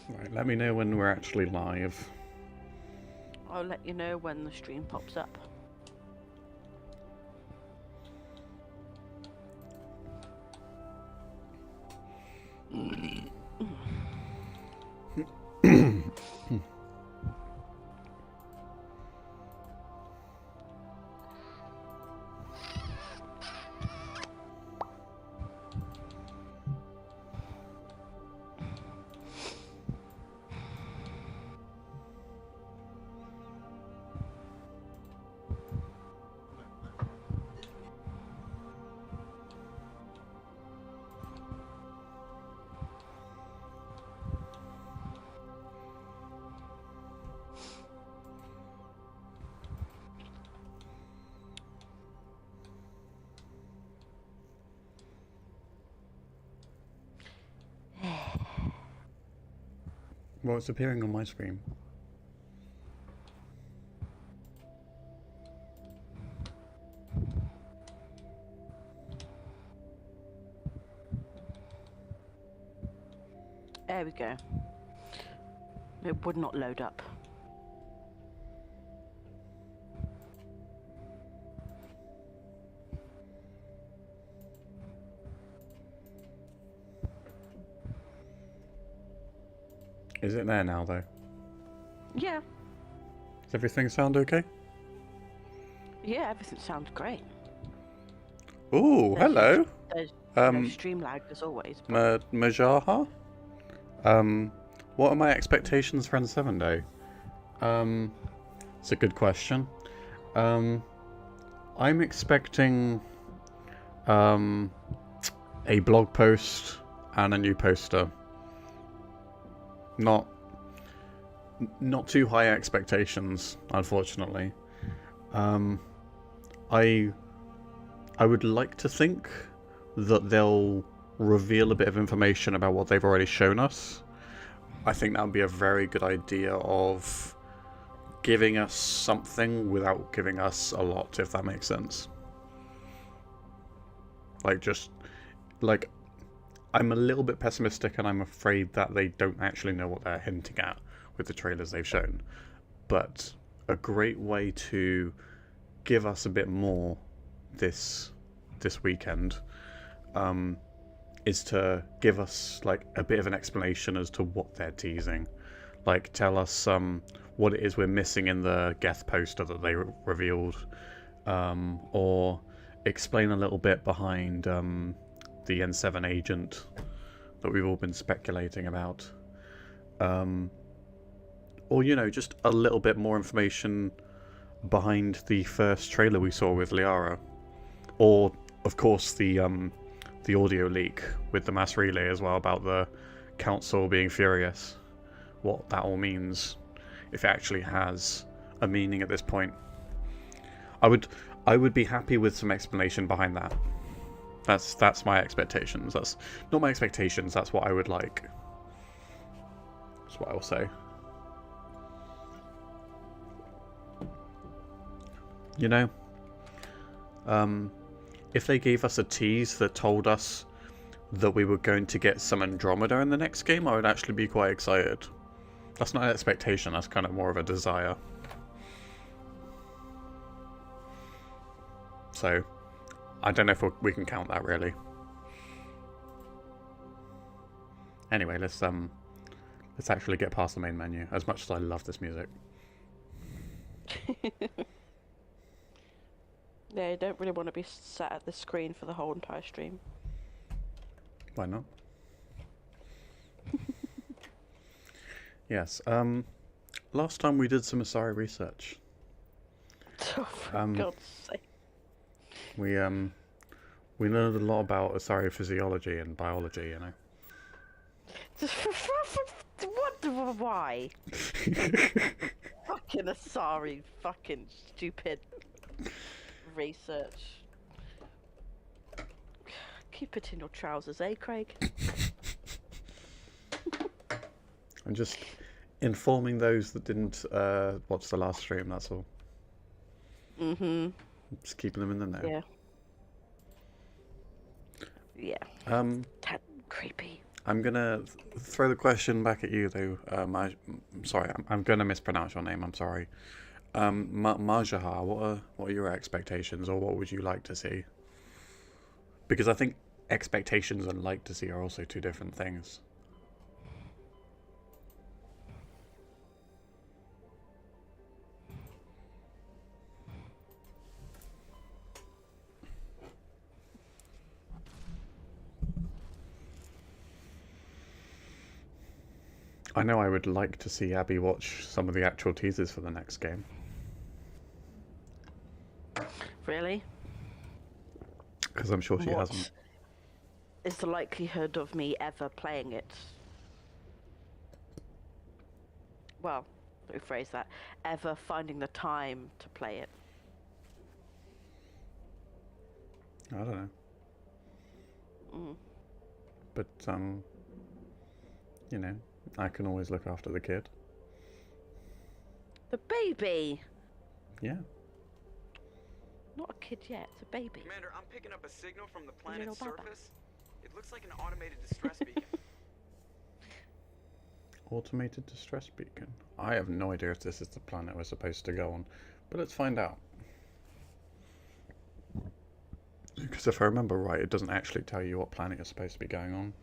Right, let me know when we're actually live. I'll let you know when the stream pops up. Well, it's appearing on my screen. There we go. It would not load up. Is it there now, though? Yeah. Does everything sound okay? Yeah, everything sounds great. Ooh, hello. There's no stream lag as always. Majaha? What are my expectations for N7 Day? It's a good question. I'm expecting a blog post and a new poster. Not too high expectations, unfortunately. I would like to think that they'll reveal a bit of information about what they've already shown us. I think that would be a very good idea of giving us something without giving us a lot, if that makes sense. Like, I'm a little bit pessimistic, and I'm afraid that they don't actually know what they're hinting at with the trailers they've shown. But a great way to give us a bit more this weekend is to give us like a bit of an explanation as to what they're teasing. Like, tell us what it is we're missing in the Geth poster that they revealed, or explain a little bit behind the N7 agent that we've all been speculating about. Or, you know, just a little bit more information behind the first trailer we saw with Liara. Or, of course, the audio leak with the mass relay as well about the council being furious. What that all means, if it actually has a meaning at this point. I would be happy with some explanation behind that. That's my expectations. That's not my expectations, that's what I would like. That's what I will say. You know, if they gave us a tease that told us that we were going to get some Andromeda in the next game, I would actually be quite excited. That's not an expectation, that's kind of more of a desire. So, I don't know if we can count that, really. Anyway, let's actually get past the main menu, as much as I love this music. Yeah, you don't really want to be sat at the screen for the whole entire stream. Why not? Yes, last time we did some Asari research. Oh, for God's sake. We learned a lot about Asari physiology and biology, you know. What? Why? Fucking Asari, fucking stupid research. Keep it in your trousers, eh, Craig? I'm just informing those that didn't watch the last stream, that's all. Just keeping them in the know. Yeah. Yeah. That's creepy. I'm gonna throw the question back at you though. I'm sorry, I'm gonna mispronounce your name. I'm sorry. Marjahar, what are your expectations, or what would you like to see? Because I think expectations and like to see are also two different things. I know I would like to see Abby watch some of the actual teasers for the next game. Really? Because I'm sure she What hasn't. is the likelihood of me ever playing it? Well, let me phrase that. Ever finding the time to play it? I don't know. Mm. But, you know, I can always look after the kid. The baby! Yeah. Not a kid yet, it's a baby. Commander, I'm picking up a signal from the planet's Little baba. surface. It looks like an automated distress beacon. Automated distress beacon. I have no idea if this is the planet we're supposed to go on, but let's find out. Because if I remember right, it doesn't actually tell you what planet you're supposed to be going on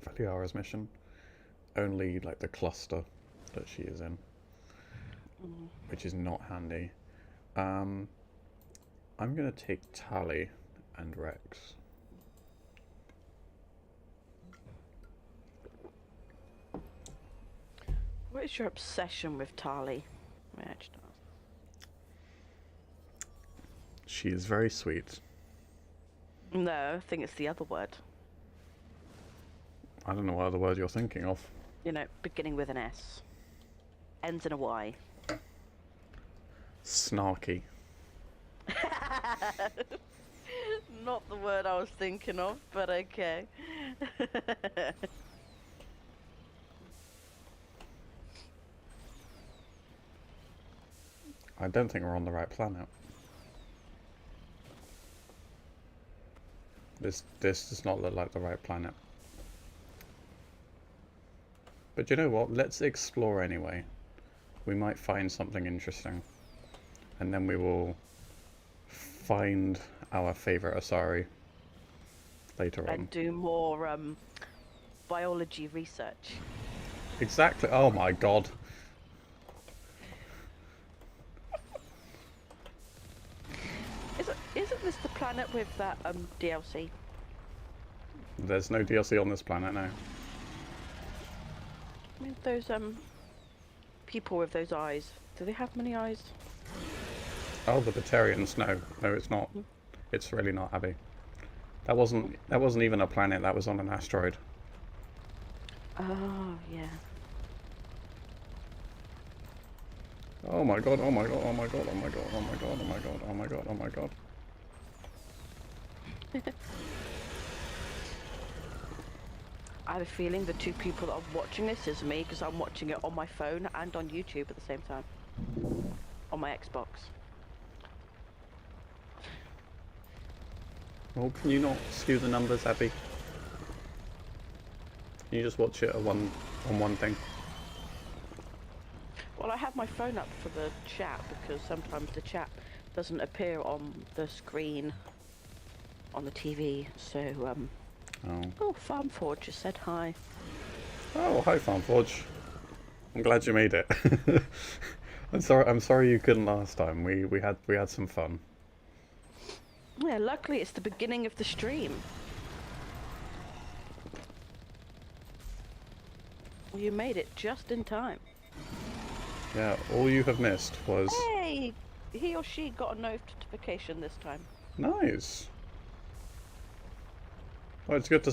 for Liara's mission. Only like the cluster that she is in, which is not handy. I'm gonna take Tally and Rex. What is your obsession with Tali? May I just ask? She is very sweet. No, I think it's the other word. I don't know what other word you're thinking of. You know, beginning with an S. Ends in a Y. Snarky. Not the word I was thinking of, but okay. I don't think we're on the right planet. This does not look like the right planet. But you know what? Let's explore anyway. We might find something interesting. And then we will find our favourite Asari later on. And do more biology research. Exactly. Oh my god. Isn't this the planet with that DLC? There's no DLC on this planet now. I mean, those people with those eyes. Do they have many eyes? Oh, the Batarians. No, it's not. It's really not, Abby. That wasn't even a planet. That was on an asteroid. Oh yeah. Oh my god! Oh my god! Oh my god! Oh my god! Oh my god! Oh my god! Oh my god! Oh my god! I have a feeling the two people that are watching this is me, because I'm watching it on my phone and on YouTube at the same time. On my Xbox. Well, can you not skew the numbers, Abby? Can you just watch it on one thing? Well, I have my phone up for the chat, because sometimes the chat doesn't appear on the screen on the TV, so Oh, Farmforge just said hi. Oh, hi Farmforge. I'm glad you made it. I'm sorry you couldn't last time. We had some fun. Yeah, luckily it's the beginning of the stream. You made it just in time. Yeah, all you have missed was... Hey! He or she got a notification this time. Nice. Well, it's good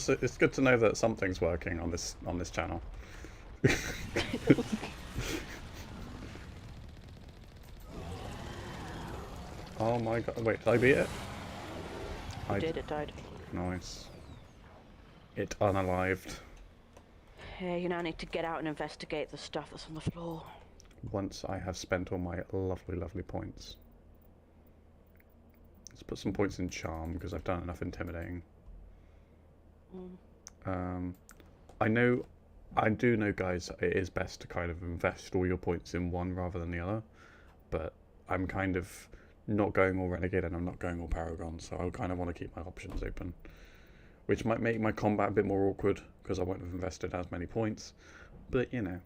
to know that something's working on this channel. Oh my god! Wait, did I beat it? I did. It died. Nice. It unalived. Yeah, you now need to get out and investigate the stuff that's on the floor. Once I have spent all my lovely, lovely points. Let's put some points in charm because I've done enough intimidating. I do know, guys, it is best to kind of invest all your points in one rather than the other, but I'm kind of not going all Renegade and I'm not going all Paragon, so I kind of want to keep my options open, which might make my combat a bit more awkward because I won't have invested as many points, but you know,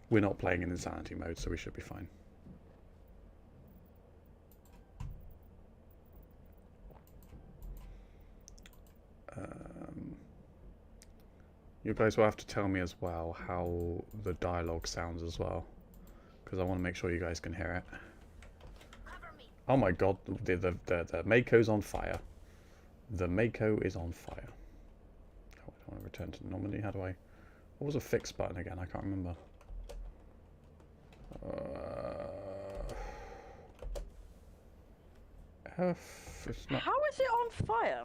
we're not playing in Insanity mode, so we should be fine. You guys will have to tell me as well how the dialogue sounds as well, because I want to make sure you guys can hear it. Oh my god, the Mako's on fire. The Mako is on fire. Oh, I don't want to return to nominee. How do I... What was a fix button again? I can't remember. It's not... How is it on fire?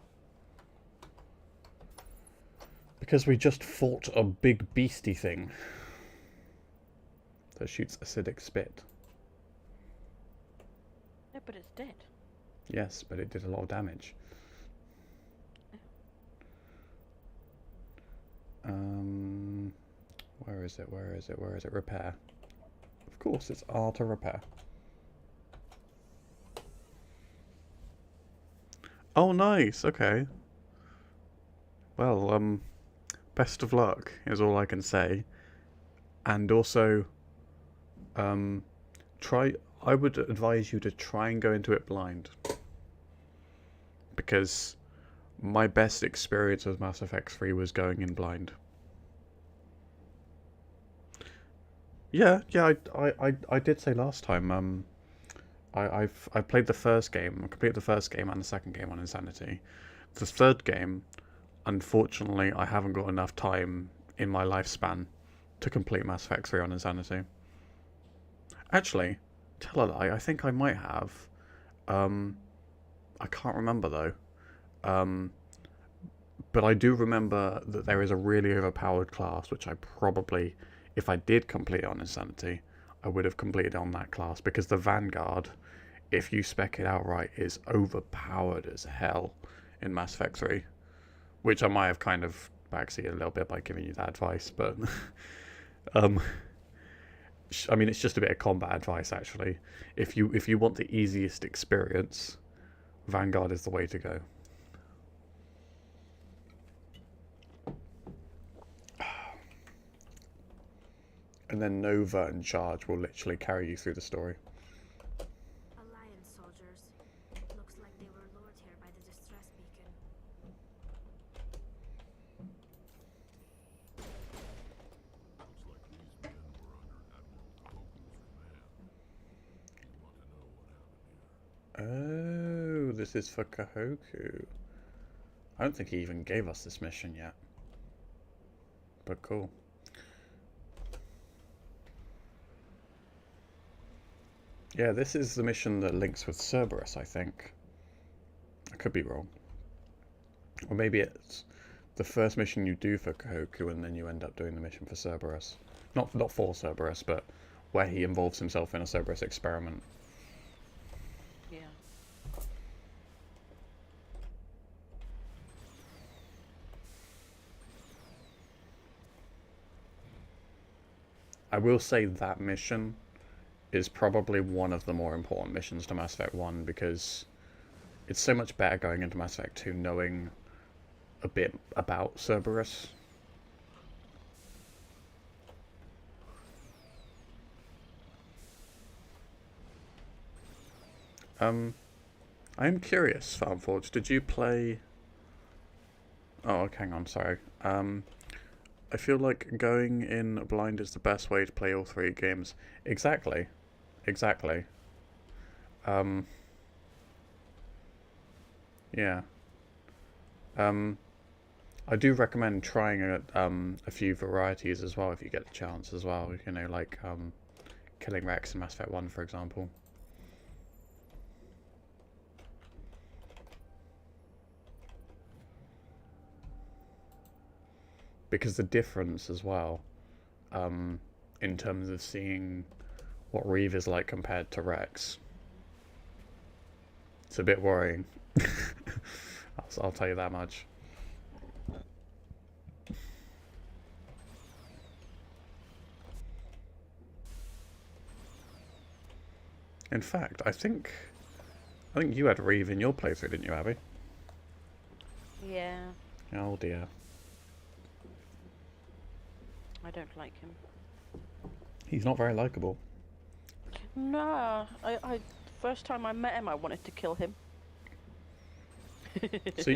Because we just fought a big beastie thing that shoots acidic spit. No, but it's dead. Yes, but it did a lot of damage. Where is it? Where is it? Where is it? Repair. Of course, it's R to repair. Oh, nice. Okay. Well, best of luck is all I can say. And also, I would advise you to try and go into it blind. Because my best experience with Mass Effect 3 was going in blind. Yeah, I did say last time, I played the first game, I completed the first game and the second game on Insanity. The third game, unfortunately, I haven't got enough time in my lifespan to complete Mass Effect 3 on Insanity. Actually, tell a lie, I think I might have. I can't remember though. But I do remember that there is a really overpowered class, which I probably, if I did complete it on Insanity, I would have completed on that class, because the Vanguard, if you spec it out right, is overpowered as hell in Mass Effect 3. Which I might have kind of backseated a little bit by giving you that advice, but I mean, it's just a bit of combat advice actually. If you want the easiest experience, Vanguard is the way to go. And then Nova and Charge will literally carry you through the story. Alliance soldiers. Looks like they were lured here by the distress beacon. Oh, this is for Kahoku. I don't think he even gave us this mission yet. But cool. Yeah, this is the mission that links with Cerberus, I think. I could be wrong. Or maybe it's the first mission you do for Kahoku and then you end up doing the mission for Cerberus. Not for Cerberus, but where he involves himself in a Cerberus experiment. Yeah. I will say that mission is probably one of the more important missions to Mass Effect 1, because it's so much better going into Mass Effect 2 knowing a bit about Cerberus. I'm curious, Farmforge, did you play... Oh, okay, hang on, sorry. I feel like going in blind is the best way to play all three games. Exactly. Exactly. Yeah. I do recommend trying a few varieties as well if you get the chance as well. You know, like killing Rex in Mass Effect 1, for example. Because the difference as well, in terms of seeing what Reeve is like compared to Rex, it's a bit worrying. I'll tell you that much. In fact, I think you had Reeve in your playthrough, didn't you, Abby? Yeah. Oh dear. I don't like him. He's not very likable. No, first time I met him, I wanted to kill him.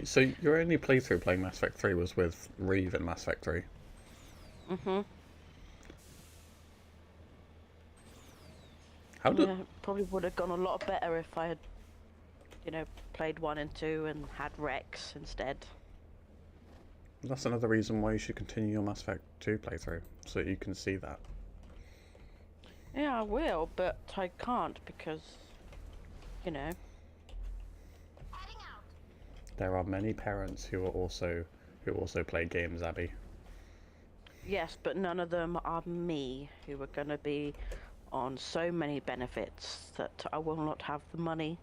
So your only playthrough playing Mass Effect 3 was with Reeve in Mass Effect 3? Mm-hmm. How did... Yeah, probably would have gone a lot better if I had, played 1 and 2 and had Rex instead. That's another reason why you should continue your Mass Effect 2 playthrough, so that you can see that. Yeah, I will, but I can't because, There are many parents who also play games, Abby. Yes, but none of them are me, who are going to be on so many benefits that I will not have the money.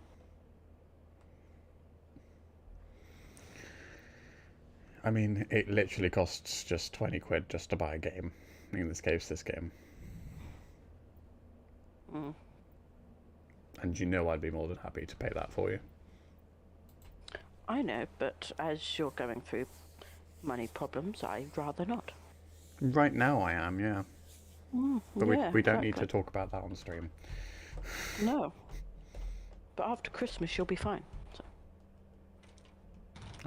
I mean, it literally costs just 20 quid just to buy a game. In this case, this game. Mm. And you know I'd be more than happy to pay that for you. I know, but as you're going through money problems, I'd rather not. Right now I am, yeah. But yeah, we don't need exactly. to talk about that on stream. No. But after Christmas, you'll be fine. So.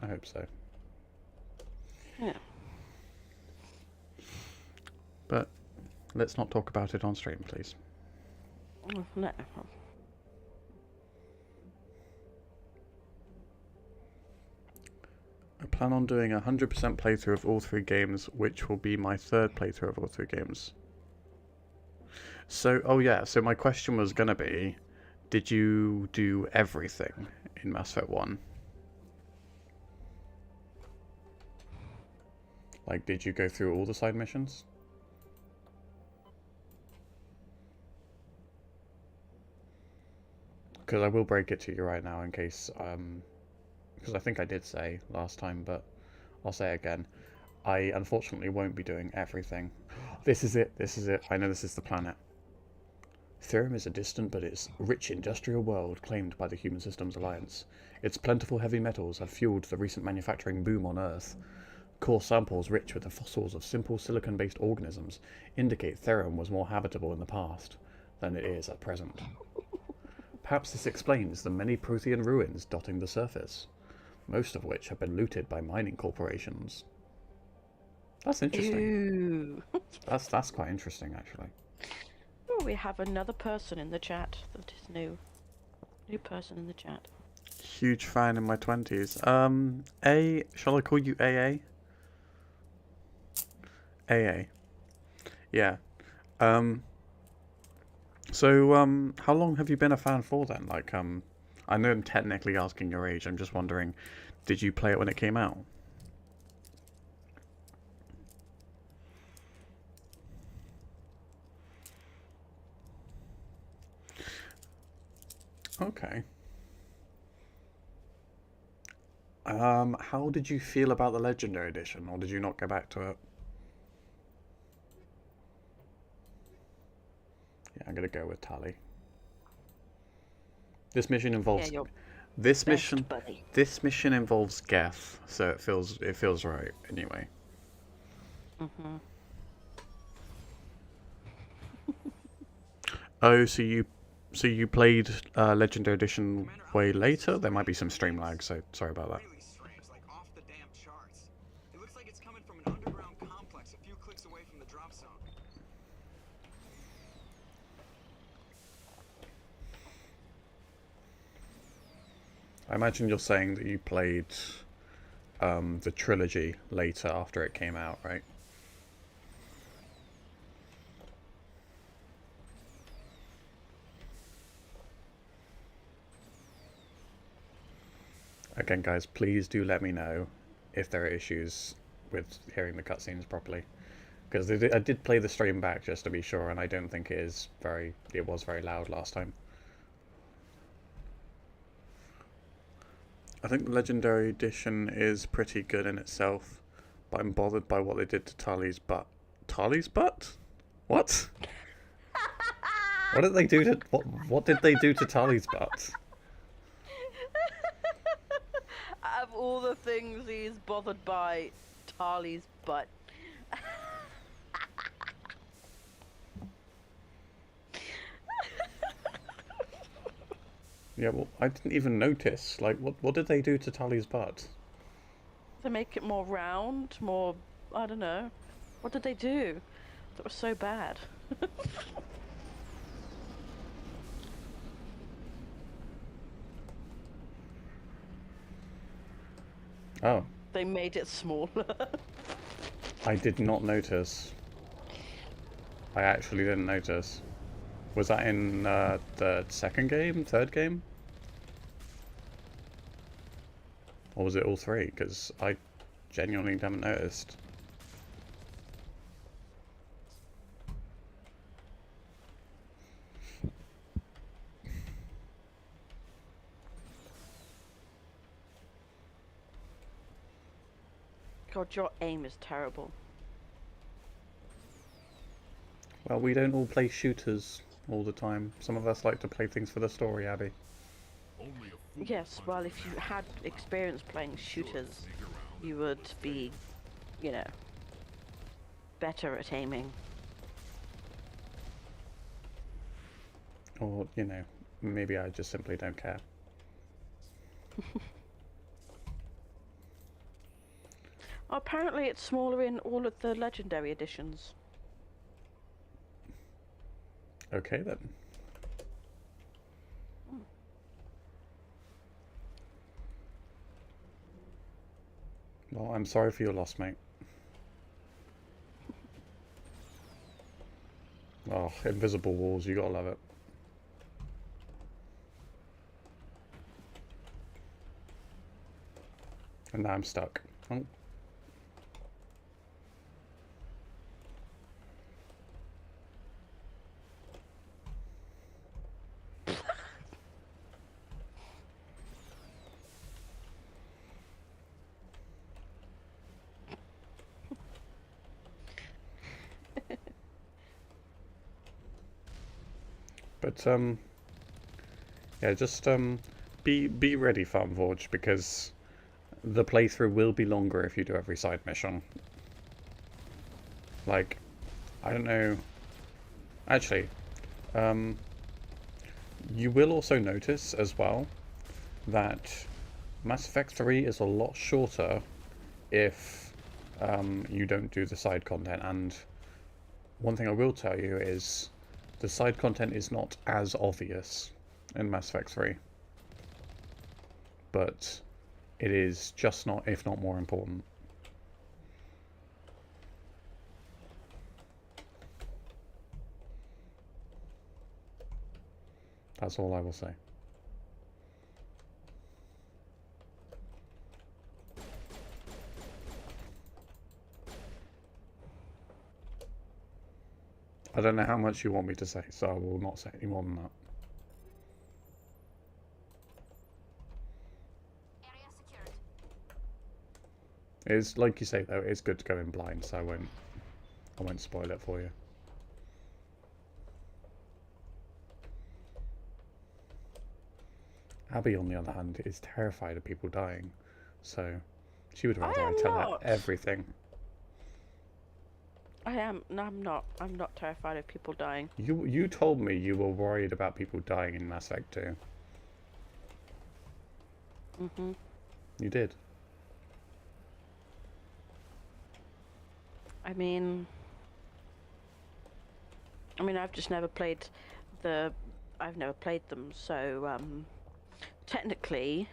I hope so. Yeah. But let's not talk about it on stream, please. No. I plan on doing a 100% playthrough of all 3 games, which will be my 3rd playthrough of all 3 games. So, oh yeah, so my question was gonna be, did you do everything in Mass Effect 1? Like, did you go through all the side missions? Because I will break it to you right now in case, because I think I did say last time, but I'll say it again. I unfortunately won't be doing everything. This is it, I know this is the planet. Therum is a distant but it's rich industrial world claimed by the Human Systems Alliance. Its plentiful heavy metals have fueled the recent manufacturing boom on Earth. Core samples rich with the fossils of simple silicon-based organisms indicate Therum was more habitable in the past than it is at present. Perhaps this explains the many Prothean ruins dotting the surface, most of which have been looted by mining corporations. That's interesting. Ew. That's quite interesting, actually. Oh, we have another person in the chat that is new. New person in the chat. Huge fan in my 20s. Shall I call you AA? AA. Yeah. So, how long have you been a fan for then? Like, I know I'm technically asking your age. I'm just wondering, did you play it when it came out? Okay. How did you feel about the Legendary Edition, or did you not go back to it? Yeah, I'm gonna go with Tally. This mission involves this mission involves Geth, so it feels right anyway. Mhm. Oh, so you played Legendary Edition way later? There might be some stream lag, so sorry about that. Really strange, like off the damn charts. It looks like it's coming from an underground complex a few clicks away from the drop zone. I imagine you're saying that you played the trilogy later after it came out, right? Again, guys, please do let me know if there are issues with hearing the cutscenes properly, because I did play the stream back just to be sure, and I don't think it was very loud last time. I think the Legendary Edition is pretty good in itself, but I'm bothered by what they did to Tali's butt. Tali's butt? What? What did they do to what did they do to Tali's butt? Out of all the things he's bothered by, Tali's butt. Yeah, well, I didn't even notice. Like, what did they do to Tali's butt? To make it more round, more, I don't know. What did they do that was so bad? Oh, They made it smaller. I did not notice. I actually didn't notice. Was that in the second game, third game? Or was it all three? Because I genuinely haven't noticed. God, your aim is terrible. Well, we don't all play shooters all the time. Some of us like to play things for the story, Abby. Yes, well, if you had experience playing shooters, you would be, you know, better at aiming. Or, you know, maybe I just simply don't care. Apparently it's smaller in all of the legendary editions. Okay then. Well, I'm sorry for your loss, mate. Oh, invisible walls, you gotta love it. And now I'm stuck. Oh. But yeah, just be ready, Farmforge, because the playthrough will be longer if you do every side mission. Like, I don't know. Actually, you will also notice as well that Mass Effect 3 is a lot shorter if you don't do the side content. And one thing I will tell you is the side content is not as obvious in Mass Effect 3. But it is just not, if not more important. That's all I will say. I don't know how much you want me to say, so I will not say any more than that. Area secured. It's like you say though, it's good to go in blind, so I won't spoil it for you. Abby, on the other hand, is terrified of people dying, so she would rather I tell her everything. No, I'm not. I'm not terrified of people dying. You told me you were worried about people dying in Mass Effect 2. Mhm. You did. I mean, I've just never played I've never played them, so technically,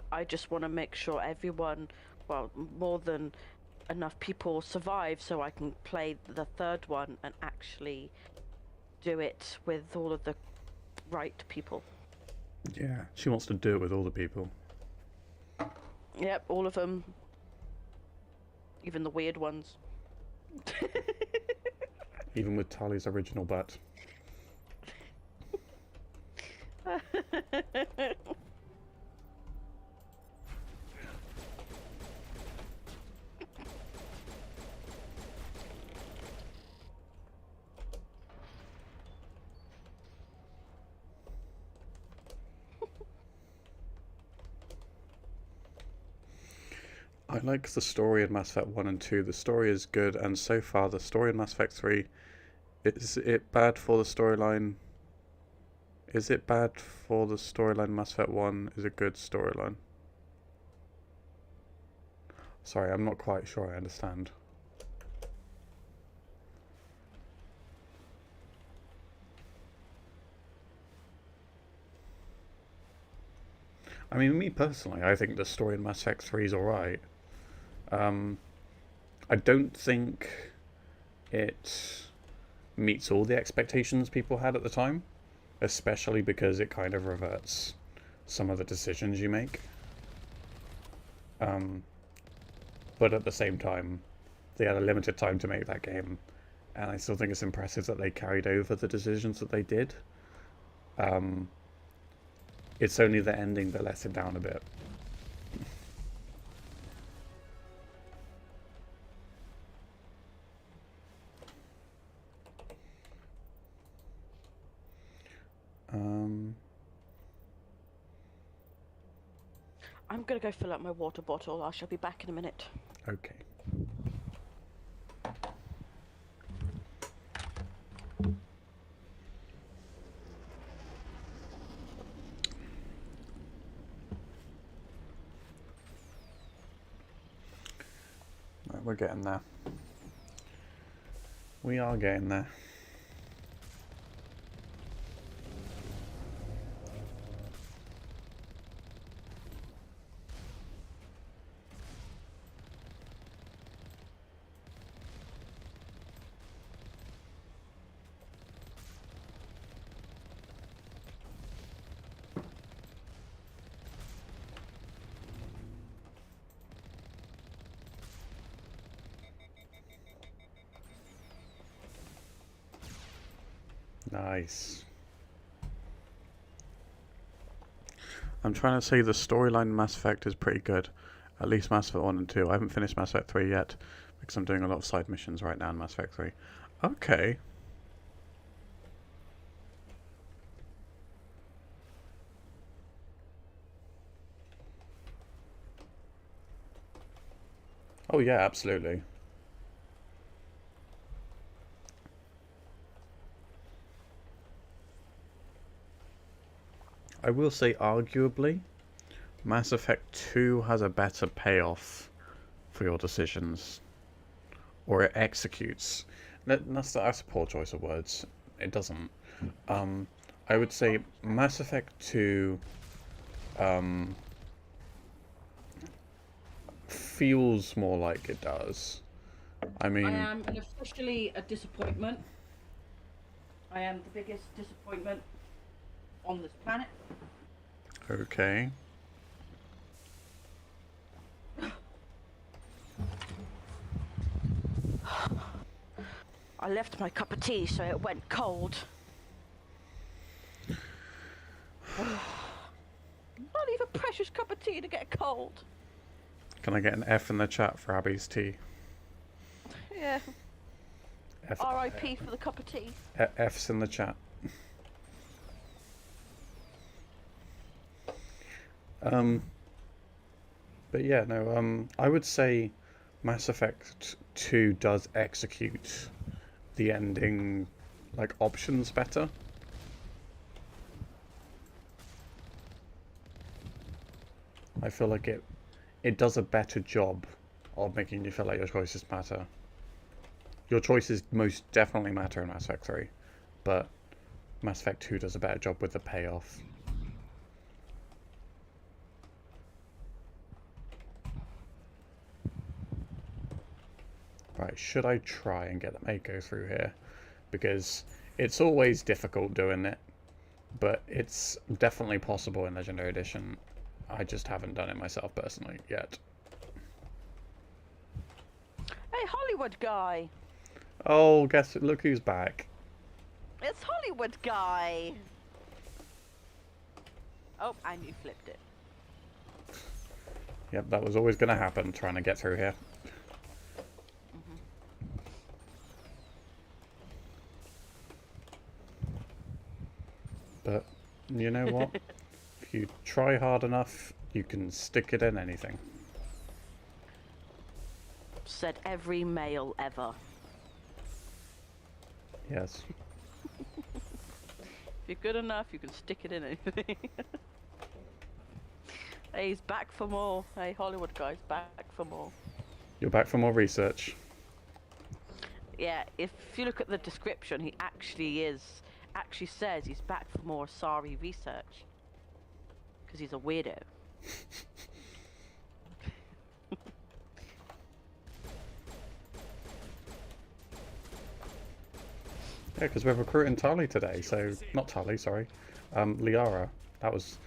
I just want to make sure everyone, well, more than enough people survive so I can play the third one and actually do it with all of the right people. Yeah, she wants to do it with all the people. Yep, all of them. Even the weird ones. Even with Tali's original butt. I like the story in Mass Effect 1 and 2. The story is good, and so far the story in Mass Effect 3, is it bad for the storyline? Is it bad for the storyline? Mass Effect 1 is a good storyline. Sorry, I'm not quite sure I understand. I mean, me personally, I think the story in Mass Effect 3 is alright. I don't think it meets all the expectations people had at the time, especially because it kind of reverts some of the decisions you make. But at the same time, they had a limited time to make that game, and I still think it's impressive that they carried over the decisions that they did. It's only the ending that lets it down a bit. I'm gonna go fill up my water bottle. I shall be back in a minute. Okay. Right, we're getting there. We are getting there. Nice. I'm trying to say the storyline in Mass Effect is pretty good. At least Mass Effect 1 and 2. I haven't finished Mass Effect 3 yet, because I'm doing a lot of side missions right now in Mass Effect 3. Okay. Oh yeah, absolutely. I will say, arguably, Mass Effect 2 has a better payoff for your decisions. Or it executes. That's a poor choice of words. It doesn't. I would say Mass Effect 2 feels more like it does. I mean, I am officially a disappointment. I am the biggest disappointment on this planet. okay. I left my cup of tea, so it went cold. Not even a precious cup of tea to get cold. Can I get an F in the chat for Abby's tea? Yeah. F, R.I.P. for the cup of tea. F's in the chat. But yeah, no, I would say Mass Effect 2 does execute the ending, like, options better. I feel like it does a better job of making you feel like your choices matter. Your choices most definitely matter in Mass Effect 3, but Mass Effect 2 does a better job with the payoff. Right, should I try and get the Mako through here? Because it's always difficult doing it, but it's definitely possible in Legendary Edition. I just haven't done it myself personally yet. Hey, Hollywood guy! Oh, look who's back. It's Hollywood guy! Oh, and you flipped it. Yep, that was always going to happen, trying to get through here. But, you know what? If you try hard enough, you can stick it in anything. said every male ever. Yes. If you're good enough, you can stick it in anything. Hey, he's back for more. Hey, Hollywood guys, back for more. You're back for more research. Yeah, if you look at the description, he actually says he's back for more Asari research. Because he's a weirdo. Yeah, because we're recruiting Tali today, so... Not Tali, sorry. Liara. That was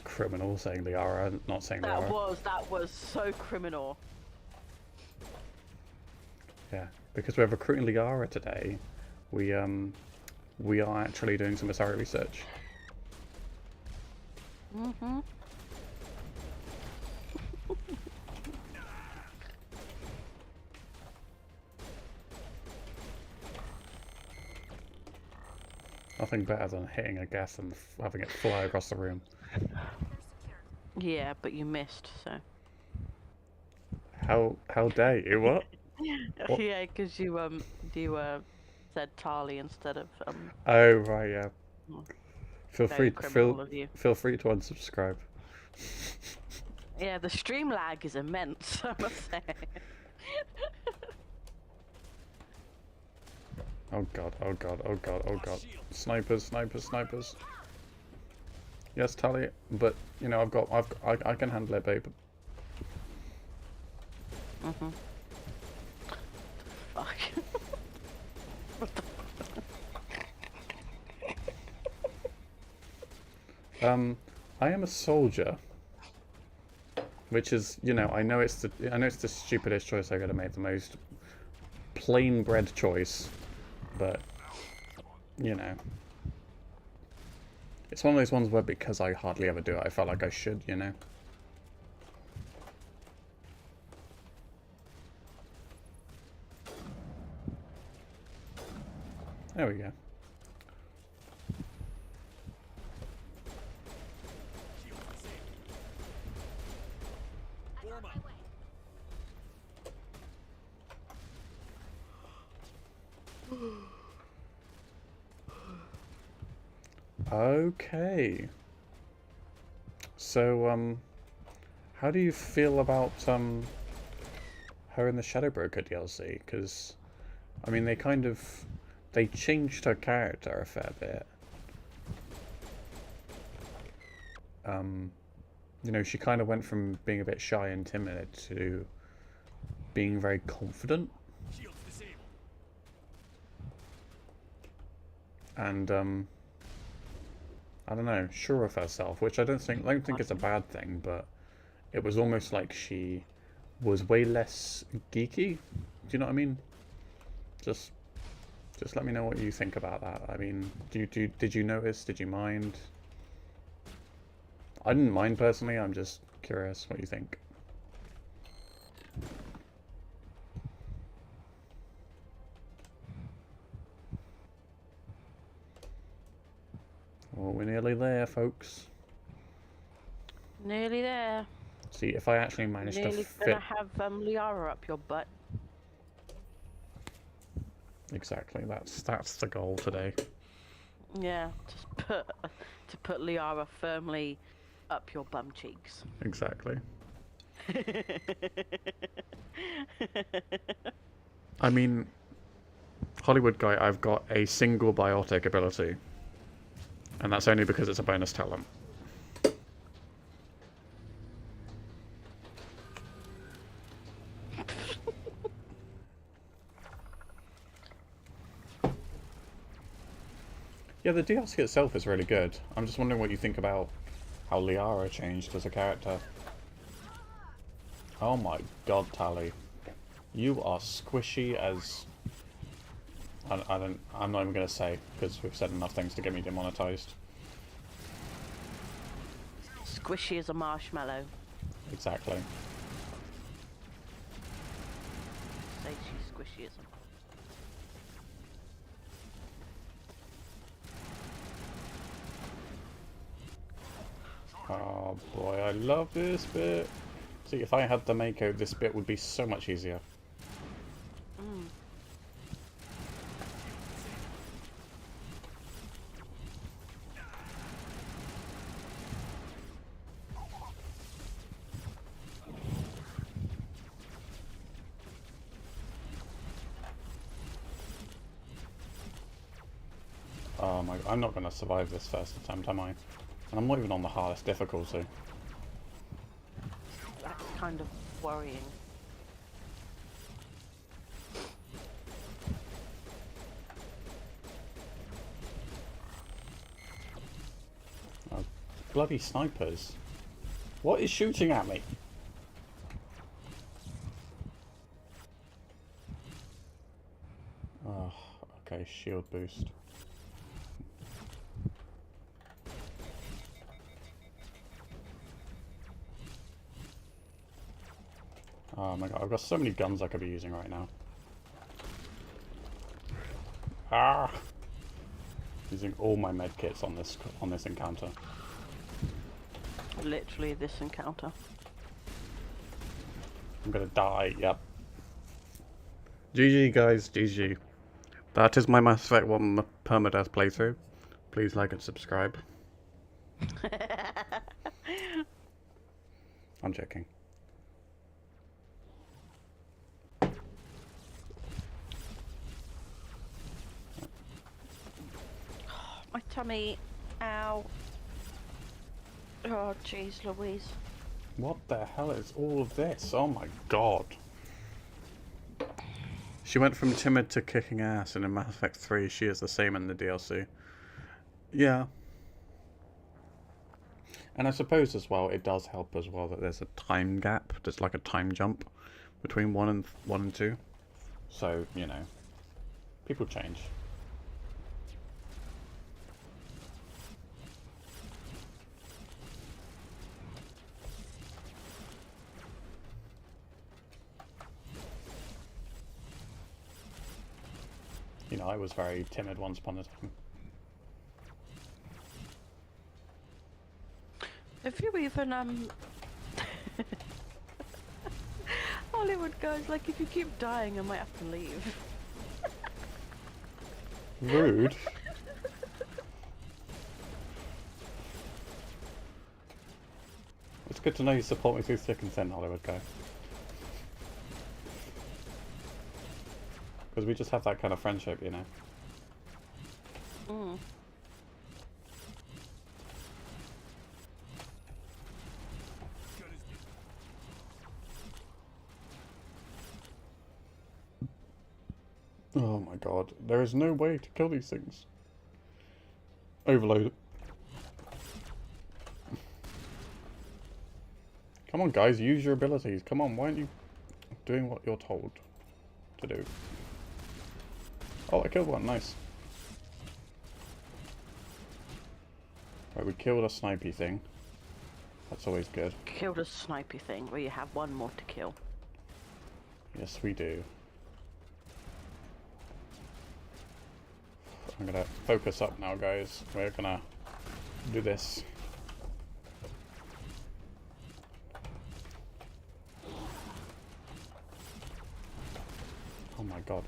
criminal, saying Liara, not saying Liara. That was so criminal. Yeah, because we're recruiting Liara today, we are actually doing some Asari research. Mm-hmm. Nothing better than hitting a gas and having it fly across the room. Yeah, but you missed, so. How dare you? What? What? Yeah, because you said Tali instead of Oh right, yeah. Feel very free criminal of you. feel free to unsubscribe. Yeah, the stream lag is immense, I must say. Oh god, oh god, oh god, oh god. Snipers, snipers, snipers. Yes, Tali, but you know I can handle it, babe. Mhm. Fuck. What the I am a soldier, which is, you know, I know it's the stupidest choice I could have made, the most plain bred choice, but you know, it's one of those ones where because I hardly ever do it, I felt like I should, you know. There we go. Okay. So, how do you feel about, her in the Shadow Broker DLC? Because, I mean, they changed her character a fair bit. You know, she kind of went from being a bit shy and timid to being very confident. And, I don't know, sure of herself, which I don't think it's a bad thing, but it was almost like she was way less geeky. Do you know what I mean? Just let me know what you think about that. I mean, did you notice? Did you mind? I didn't mind personally. I'm just curious what you think. Well, we're nearly there, folks. Nearly there. See, if I actually manage to Nearly fit... gonna have Liara up your butt. Exactly, that's the goal today. Yeah, to put Liara firmly up your bum cheeks. Exactly. I mean, Hollywood guy, I've got a single biotic ability. And that's only because it's a bonus talent. Yeah, the DLC itself is really good. I'm just wondering what you think about how Liara changed as a character. Oh my god, Tali. You are squishy as... I'm not even going to say, because we've said enough things to get me demonetized. Squishy as a marshmallow. Exactly. Say she's squishy as a... Oh boy, I love this bit. See, if I had the Mako, this bit would be so much easier. Mm. Oh my, I'm not going to survive this first attempt, am I? And I'm not even on the hardest difficulty. That's kind of worrying. Oh, bloody snipers. What is shooting at me? Oh, okay, shield boost. Oh my god, I've got so many guns I could be using right now. Ah! Using all my medkits on this encounter. Literally this encounter. I'm gonna die, yep. GG guys, GG. That is my Mass Effect 1 permadeath playthrough. Please like and subscribe. I'm joking. My tummy. Ow. Oh, jeez Louise. What the hell is all of this? Oh my god. She went from timid to kicking ass, and in Mass Effect 3 she is the same in the DLC. Yeah. And I suppose as well, it does help as well that there's a time gap. There's like a time jump between 1 and 2. So, you know, people change. You know, I was very timid once upon a time. If you even Hollywood goes like, if you keep dying I might have to leave. Rude. It's good to know you support me through thick and thin, Hollywood guy. Because we just have that kind of friendship, you know. Mm. Oh my god, there is no way to kill these things. Overload. Come on guys, use your abilities. Come on, why aren't you doing what you're told to do? Oh, I killed one, nice. Right, we killed a snipey thing. That's always good. Killed a snipey thing where you have one more to kill. Yes, we do. I'm gonna focus up now, guys. We're gonna do this. Oh my god.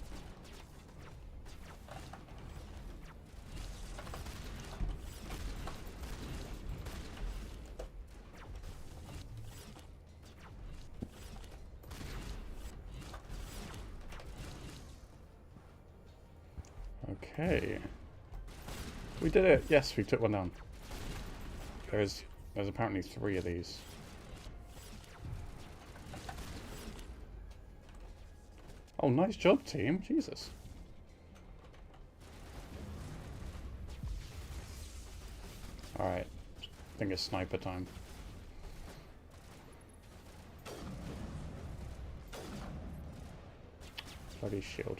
Okay. We did it! Yes, we took one down. There's apparently 3 of these. Oh, nice job, team. Jesus. Alright. I think it's sniper time. Bloody shield.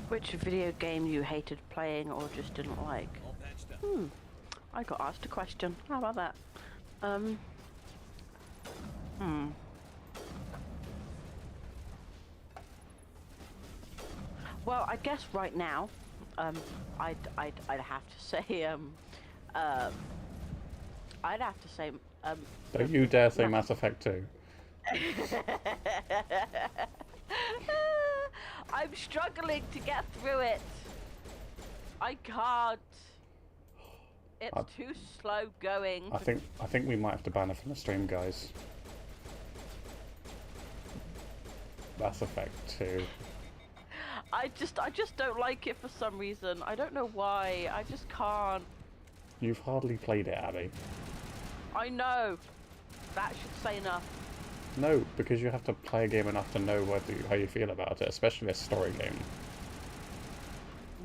Which video game you hated playing or just didn't like? I got asked a question. How about that? Well, I guess right now, I'd have to say, I'd have to say, Don't you dare say Mass Effect 2. I'm struggling to get through it. I can't. It's too slow going. I think we might have to ban her from the stream, guys. Mass Effect 2. I just don't like it for some reason. I don't know why. I just can't. You've hardly played it, Abby. I know. That should say enough. No, because you have to play a game enough to know how you feel about it, especially a story game.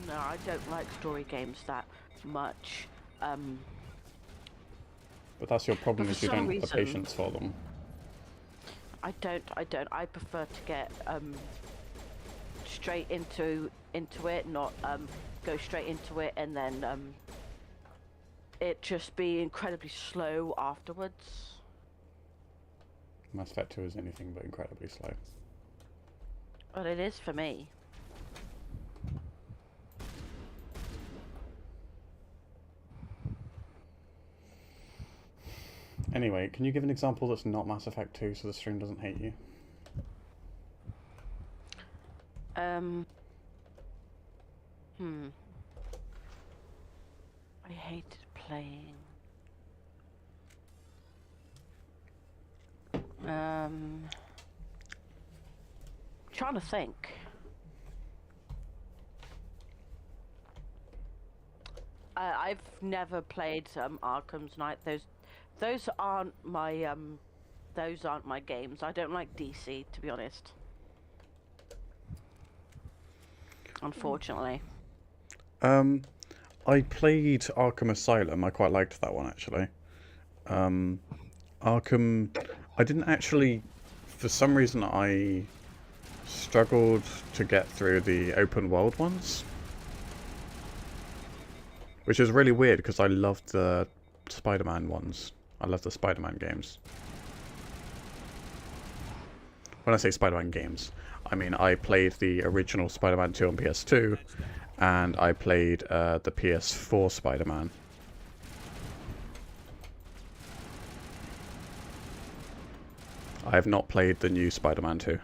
No, I don't like story games that much. But that's your problem, But is for you don't some have the reason- patience for them. I don't. I prefer to get straight into it, not go straight into it and then it just be incredibly slow afterwards. Mass Effect 2 is anything but incredibly slow. Well, it is for me. Anyway, can you give an example that's not Mass Effect 2 so the stream doesn't hate you? I hated playing. Trying to think. I've never played Arkham's Knight. Those aren't my games. I don't like DC, to be honest. Unfortunately. I played Arkham Asylum. I quite liked that one, actually. Arkham... I didn't actually... For some reason, I struggled to get through the open world ones. Which is really weird, because I loved the Spider-Man ones. I love the Spider-Man games. When I say Spider-Man games, I mean I played the original Spider-Man 2 on PS2, and I played the PS4 Spider-Man. I have not played the new Spider-Man 2.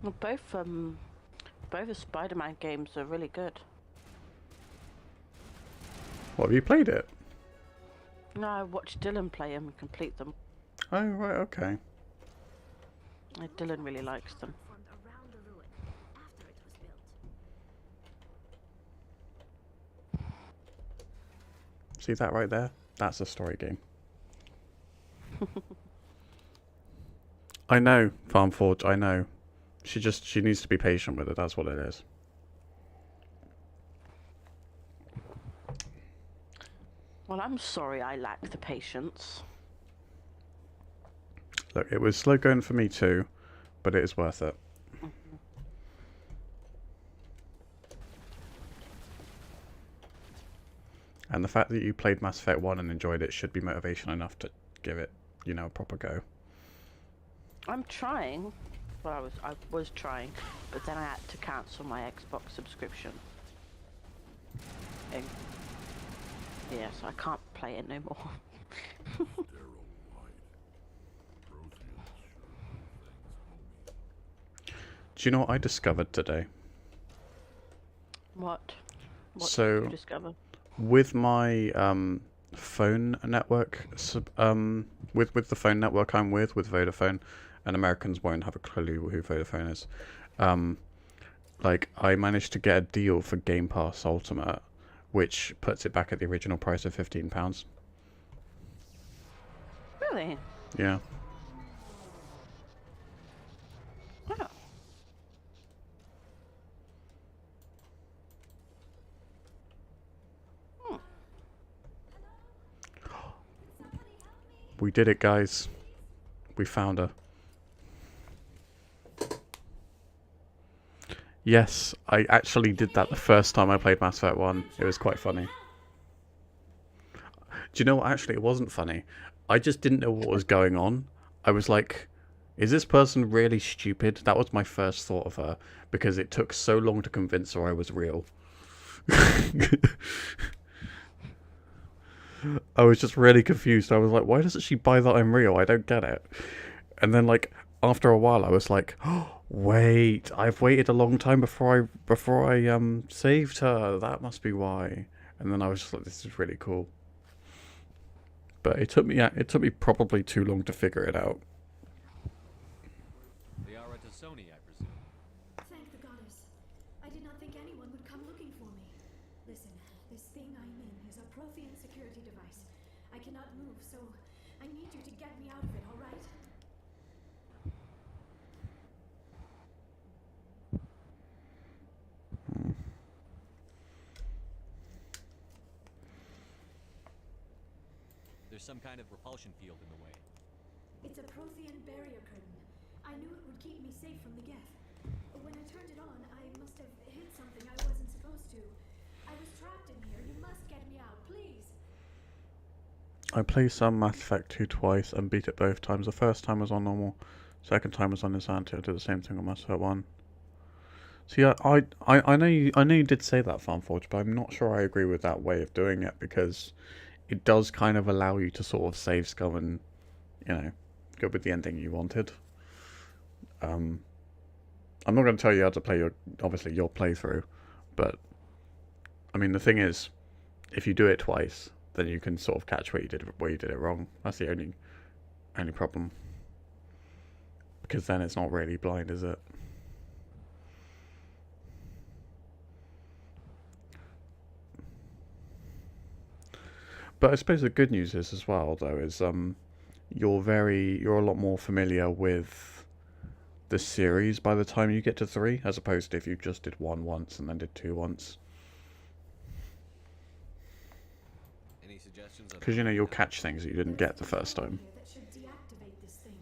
Well, both the Spider-Man games are really good. What, have you played it? No, I watched Dylan play them and complete them. Oh, right, okay. Dylan really likes them. Formed around the ruin after it was built. See that right there? That's a story game. I know, Farm Forge, I know. She needs to be patient with it, that's what it is. Well, I'm sorry I lack the patience. Look, it was slow going for me too, but it is worth it. And the fact that you played Mass Effect 1 and enjoyed it should be motivation enough to give it, you know, a proper go. I'm trying. Well, I was trying, but then I had to cancel my Xbox subscription. And yeah, so I can't play it no more. Do you know what I discovered today? What? What So, did you discover? with my phone network, with the phone network I'm with Vodafone, and Americans won't have a clue who Vodafone is. Like, I managed to get a deal for Game Pass Ultimate, which puts it back at the original price of £15. Really? Yeah. Oh. We did it, guys. We found her. Yes, I actually did that the first time I played Mass Effect 1. It was quite funny. Do you know what? Actually, it wasn't funny. I just didn't know what was going on. I was like, is this person really stupid? That was my first thought of her, because it took so long to convince her I was real. I was just really confused. I was like, why doesn't she buy that I'm real? I don't get it. And then like after a while I was like, oh, wait, I've waited a long time before I saved her. That must be why. And then I was just like, this is really cool. But it took me probably too long to figure it out. They are at Asoni, I presume. Thank the goddess. I did not think anyone would come looking for me. Listen, this thing I'm in is a Prothean security device. I cannot move, so I need you to get me out of it, all right? There's some kind of repulsion field in the way. It's a Prothean barrier curtain. I knew it would keep me safe from the Geth. When I turned it on, I must have hit something I wasn't supposed to. I was trapped in here. You must get me out, please. I played some Mass Effect 2 twice and beat it both times. The first time was on normal, second time was on Insanity. I did the same thing on Mass Effect 1. So yeah, I know you did say that, Farmforge, but I'm not sure I agree with that way of doing it, because it does kind of allow you to sort of save scum and, you know, go with the ending you wanted. I'm not going to tell you how to play your playthrough, but I mean the thing is, if you do it twice, then you can sort of catch where you did it wrong. That's the only problem, because then it's not really blind, is it? But I suppose the good news is as well, though, is you're a lot more familiar with the series by the time you get to 3, as opposed to if you just did 1 once and then did 2 once. Any suggestions? Because, you know, you'll catch things that you didn't get the first time. That should deactivate this thing.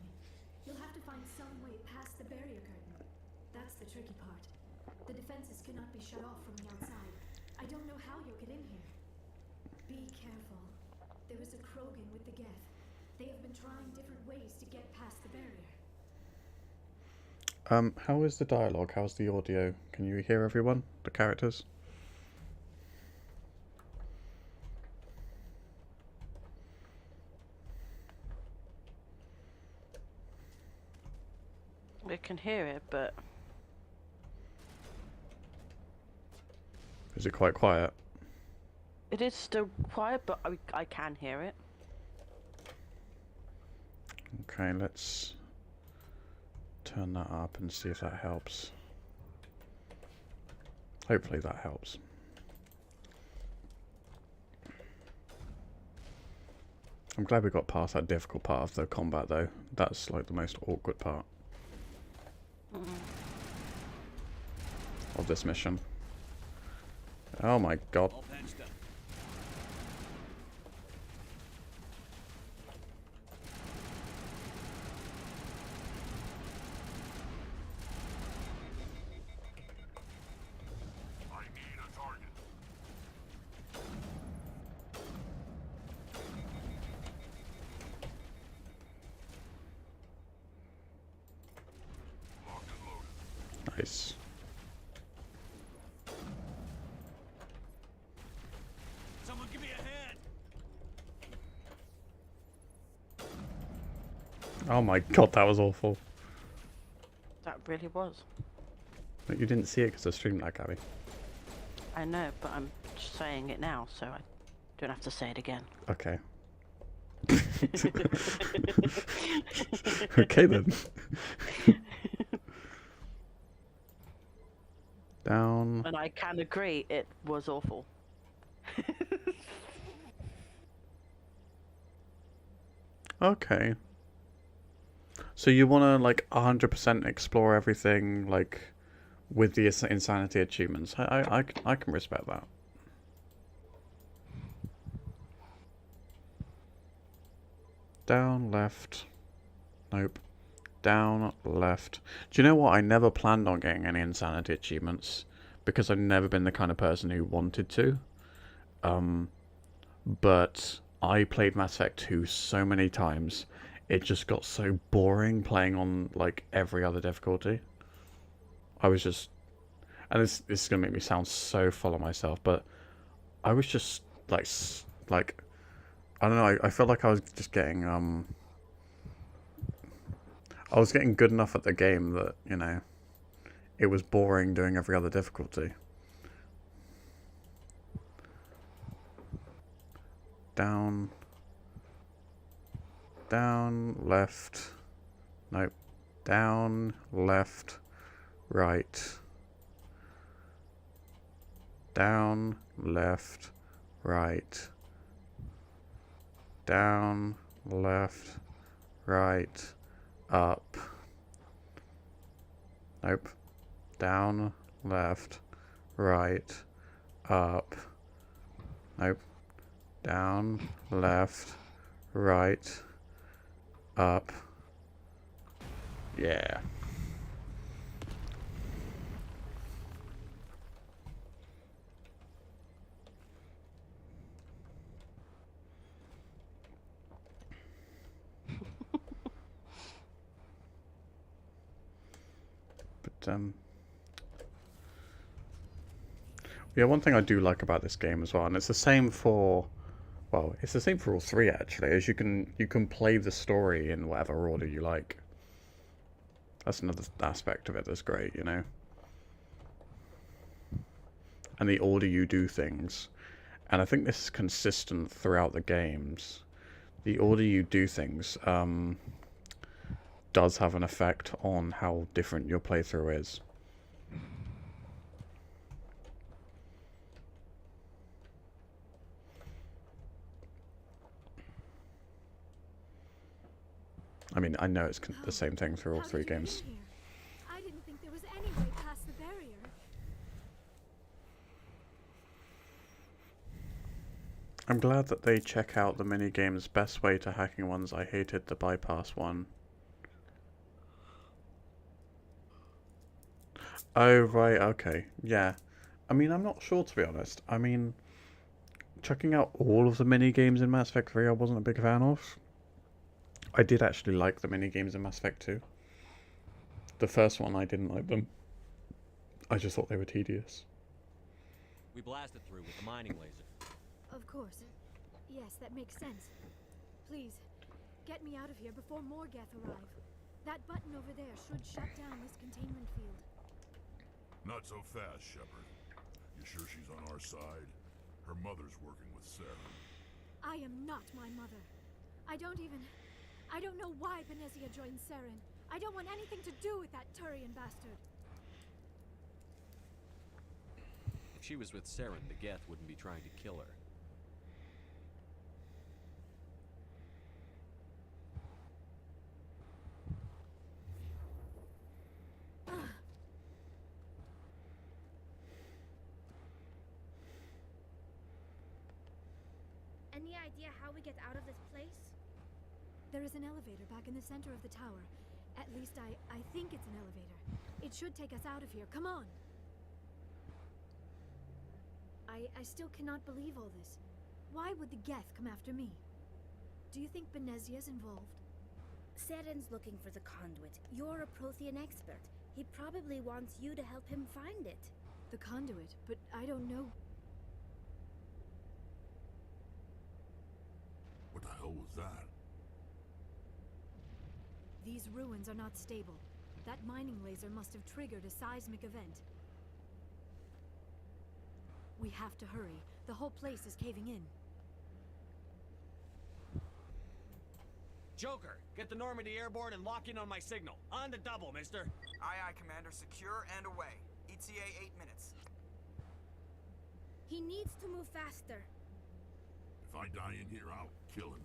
You'll have to find some way past the barrier curtain. That's the tricky part. The defenses cannot be shut off from the outside. I don't know how you'll get in here. Be careful. There is a Krogan with the Geth. They have been trying different ways to get past the barrier. How is the dialogue? How's the audio? Can you hear everyone? The characters? We can hear it, but Is it quite quiet? it is still quiet, but I can hear it. Okay, let's turn that up and see if that helps. Hopefully that helps. I'm glad we got past that difficult part of the combat, though. That's like the most awkward part of this mission. Oh my god. All patched up. I need a target. Locked and loaded. Nice. Someone give me a hand. Oh my god, that was awful. That really was. But you didn't see it because of stream lag, Abby. I know, but I'm just saying it now, so I don't have to say it again. Okay. Okay then. Down. And I can agree, it was awful. Okay. So you want to like 100% explore everything, like with the insanity achievements. I can respect that. Down, left. Nope. Down, left. Do you know what? I never planned on getting any insanity achievements because I've never been the kind of person who wanted to. But I played Mass Effect 2 so many times, it just got so boring playing on like every other difficulty. I was just, and this is gonna make me sound so full of myself, but I was just like I don't know. I felt like I was just getting I was getting good enough at the game that, you know, it was boring doing every other difficulty. Down, down, left, nope, down, left, right, down, left, right, down, left, right, up, nope, down, left, right, up, nope, down, left, right, up, yeah. But yeah, one thing I do like about this game as well, and it's the same for, well, it's the same for all three actually, is you can play the story in whatever order you like. That's another aspect of it that's great, you know. And the order you do things, and I think this is consistent throughout the games. The order you do things does have an effect on how different your playthrough is. I mean, I know it's the same thing through all How three did you get games. in here? I didn't think there was any way past the barrier. I'm glad that they check out the minigames best way to hacking ones. I hated the bypass one. Oh, right, okay. Yeah. I mean, I'm not sure, to be honest. I mean, checking out all of the minigames in Mass Effect 3 I wasn't a big fan of. I did actually like the minigames in Mass Effect 2. The first one, I didn't like them. I just thought they were tedious. We blasted through with the mining laser. Of course. Yes, that makes sense. Please, get me out of here before more Geth arrive. That button over there should shut down this containment field. Not so fast, Shepard. You sure she's on our side? Her mother's working with Sarah. I am not my mother. I don't know why Benezia joined Saren. I don't want anything to do with that Turian bastard. If she was with Saren, the Geth wouldn't be trying to kill her. Any idea how we get out of this place? There is an elevator back in the center of the tower. At least I think it's an elevator. It should take us out of here. Come on! I still cannot believe all this. Why would the Geth come after me? Do you think Benezia's involved? Saren's looking for the conduit. You're a Prothean expert. He probably wants you to help him find it. The conduit, but I don't know. What the hell was that? These ruins are not stable. That mining laser must have triggered a seismic event. We have to hurry. The whole place is caving in. Joker, get the Normandy airborne and lock in on my signal. On the double, mister. Aye, aye, Commander. Secure and away. ETA 8 minutes. He needs to move faster. If I die in here, I'll kill him.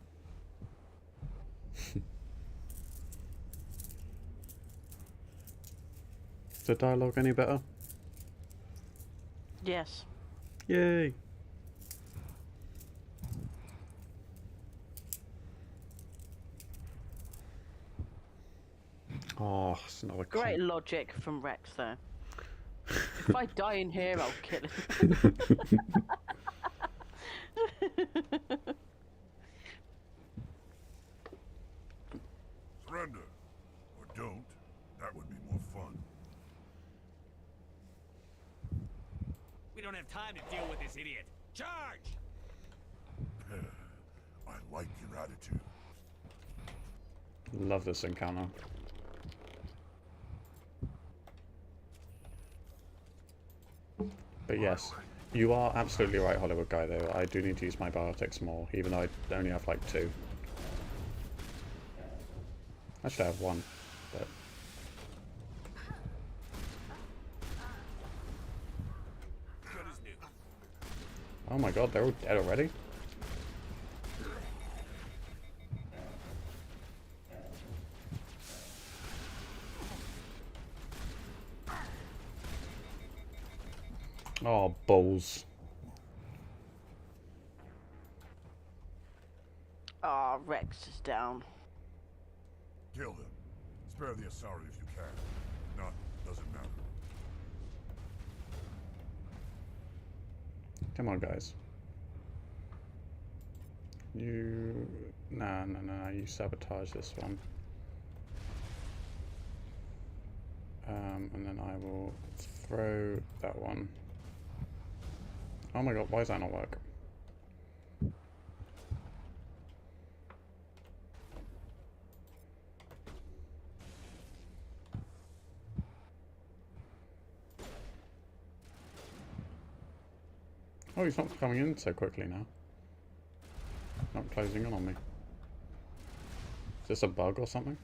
Is the dialogue any better? Yes. Yay! Oh, it's another Great logic from Rex there. If I die in here, I'll kill him. Surrender. Or don't. That would be more fun. We don't have time to deal with this idiot. Charge! I like your attitude. Love this encounter. But yes, you are absolutely right, Hollywood guy, though. I do need to use my biotics more, even though I only have like 2. Actually, I have 1, but... Oh my god, they're all dead already? Oh, balls. Ah, Rex is down. Kill him. Spare the asari if you can. If not, doesn't matter. Come on, guys. You... No, you sabotage this one. And then I will throw that one. Oh my god, why does that not work? Oh, he's not coming in so quickly now. Not closing in on me. Is this a bug or something?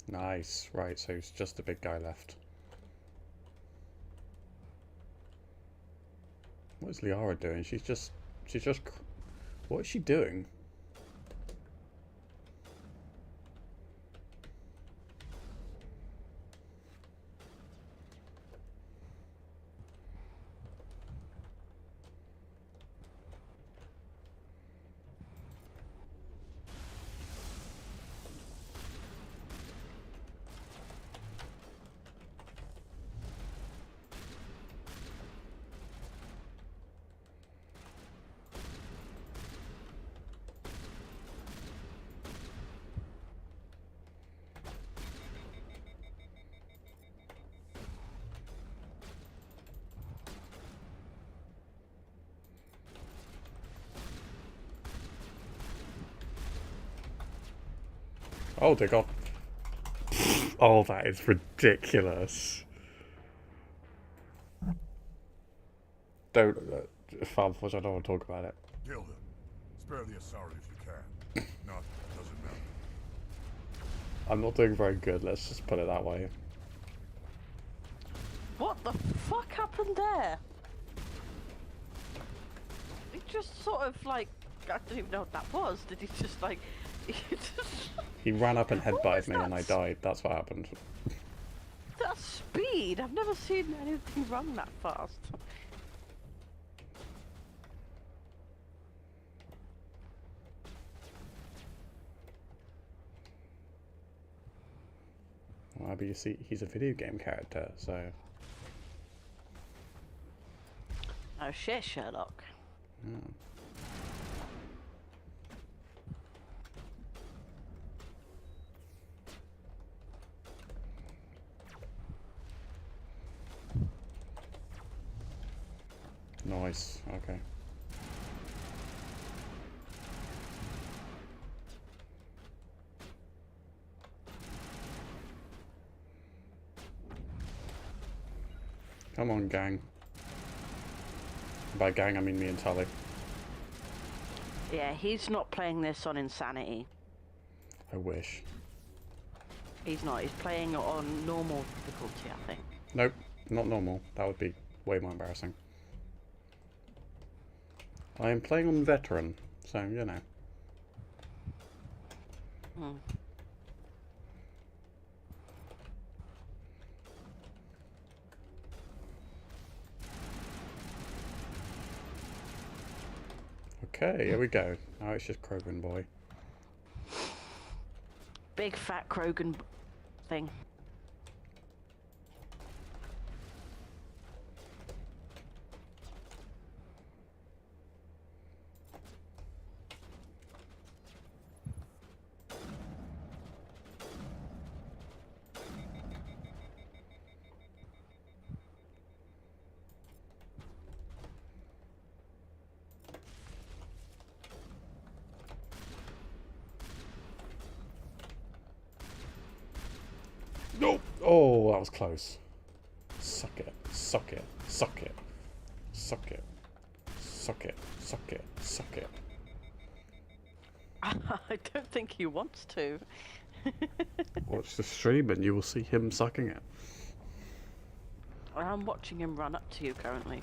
Nice. Right, so it's just the big guy left. What is Liara doing? She's just... What is she doing? Oh dear god. Oh, that is ridiculous. Don't... Unfortunately, I don't want to talk about it. Kill him. Spare the asari if you can. If not, doesn't matter. I'm not doing very good, let's just put it that way. What the fuck happened there? He just sort of like, I don't even know what that was. Did he just like... He ran up and What headbutted was me and I that? died. That's what happened. That speed! I've never seen anything run that fast. Well, but you see, he's a video game character, so... Oh shit, Sherlock. Yeah. Nice, okay. Come on, gang. By gang, I mean me and Tully. Yeah, he's not playing this on insanity. I wish. He's not. He's playing it on normal difficulty, I think. Nope, not normal. That would be way more embarrassing. I am playing on veteran, so, you know. Hmm. Okay, here we go. Now it's just Krogan boy. Big fat Krogan thing. Nope. Oh, that was close. Suck it. Suck it. Suck it. Suck it. Suck it. Suck it. Suck it. I don't think he wants to. Watch the stream and you will see him sucking it. I'm watching him run up to you currently.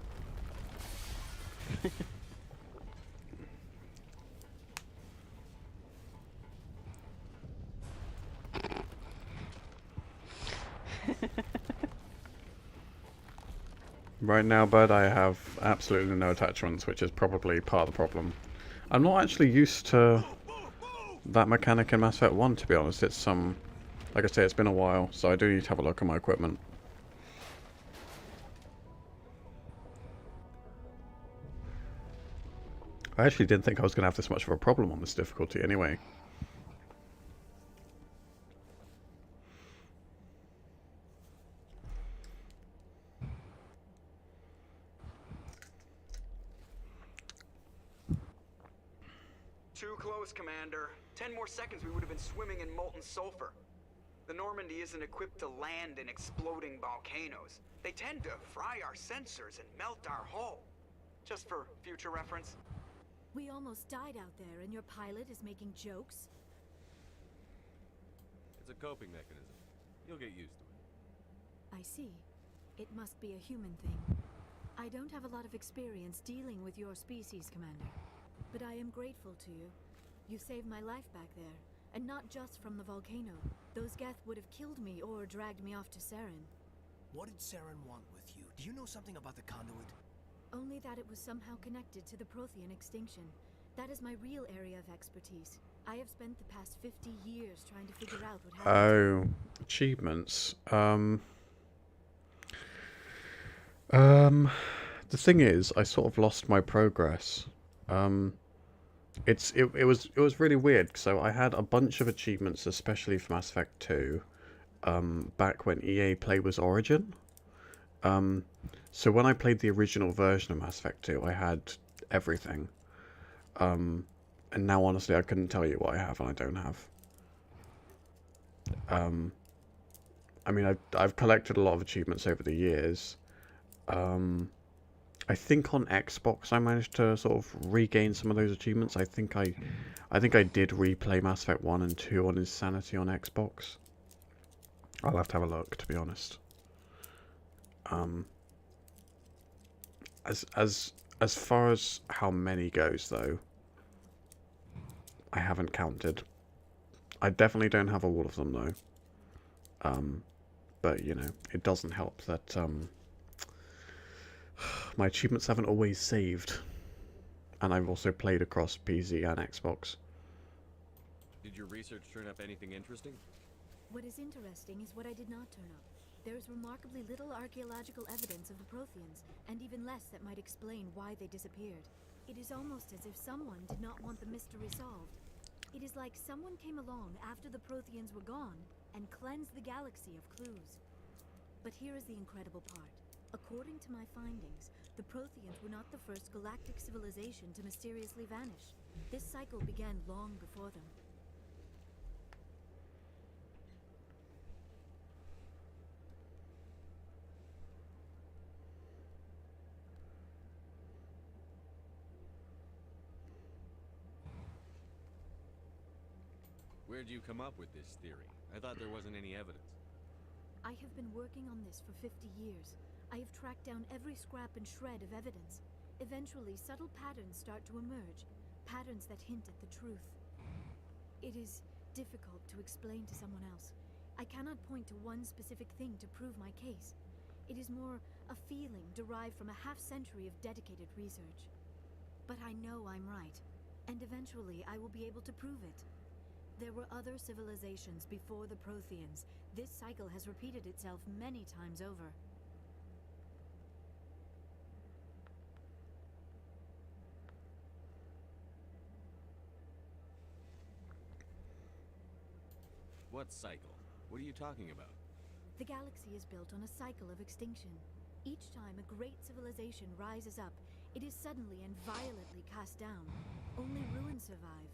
Right now, bud, I have absolutely no attachments, which is probably part of the problem. I'm not actually used to that mechanic in Mass Effect 1, to be honest. It's like I say, it's been a while, so I do need to have a look at my equipment. I actually didn't think I was going to have this much of a problem on this difficulty anyway. Too close, Commander. 10 more seconds we would have been swimming in molten sulfur. The Normandy isn't equipped to land in exploding volcanoes. They tend to fry our sensors and melt our hull. Just for future reference. We almost died out there, and your pilot is making jokes? It's a coping mechanism. You'll get used to it. I see. It must be a human thing. I don't have a lot of experience dealing with your species, Commander. But I am grateful to you. You saved my life back there, and not just from the volcano. Those Geth would have killed me or dragged me off to Saren. What did Saren want with you? Do you know something about the conduit? Only that it was somehow connected to the Prothean extinction. That is my real area of expertise. I have spent the past 50 years trying to figure out what happened. Oh, achievements. The thing is, I sort of lost my progress. It was really weird. So I had a bunch of achievements, especially for Mass Effect 2, back when EA Play was Origin. So when I played the original version of Mass Effect 2, I had everything. And now, honestly, I couldn't tell you what I have and I don't have. I mean, I've collected a lot of achievements over the years. I think on Xbox I managed to sort of regain some of those achievements. I think I did replay Mass Effect 1 and 2 on Insanity on Xbox. I'll have to have a look, to be honest. As far as how many goes, though, I haven't counted. I definitely don't have all of them, though. But, you know, it doesn't help that, my achievements haven't always saved. And I've also played across PC and Xbox. Did your research turn up anything interesting? What is interesting is what I did not turn up. There is remarkably little archaeological evidence of the Protheans, and even less that might explain why they disappeared. It is almost as if someone did not want the mystery solved. It is like someone came along after the Protheans were gone and cleansed the galaxy of clues. But here is the incredible part. According to my findings, the Protheans were not the first galactic civilization to mysteriously vanish. This cycle began long before them. Where'd you come up with this theory? I thought there wasn't any evidence. I have been working on this for 50 years. I have tracked down every scrap and shred of evidence. Eventually, subtle patterns start to emerge, patterns that hint at the truth. It is difficult to explain to someone else. I cannot point to one specific thing to prove my case. It is more a feeling derived from a half-century of dedicated research. But I know I'm right, and eventually I will be able to prove it. There were other civilizations before the Protheans. This cycle has repeated itself many times over. What cycle? What are you talking about? The galaxy is built on a cycle of extinction. Each time a great civilization rises up, it is suddenly and violently cast down. Only ruins survive.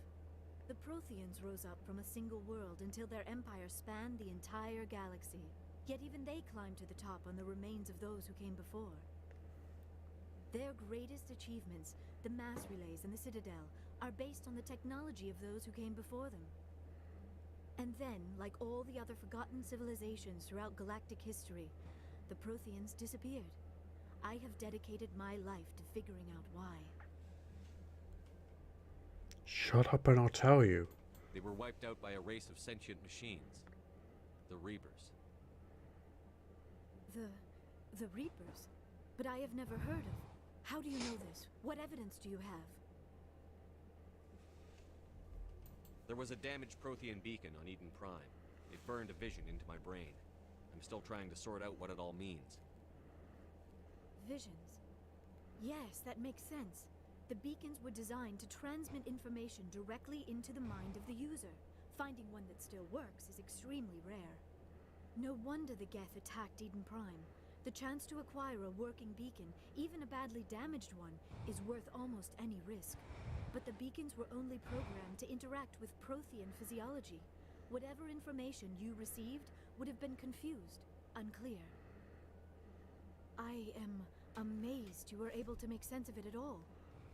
The Protheans rose up from a single world until their empire spanned the entire galaxy. Yet even they climbed to the top on the remains of those who came before. Their greatest achievements, the mass relays and the Citadel, are based on the technology of those who came before them. And then, like all the other forgotten civilizations throughout galactic history, the Protheans disappeared. I have dedicated my life to figuring out why. Shut up and I'll tell you. They were wiped out by a race of sentient machines. The Reapers. The Reapers? But I have never heard of. How do you know this? What evidence do you have? There was a damaged Prothean beacon on Eden Prime. It burned a vision into my brain. I'm still trying to sort out what it all means. Visions. Yes, that makes sense. The beacons were designed to transmit information directly into the mind of the user. Finding one that still works is extremely rare. No wonder the Geth attacked Eden Prime. The chance to acquire a working beacon, even a badly damaged one, is worth almost any risk. But the beacons were only programmed to interact with Prothean physiology. Whatever information you received would have been confused, unclear. I am amazed you were able to make sense of it at all.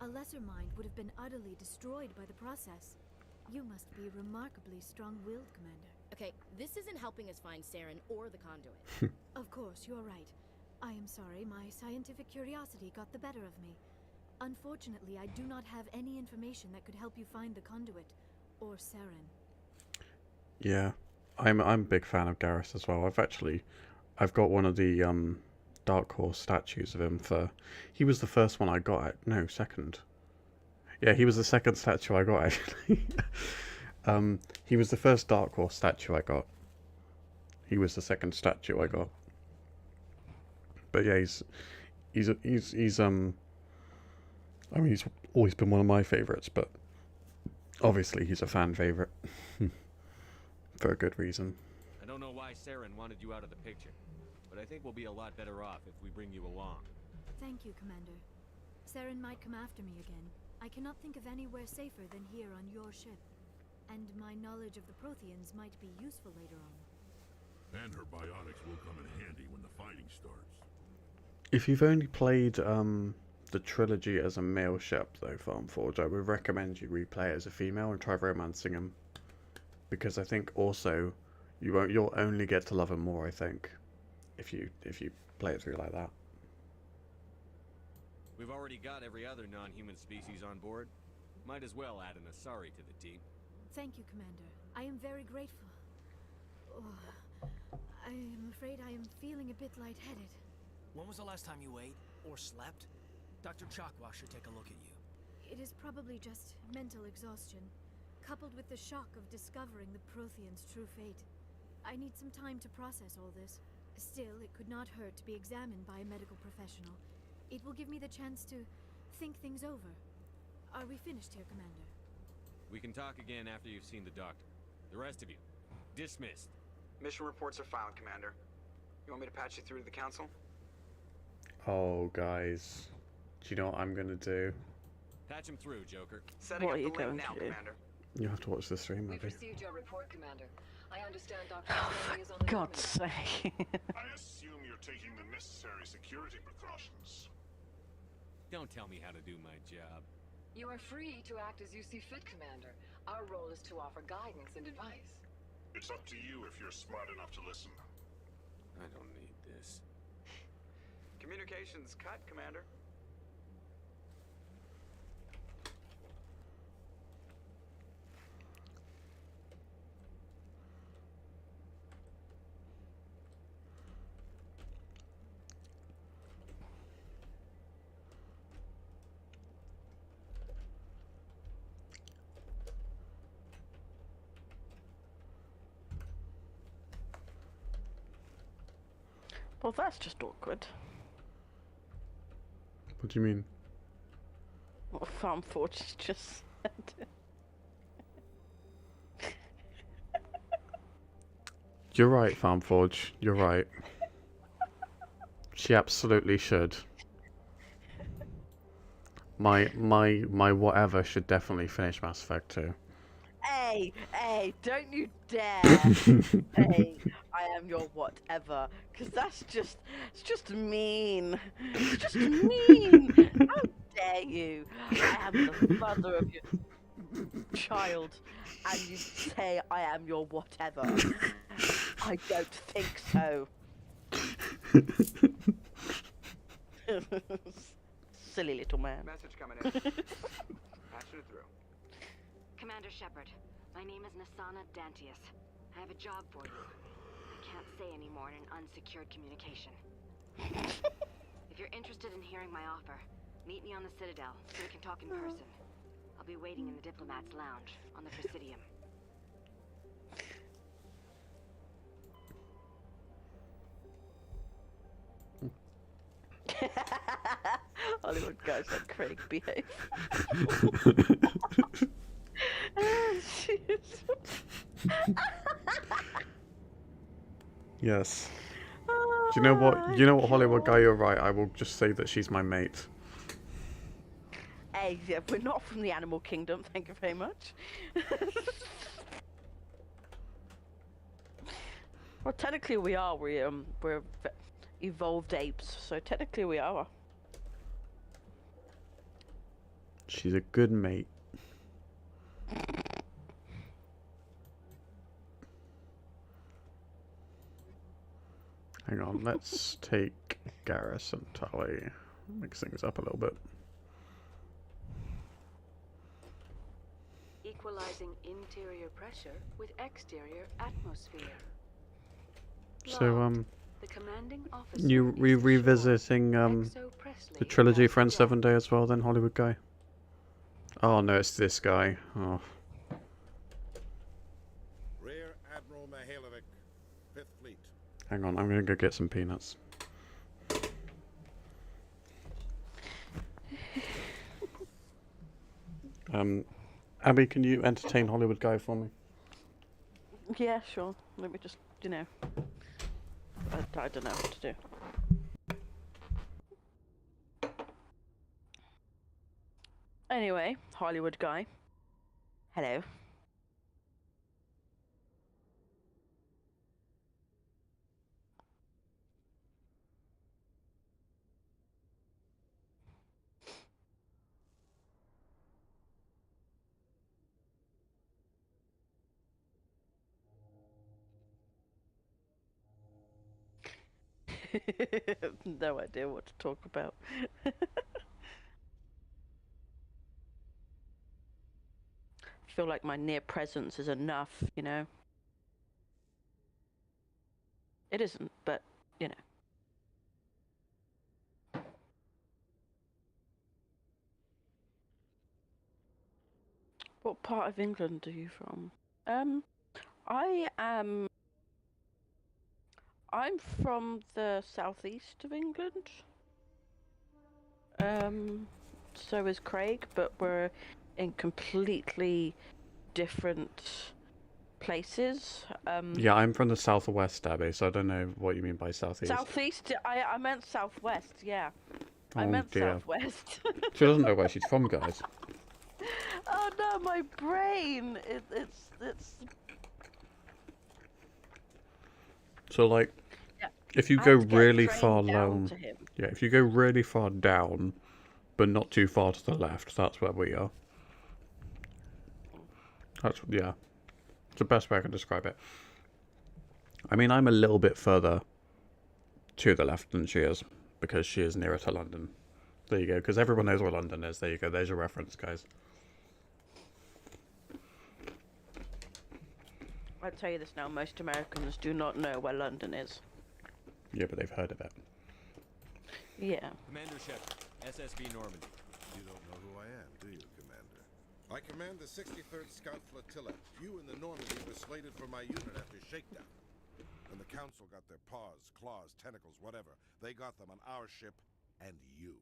A lesser mind would have been utterly destroyed by the process. You must be remarkably strong-willed, Commander. Okay, this isn't helping us find Saren or the conduit. Of course, you're right. I am sorry, my scientific curiosity got the better of me. Unfortunately, I do not have any information that could help you find the conduit, or Saren. Yeah, I'm a big fan of Garrus as well. I've got one of the Dark Horse statues of him he was the first one I got. No, second. Yeah, he was the second statue I got actually. He was the first Dark Horse statue I got. He was the second statue I got. But yeah, he's I mean, he's always been one of my favourites, but obviously he's a fan favourite. For a good reason. I don't know why Saren wanted you out of the picture, but I think we'll be a lot better off if we bring you along. Thank you, Commander. Saren might come after me again. I cannot think of anywhere safer than here on your ship. And my knowledge of the Protheans might be useful later on. And her bionics will come in handy when the fighting starts. If you've only played the trilogy as a male ship, though, Farmforge, I would recommend you replay it as a female and try romancing him. Because I think also you'll only get to love him more, I think, if you play it through like that. We've already got every other non-human species on board. Might as well add an asari to the team. Thank you, Commander. I am very grateful. Oh, I am afraid I am feeling a bit lightheaded. When was the last time you ate or slept? Dr. Chakwa should take a look at you. It is probably just mental exhaustion, coupled with the shock of discovering the Protheans' true fate. I need some time to process all this. Still, it could not hurt to be examined by a medical professional. It will give me the chance to think things over. Are we finished here, Commander? We can talk again after you've seen the doctor. The rest of you, dismissed. Mission reports are filed, Commander. You want me to patch you through to the council? Oh, guys. Do you know what I'm going to do? Patch him through, Joker. Setting What up are the you link going now, to do? Commander. You have to watch the stream, We've maybe. received your report, Commander. I understand Dr. Oh, Stanley is on for the God's sake. I assume you're taking the necessary security precautions. Don't tell me how to do my job. You are free to act as you see fit, Commander. Our role is to offer guidance and advice. It's up to you if you're smart enough to listen. I don't need this. Communications cut, Commander. Well, that's just awkward. What do you mean? What Farm Forge just said. You're right, Farmforge. You're right. She absolutely should. My whatever should definitely finish Mass Effect 2. Hey, don't you dare say I am your whatever, because it's just mean. It's just mean. How dare you? I am the mother of your child, and you say I am your whatever. I don't think so. Silly little man. Message coming in. Patching it through. Commander Shepard, my name is Nasana Dantius. I have a job for you. I can't say any more in an unsecured communication. If you're interested in hearing my offer, meet me on the Citadel so we can talk in person. I'll be waiting in the Diplomat's Lounge on the Presidium. Hollywood guys like Craig behave. Yes. Do you know what? You know what, Hollywood guy? You're right. I will just say that she's my mate. Hey, yeah, we're not from the animal kingdom. Thank you very much. Well, technically we are. We're evolved apes, so technically we are. She's a good mate. Hang on, let's take Garrus and Tali. Mix things up a little bit. Equalizing interior pressure with exterior atmosphere. So, The commanding officer you revisiting the trilogy for N7 Day as well then, Hollywood guy? Oh no, it's this guy. Oh. Rear Admiral Mihailovic, 5th Fleet. Hang on, I'm gonna go get some peanuts. Abby, can you entertain Hollywood guy for me? Yeah, sure. Let me just, you know, I don't know what to do. Anyway, Hollywood guy. Hello. No idea what to talk about. I feel like my near presence is enough, you know. It isn't, but you know. What part of England are you from? I'm from the southeast of England. So is Craig, but we're in completely different places. Yeah, I'm from the southwest, Abby, so I don't know what you mean by southeast. Southeast? I meant southwest, yeah. I Oh, meant dear. southwest. She doesn't know where she's from, guys. Oh no, my brain! It's So, like, yeah. if you I go had to get a really train far down down, to him. yeah, if you go really far down, but not too far to the left, that's where we are. That's, yeah, it's the best way I can describe it. I mean, I'm a little bit further to the left than she is, because she is nearer to London. There you go, because everyone knows where London is. There you go, there's your reference, guys. I'll tell you this now, most Americans do not know where London is. Yeah, but they've heard of it. Yeah. Commander Shepard, SSV Normandy. You don't know who I am, do you, Commander? I command the 63rd Scout Flotilla. You and the Normandy were slated for my unit after shakedown. When the Council got their paws, claws, tentacles, whatever, they got them on our ship and you.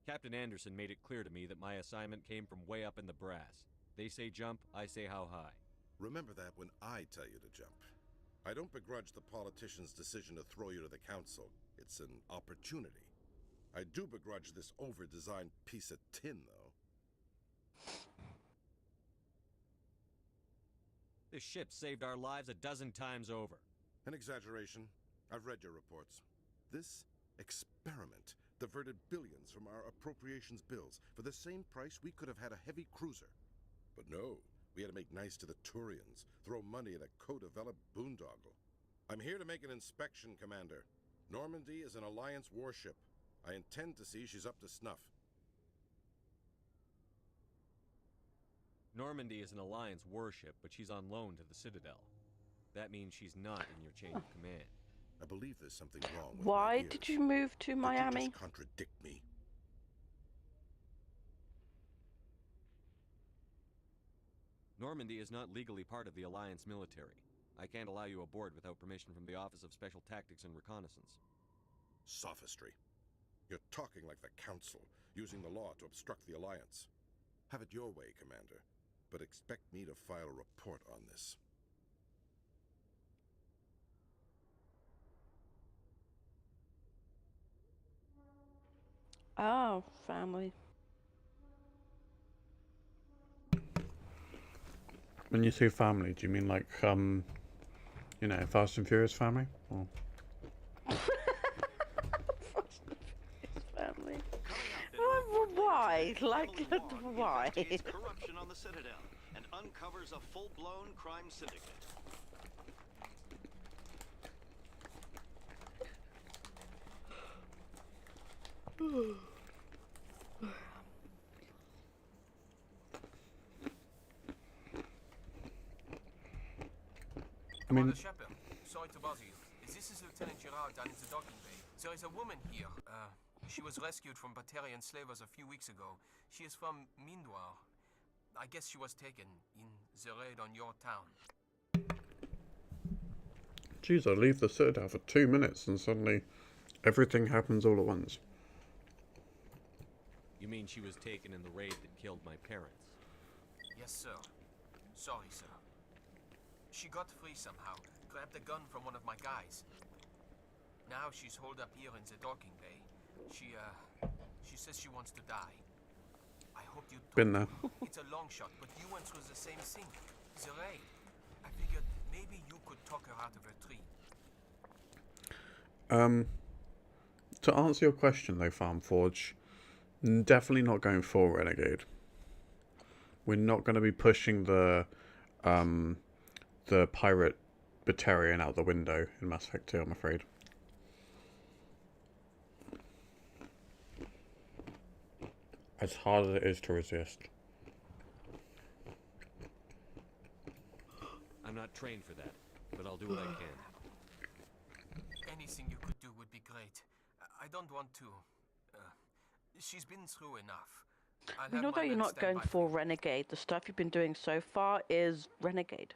Captain Anderson made it clear to me that my assignment came from way up in the brass. They say jump, I say how high. Remember that when I tell you to jump. I don't begrudge the politician's decision to throw you to the Council. It's an opportunity. I do begrudge this over-designed piece of tin, though. This ship saved our lives a dozen times over. An exaggeration. I've read your reports. This experiment diverted billions from our appropriations bills. For the same price, we could have had a heavy cruiser. But no, we had to make nice to the Turians, throw money at a co-developed boondoggle. I'm here to make an inspection, Commander. Normandy is an Alliance warship. I intend to see she's up to snuff. Normandy is an Alliance warship, but she's on loan to the Citadel. That means she's not in your chain of command. I believe there's something wrong with Why my ears. did you move to Miami? Did you just contradict me? Normandy is not legally part of the Alliance military. I can't allow you aboard without permission from the Office of Special Tactics and Reconnaissance. Sophistry. You're talking like the Council, using the law to obstruct the Alliance. Have it your way, Commander, but expect me to file a report on this. Oh, family. When you say family, do you mean like, you know, Fast and Furious family? Or... Fast and Furious family. Why? Like, why? Corruption on the Citadel and uncovers a full-blown crime syndicate. I mean, Commander Shepard, sorry to bother you. This is Lieutenant Gerard down in the docking bay. There is a woman here. She was rescued from Batarian slavers a few weeks ago. She is from Mindwar. I guess she was taken in the raid on your town. geez, I leave the Citadel for 2 minutes and suddenly everything happens all at once. You mean she was taken in the raid that killed my parents? Yes, sir. Sorry, sir. She got free somehow, grabbed a gun from one of my guys. Now she's holed up here in the docking bay. She says she wants to die. I hope you Been there. It's a long shot, but you went through the same thing. The raid. I figured maybe you could talk her out of her tree. To answer your question though, Farmforge, definitely not going full Renegade. We're not going to be pushing the pirate Batarian out the window in Mass Effect 2, I'm afraid. As hard as it is to resist. I'm not trained for that, but I'll do what I can. Anything you could do would be great. I don't want to... she's been through enough. You know that you're not going full Renegade. The stuff you've been doing so far is Renegade.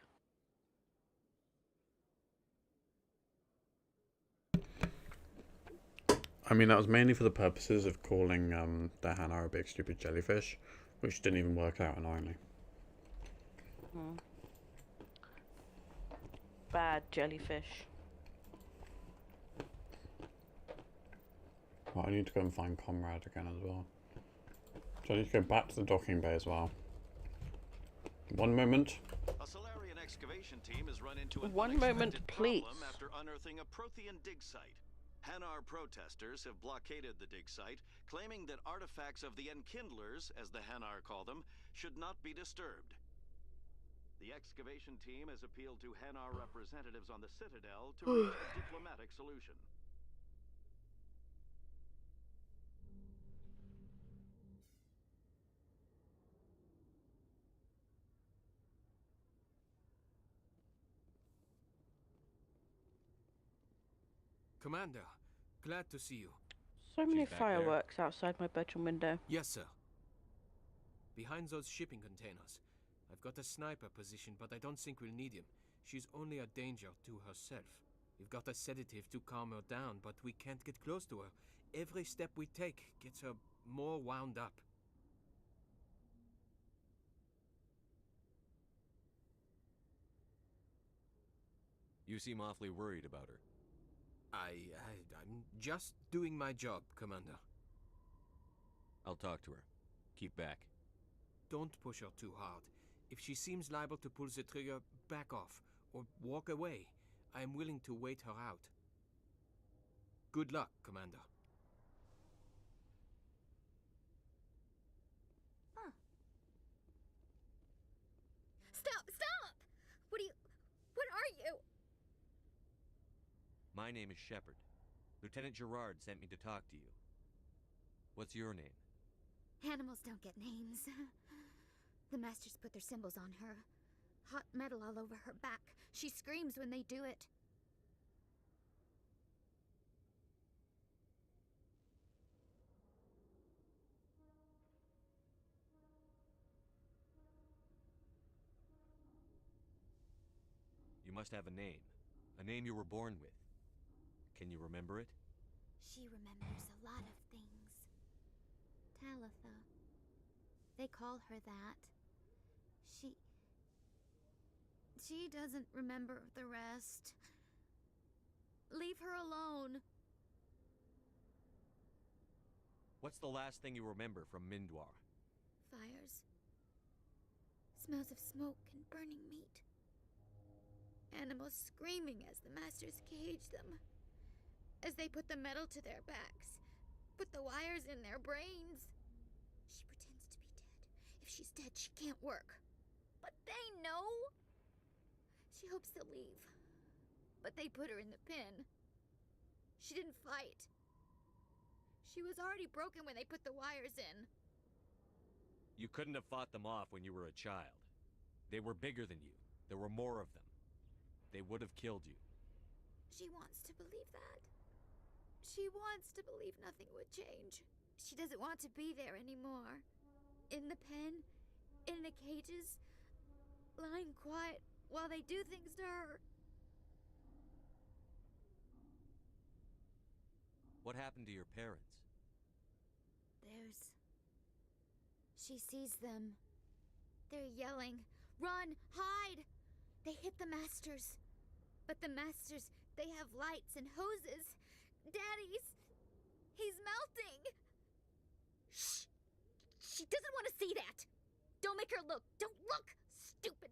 I mean, that was mainly for the purposes of calling the Hanar a big stupid jellyfish, which didn't even work out, annoyingly. Bad jellyfish. Well, I need to go and find Comrade again as well. So I need to go back to the docking bay as well. One moment. A Solarian excavation team has run into an One moment, please. problem after unearthing a Prothean dig site. Hanar protesters have blockaded the dig site, claiming that artifacts of the Enkindlers, as the Hanar call them, should not be disturbed. The excavation team has appealed to Hanar representatives on the Citadel to reach a diplomatic solution. Commander, glad to see you. So many back there. fireworks outside my bedroom window. Yes, sir. Behind those shipping containers. I've got a sniper position, but I don't think we'll need him. She's only a danger to herself. We've got a sedative to calm her down, but we can't get close to her. Every step we take gets her more wound up. You seem awfully worried about her. I'm just doing my job, Commander. I'll talk to her. Keep back. Don't push her too hard. If she seems liable to pull the trigger, back off, or walk away. I am willing to wait her out. Good luck, Commander. Stop! What are you? My name is Shepard. Lieutenant Gerard sent me to talk to you. What's your name? Animals don't get names. The Masters put their symbols on her. Hot metal all over her back. She screams when they do it. You must have a name. A name you were born with. Can you remember it? She remembers a lot of things. Talitha. They call her that. She doesn't remember the rest. Leave her alone. What's the last thing you remember from Mindwar? Fires. Smells of smoke and burning meat. Animals screaming as the Masters cage them. As they put the metal to their backs. Put the wires in their brains. She pretends to be dead. If she's dead, she can't work. But they know. She hopes they'll leave. But they put her in the pen. She didn't fight. She was already broken when they put the wires in. You couldn't have fought them off when you were a child. They were bigger than you. There were more of them. They would have killed you. She wants to believe that. She wants to believe nothing would change. She doesn't want to be there anymore. In the pen, in the cages, lying quiet while they do things to her. What happened to your parents? She sees them. They're yelling, "Run! Hide!" They hit the Masters. But the Masters, they have lights and hoses. He's melting! Shh! She doesn't want to see that! Don't make her look! Don't look! Stupid!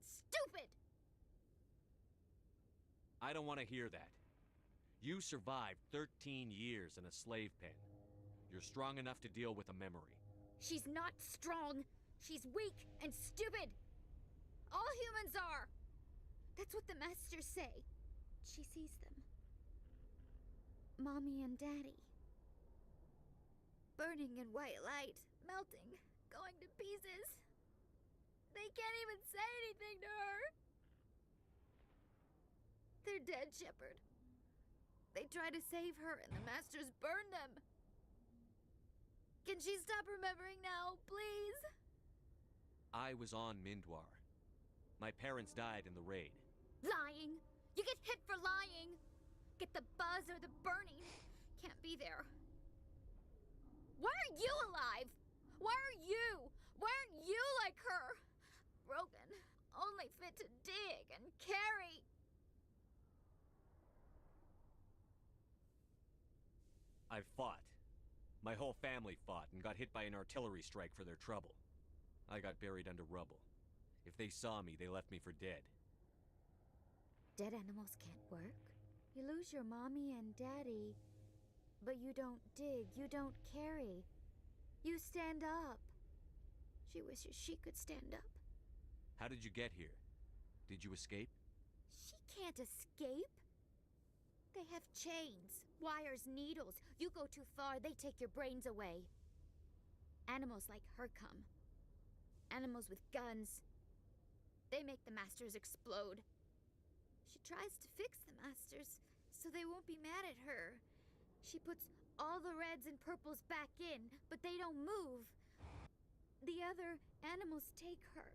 I don't want to hear that. You survived 13 years in a slave pen. You're strong enough to deal with a memory. She's not strong. She's weak and stupid. All humans are. That's what the Masters say. She sees them. Mommy and Daddy. Burning in white light, melting, going to pieces. They can't even say anything to her. They're dead, Shepard. They try to save her and the Masters burn them. Can she stop remembering now, please? I was on Mindwar. My parents died in the raid. Lying! You get hit for lying! Get the buzz or the burning. Can't be there. Why are you alive? Why are you? Why aren't you like her? Broken, only fit to dig and carry. I fought. My whole family fought and got hit by an artillery strike for their trouble. I got buried under rubble. If they saw me, they left me for dead. Dead animals can't work. You lose your mommy and daddy, but you don't dig, you don't carry. You stand up. She wishes she could stand up. How did you get here? Did you escape? She can't escape. They have chains, wires, needles. You go too far, they take your brains away. Animals like her come. Animals with guns. They make the Masters explode. She tries to fix the Masters so they won't be mad at her. She puts all the reds and purples back in, but they don't move. The other animals take her.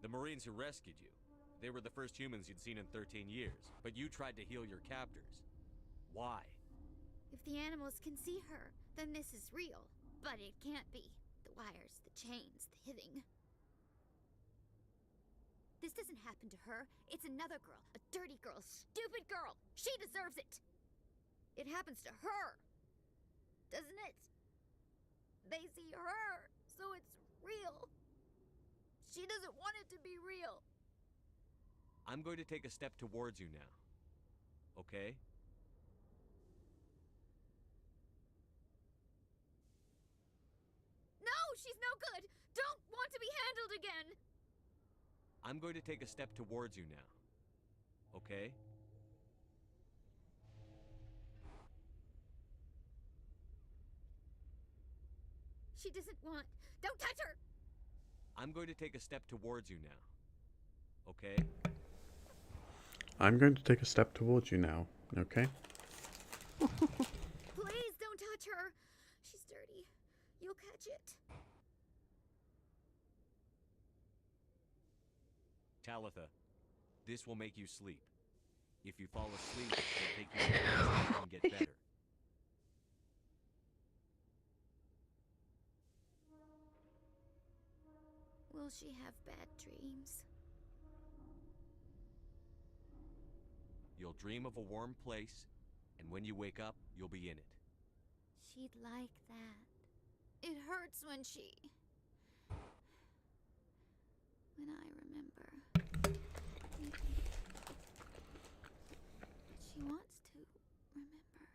The Marines who rescued you. They were the first humans you'd seen in 13 years, but you tried to heal your captors. Why? If the animals can see her, then this is real. But it can't be. The wires, the chains, the hitting. This doesn't happen to her. It's another girl. A dirty girl. Stupid girl. She deserves it. It happens to her. Doesn't it? They see her, so it's real. She doesn't want it to be real. I'm going to take a step towards you now. Okay? No, she's no good. Don't want to be handled again. I'm going to take a step towards you now. Okay? She doesn't want. Don't touch her! I'm going to take a step towards you now. Okay? I'm going to take a step towards you now, okay? Please don't touch her. She's dirty. You'll catch it. Talitha, this will make you sleep. If you fall asleep, it'll take you a while so you can get better. Will she have bad dreams? You'll dream of a warm place, and when you wake up, you'll be in it. She'd like that. It hurts when she... When I remember. She wants to remember.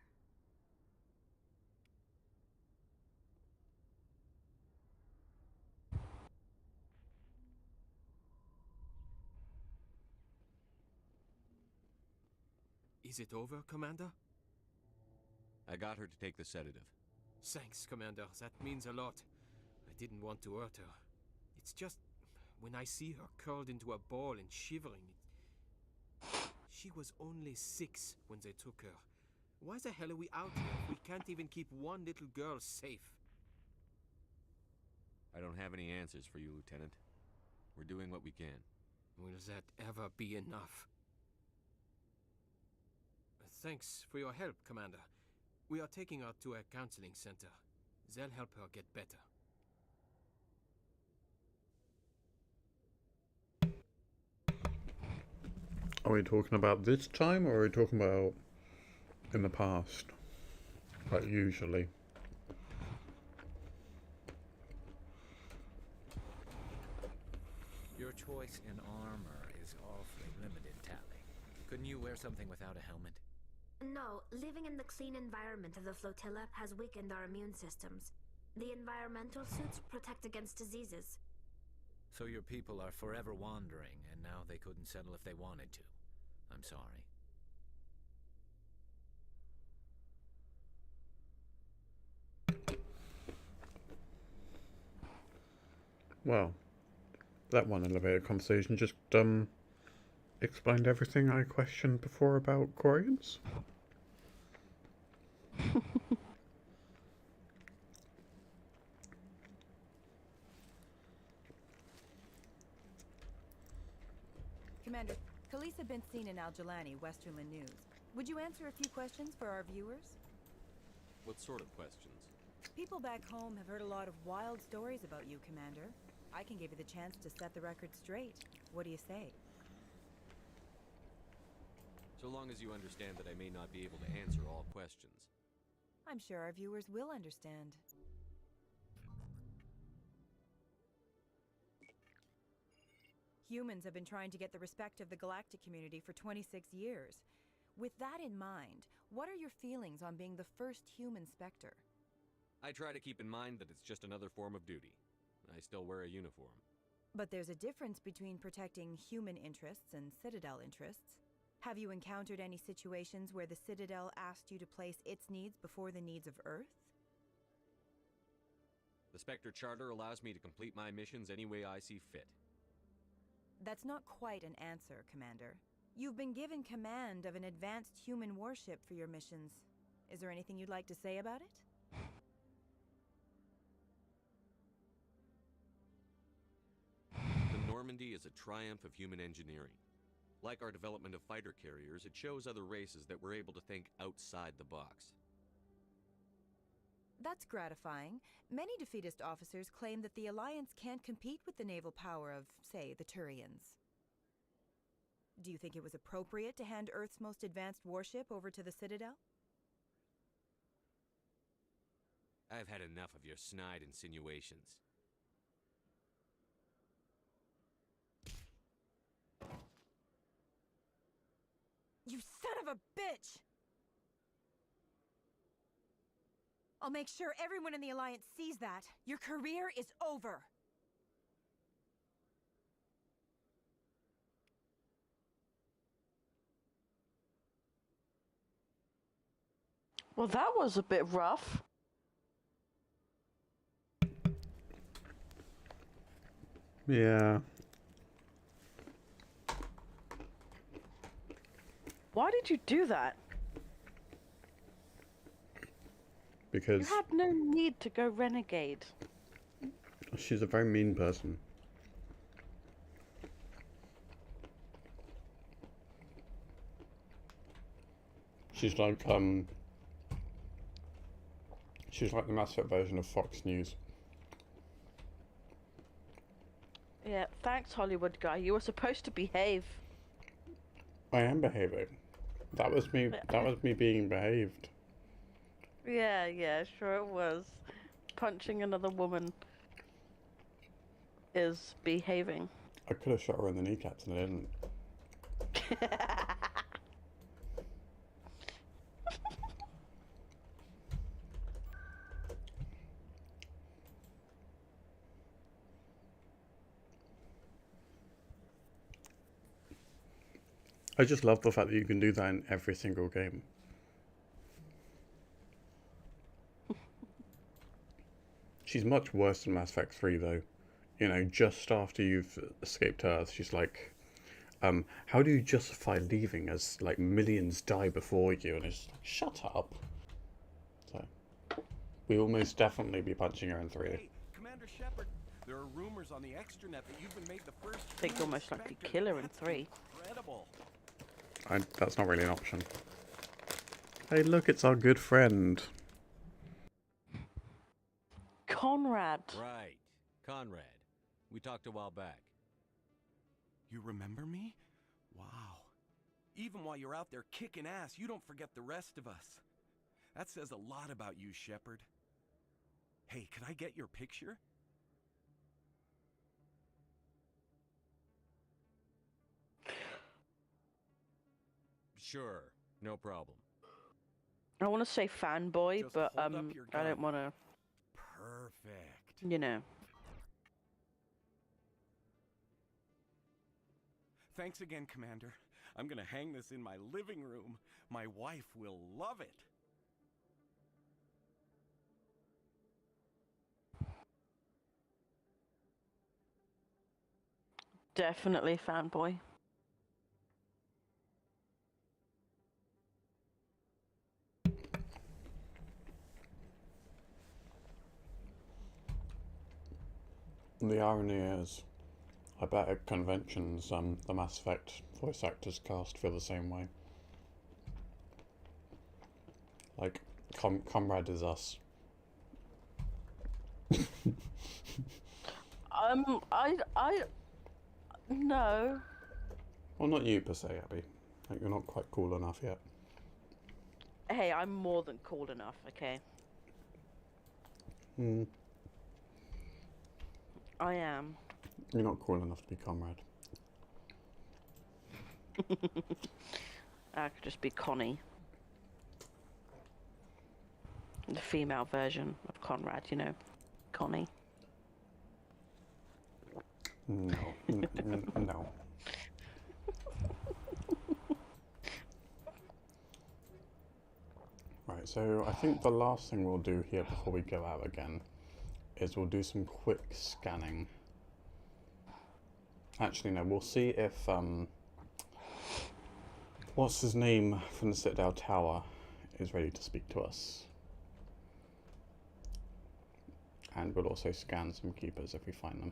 Is it over, Commander? I got her to take the sedative. Thanks, Commander. That means a lot. I didn't want to hurt her. It's just... when I see her curled into a ball and shivering... She was only 6 when they took her. Why the hell are we out here if we can't even keep one little girl safe? I don't have any answers for you, Lieutenant. We're doing what we can. Will that ever be enough? Thanks for your help, Commander. We are taking her to a counseling center. They'll help her get better. Are we talking about this time, or are we talking about in the past? Like usually. Your choice in armor is awfully limited, Tally. Couldn't you wear something without a helmet? No, living in the clean environment of the flotilla has weakened our immune systems. The environmental suits protect against diseases. So your people are forever wandering, and now they couldn't settle if they wanted to. I'm sorry. Well, that one elevator conversation just explained everything I questioned before about Quarians. Commander, Khalees had been seen in Al-Jalani, Westerland News. Would you answer a few questions for our viewers? What sort of questions? People back home have heard a lot of wild stories about you, Commander. I can give you the chance to set the record straight. What do you say? So long as you understand that I may not be able to answer all questions. I'm sure our viewers will understand. Humans have been trying to get the respect of the galactic community for 26 years. With that in mind, what are your feelings on being the first human Spectre? I try to keep in mind that it's just another form of duty. I still wear a uniform. But there's a difference between protecting human interests and Citadel interests. Have you encountered any situations where the Citadel asked you to place its needs before the needs of Earth? The Spectre Charter allows me to complete my missions any way I see fit. That's not quite an answer, Commander. You've been given command of an advanced human warship for your missions. Is there anything you'd like to say about it? The Normandy technology is a triumph of human engineering. Like our development of fighter carriers, it shows other races that we're able to think outside the box. That's gratifying. Many defeatist officers claim that the Alliance can't compete with the naval power of, say, the Turians. Do you think it was appropriate to hand Earth's most advanced warship over to the Citadel? I've had enough of your snide insinuations. You son of a bitch! I'll make sure everyone in the Alliance sees that. Your career is over. Well, that was a bit rough. Yeah. Why did you do that? Because You had no need to go renegade. she's a very mean person. She's like the Mass Effect version of Fox News. Yeah, thanks, Hollywood guy. You were supposed to behave. I am behaving. That was me. That was me being behaved. Yeah, sure it was. Punching another woman is behaving. I could have shot her in the kneecaps and I didn't. I just love the fact that you can do that in every single game. She's much worse than Mass Effect 3 though. You know, just after you've escaped Earth, she's like, how do you justify leaving as like millions die before you? And it's like, shut up. So, we will most definitely be punching her in 3. Hey, Commander Shepard, there are rumors on the extranet that you've been made the first. I think almost like the killer in 3. Incredible. That's not really an option. Hey, look, it's our good friend. Conrad. Right. Conrad. We talked a while back. You remember me? Wow. Even while you're out there kicking ass, you don't forget the rest of us. That says a lot about you, Shepard. Hey, can I get your picture? Sure. No problem. I want to say fanboy, Just but hold up your I don't gun. want to, Perfect. you know. Thanks again, Commander. I'm gonna hang this in my living room. My wife will love it. Definitely fanboy. The irony is, I bet at conventions, the Mass Effect voice actors cast feel the same way. Like, Comrade is us. No. Well, not you per se, Abby. Like, you're not quite cool enough yet. Hey, I'm more than cool enough, okay? I am. You're not cool enough to be Comrade. I could just be Connie. The female version of Conrad, you know. Connie. No. No. Right, so I think the last thing we'll do here before we go out again is we'll do some quick scanning. Actually, no, we'll see if, what's his name from the Citadel Tower is ready to speak to us. And we'll also scan some keepers if we find them.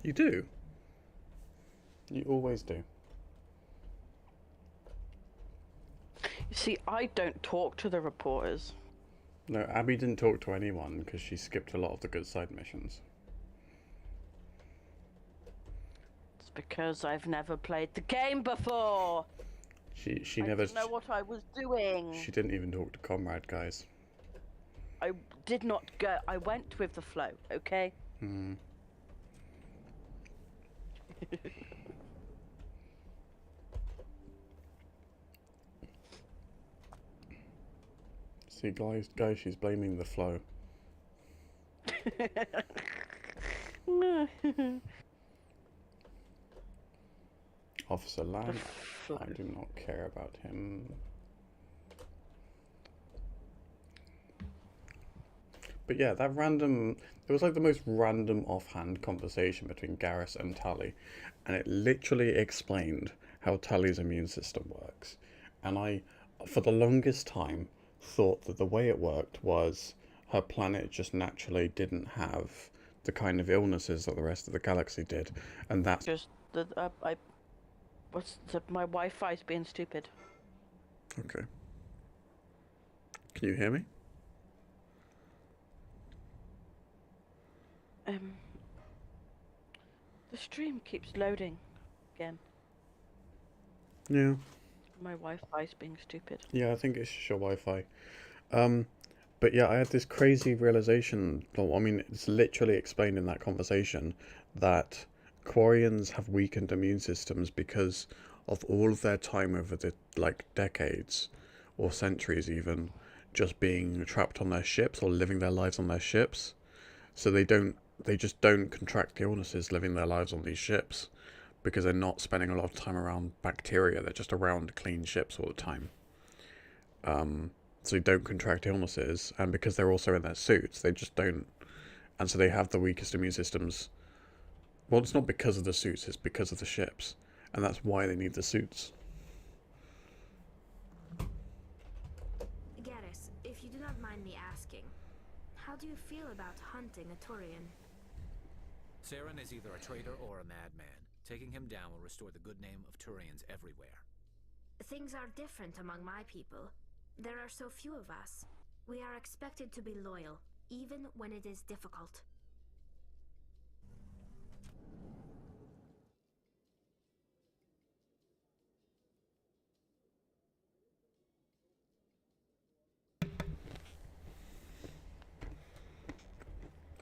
You do. You always do. You see, I don't talk to the reporters. No, Abby didn't talk to anyone because she skipped a lot of the good side missions. It's because I've never played the game before. She I never didn't know what I was doing. She didn't even talk to Comrade, guys. I did not go. I went with the flow, okay? Hmm. See, guys, she's blaming the flow. Officer Lamb, I do not care about him. But yeah, that random, it was like the most random offhand conversation between Garrus and Tali, and it literally explained how Tali's immune system works. And I, for the longest time, thought that the way it worked was her planet just naturally didn't have the kind of illnesses that the rest of the galaxy did, and that's just my Wi-Fi's being stupid. Okay. Can you hear me? The stream keeps loading again. Yeah. My Wi-Fi's being stupid. Yeah, I think it's just your Wi-Fi. But yeah, I had this crazy realization. I mean, it's literally explained in that conversation that Quarians have weakened immune systems because of all of their time over the decades or centuries even just being trapped on their ships or living their lives on their ships. So they just don't contract the illnesses living their lives on these ships because they're not spending a lot of time around bacteria. They're just around clean ships all the time. So they don't contract illnesses, and because they're also in their suits, they just don't, and so they have the weakest immune systems. Well, it's not because of the suits, it's because of the ships, and that's why they need the suits. Garrus, if you do not mind me asking, how do you feel about hunting a Turian? Saren is either a traitor or a madman. Taking him down will restore the good name of Turians everywhere. Things are different among my people. There are so few of us. We are expected to be loyal, even when it is difficult.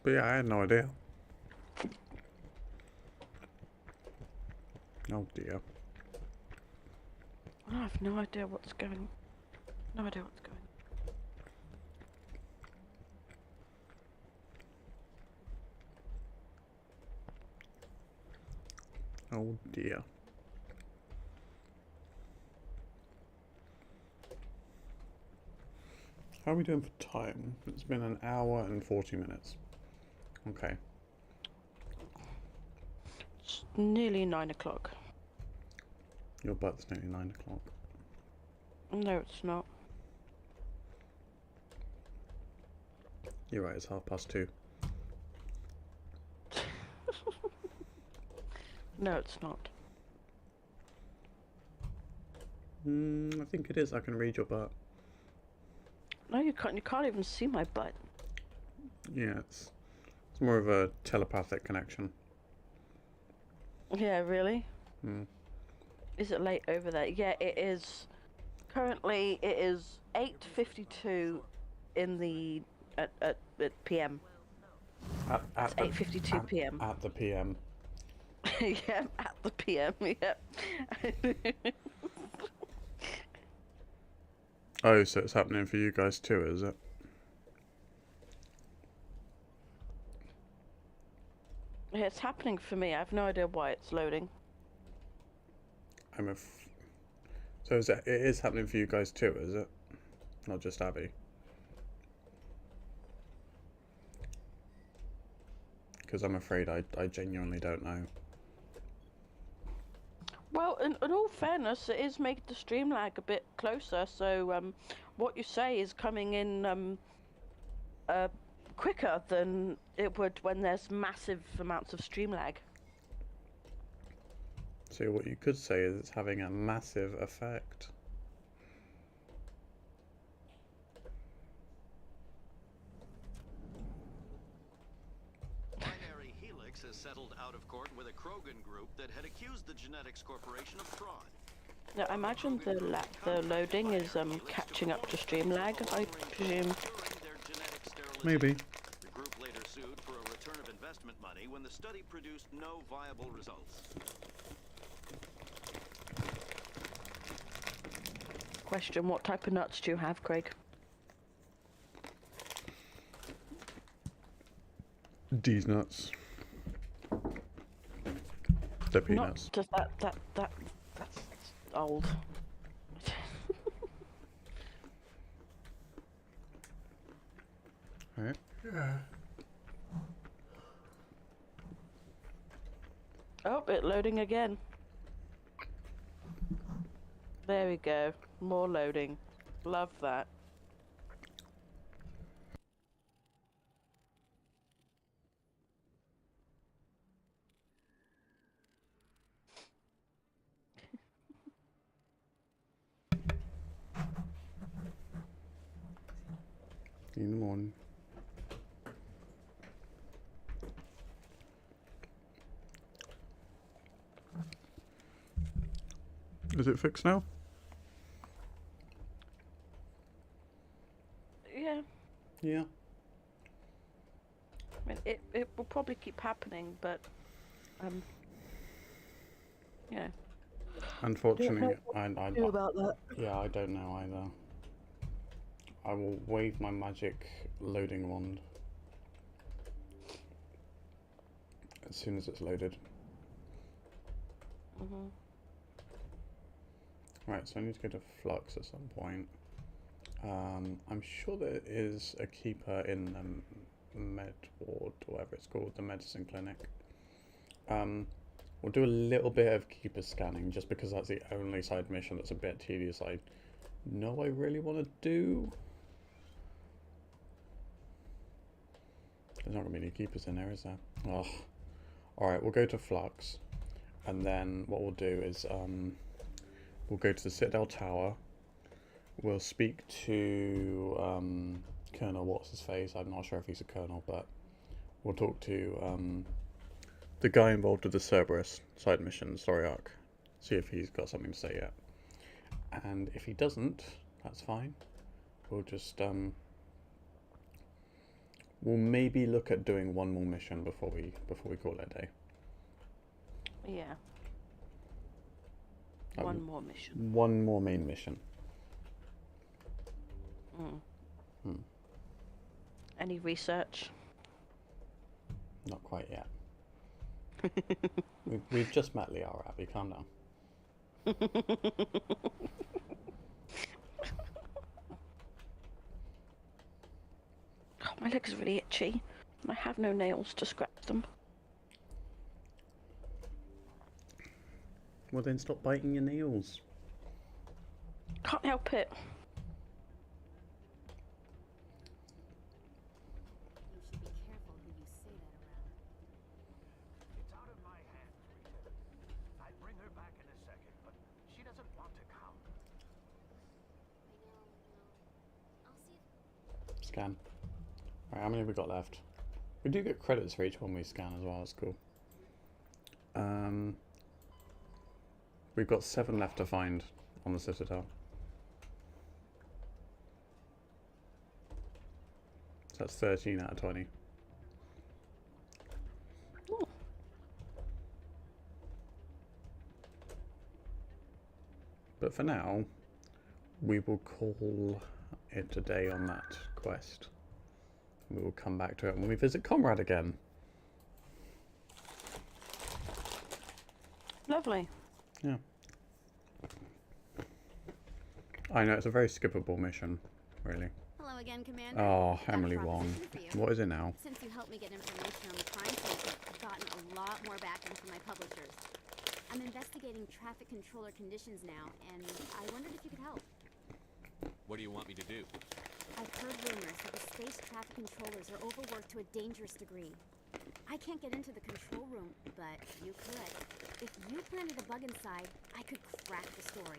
But yeah, I had no idea. Oh dear. I have no idea what's going on. No idea what's going on. Oh dear. How are we doing for time? It's been an hour and 40 minutes. Okay. It's nearly 9 o'clock. Your butt's nearly 9 o'clock. No, it's not. You're right, it's 2:30. No, it's not. I think it is. I can read your butt. No, you can't. You can't even see my butt. Yeah, it's more of a telepathic connection. Yeah, really? Hmm. Is it late over there? Yeah, it is. Currently, it is 8:52 in the at PM. At it's 8:52 PM. At the PM. Yeah, at the PM. Yeah. Oh, so it's happening for you guys too, is it? Yeah, it's happening for me. I have no idea why it's loading. So it is happening for you guys too, is it? Not just Abby. Because I'm afraid I genuinely don't know. Well, in all fairness, it is making the stream lag a bit closer, so what you say is coming in quicker than it would when there's massive amounts of stream lag. So what you could say is it's having a massive effect. Binary Helix has settled out of court with a Krogan group that had accused the Genetics Corporation of fraud. Now, I imagine the loading is catching up to stream lag, I presume. Maybe. The group later sued for a return of investment money when the study produced no viable results. Question, what type of nuts do you have, Craig? These nuts. The peanuts. Not just that's old. Alright. Oh, it's loading again. There we go. More loading. Love that. In the morning. Is it fixed now? Yeah. Yeah. I mean, it will probably keep happening, but yeah. Unfortunately, I do about that. Yeah, I don't know either. I will wave my magic loading wand as soon as it's loaded. Right, so I need to go to Flux at some point. I'm sure there is a keeper in the med ward, or whatever it's called, the medicine clinic. We'll do a little bit of keeper scanning, just because that's the only side mission that's a bit tedious. I know I really want to do. There's not going to be any keepers in there, is there? Oh. Alright, we'll go to Flux, and then what we'll do is we'll go to the Citadel Tower. We'll speak to Colonel What's-His-Face. I'm not sure if he's a colonel, but we'll talk to the guy involved with the Cerberus side mission story arc. See if he's got something to say yet. And if he doesn't, that's fine. We'll just we'll maybe look at doing one more mission before we call it a day. Yeah. One more mission. One more main mission. Any research? Not quite yet. we've just met Liara, Abby, calm down. Oh, my legs are really itchy, and I have no nails to scratch them. Well then stop biting your nails. Can't help it. It's out of my hands, Rita. I'd bring her back in a second, but she doesn't want to come. Scan. Alright, how many have we got left? We do get credits for each one we scan as well, that's cool. We've got 7 left to find on the Citadel. So that's 13 out of 20. Ooh. But for now, we will call it a day on that quest. We will come back to it when we visit Comrade again. Lovely. Yeah. I know, it's a very skippable mission, really. Hello again, Commander. Oh, Got a Emily Wong. proposition for you. What is it now? Since you helped me get information on the crime scene, I've gotten a lot more backing from my publishers. I'm investigating traffic controller conditions now, and I wondered if you could help. What do you want me to do? I've heard rumors that the space traffic controllers are overworked to a dangerous degree. I can't get into the control room, but you could. If you planted a bug inside, I could crack the story.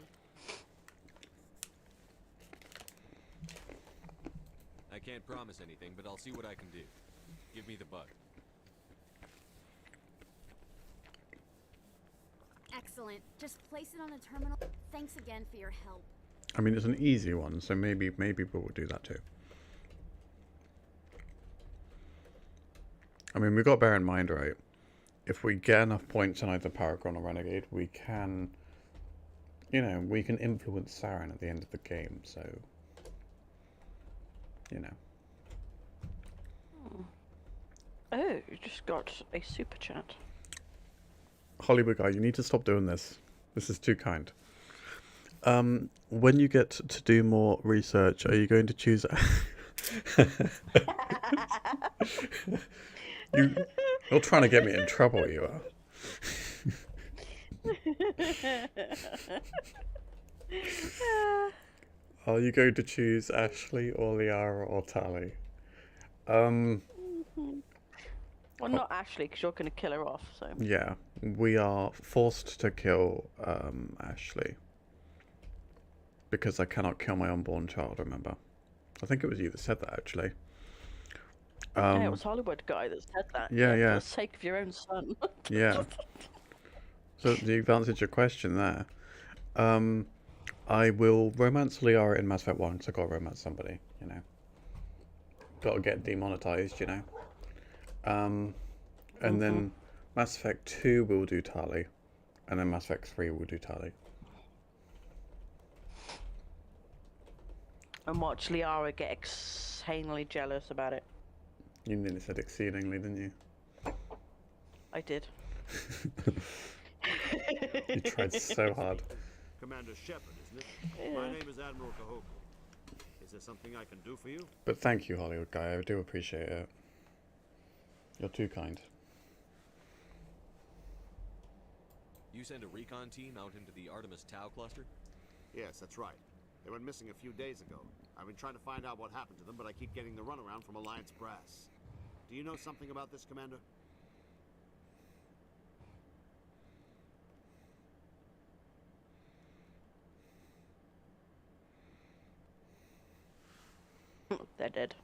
I can't promise anything, but I'll see what I can do. Give me the bug. Excellent. Just place it on a terminal. Thanks again for your help. I mean, it's an easy one, so maybe we'll do that too. I mean, we've got to bear in mind, right? If we get enough points in either Paragon or Renegade, we can, you know, we can influence Saren at the end of the game, so, you know. Oh, you just got a super chat. Hollywood guy, you need to stop doing this. This is too kind. When you get to do more research, are you going to choose... You're trying to get me in trouble, you are. Are you going to choose Ashley or Liara or Tali? Well, not Ashley, because you're going to kill her off, so... Yeah, we are forced to kill Ashley. Because I cannot kill my unborn child, remember? I think it was you that said that, actually. Yeah, it was Hollywood guy that said that. Yeah. For the sake of your own son. Yeah. So you've answered your question there. I will romance Liara in Mass Effect 1, so I gotta romance somebody, you know. Gotta get demonetized, you know. And then Mass Effect 2 will do Tali. And then Mass Effect 3 will do Tali. And watch Liara get insanely jealous about it. You nearly said exceedingly, didn't you? I did. You tried so hard. Commander Shepard, isn't it? Yeah. My name is Admiral Kahoku. Is there something I can do for you? But thank you, Hollywood guy. I do appreciate it. You're too kind. You send a recon team out into the Artemis Tau cluster? Yes, that's right. They went missing a few days ago. I've been trying to find out what happened to them, but I keep getting the runaround from Alliance brass. Do you know something about this, Commander? They're dead.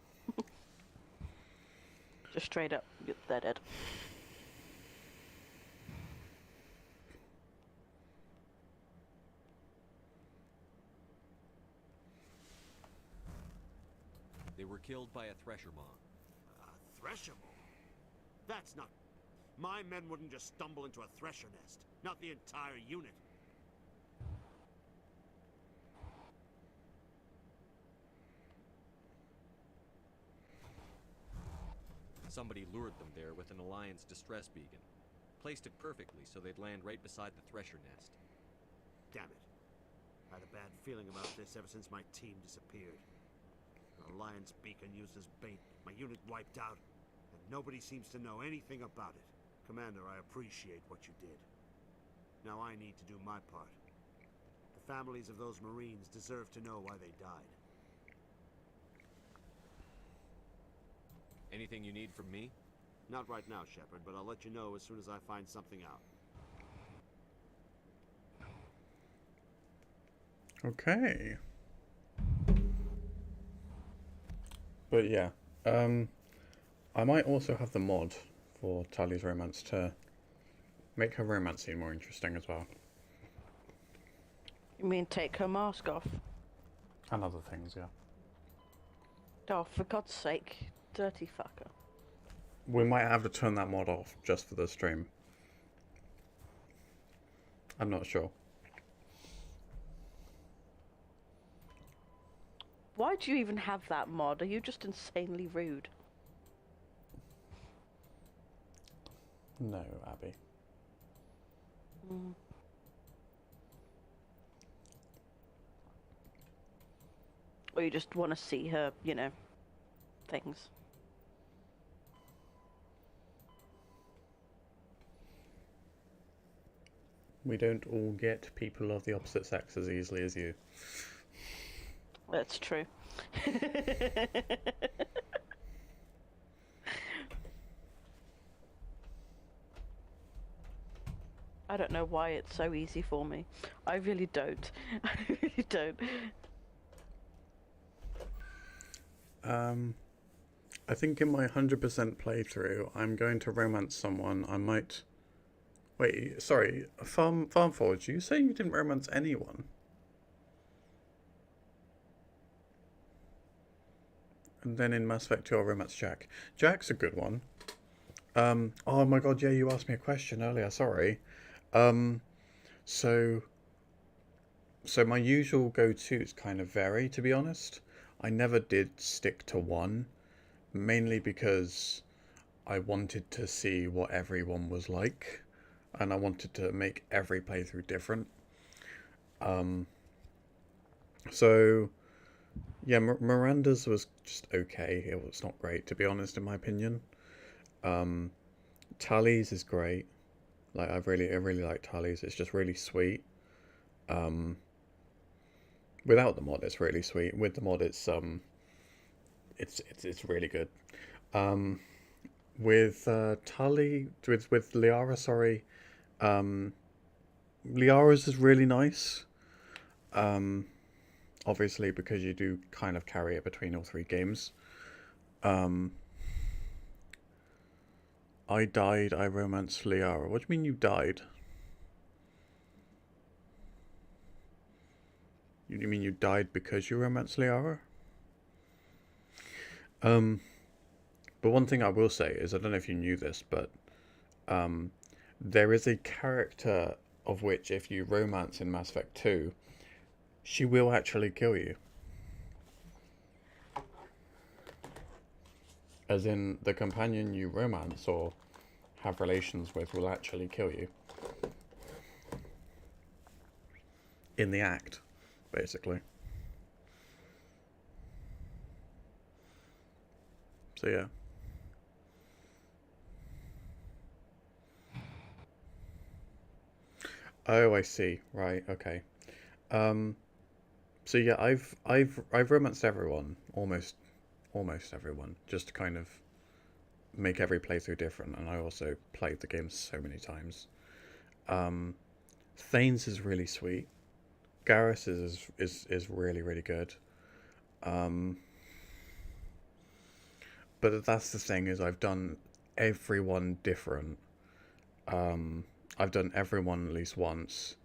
Just straight up, they're dead. They were killed by a thresher maw. A thresher maw? That's not... My men wouldn't just stumble into a thresher nest. Not the entire unit. Somebody lured them there with an Alliance distress beacon. Placed it perfectly so they'd land right beside the thresher nest. Damn it. I had a bad feeling about this ever since my team disappeared. An Alliance beacon used as bait, my unit wiped out, and nobody seems to know anything about it. Commander, I appreciate what you did. Now I need to do my part. The families of those Marines deserve to know why they died. Anything you need from me? Not right now, Shepard, but I'll let you know as soon as I find something out. Okay. But yeah, I might also have the mod for Tali's romance to make her romance scene more interesting as well. You mean take her mask off? And other things, yeah. Oh, for God's sake, dirty fucker. We might have to turn that mod off just for the stream. I'm not sure. Why do you even have that mod? Are you just insanely rude? No, Abby. Or you just want to see her, you know, things. We don't all get people of the opposite sex as easily as you. That's true. I don't know why it's so easy for me. I really don't. I really don't. I think in my 100% playthrough, I'm going to romance someone. I might... Wait, sorry, Farm Forge, you saying you didn't romance anyone? And then in Mass Effect 2, I'll romance Jack. Jack's a good one. Oh my god, yeah, you asked me a question earlier, sorry. So my usual go-tos kind of vary, to be honest. I never did stick to one, mainly because I wanted to see what everyone was like, and I wanted to make every playthrough different. So yeah, Miranda's was just okay. It was not great, to be honest, in my opinion. Tally's is great. Like I really like Tally's. It's just really sweet. Without the mod, it's really sweet. With the mod, it's really good. With Tali, with Liara, sorry, Liara's is really nice. Obviously, because you do kind of carry it between all three games. I died, I romanced Liara. What do you mean you died? You mean you died because you romanced Liara? But one thing I will say is, I don't know if you knew this, but there is a character of which if you romance in Mass Effect 2, she will actually kill you. As in, the companion you romance or have relations with will actually kill you. In the act, basically. So yeah. Oh, I see. Right. Okay. So yeah, I've romanced everyone, almost everyone, just to kind of make every playthrough different. And I also played the game so many times. Thane's is really sweet. Garrus is really good. But that's the thing, is I've done everyone different. I've done everyone at least once.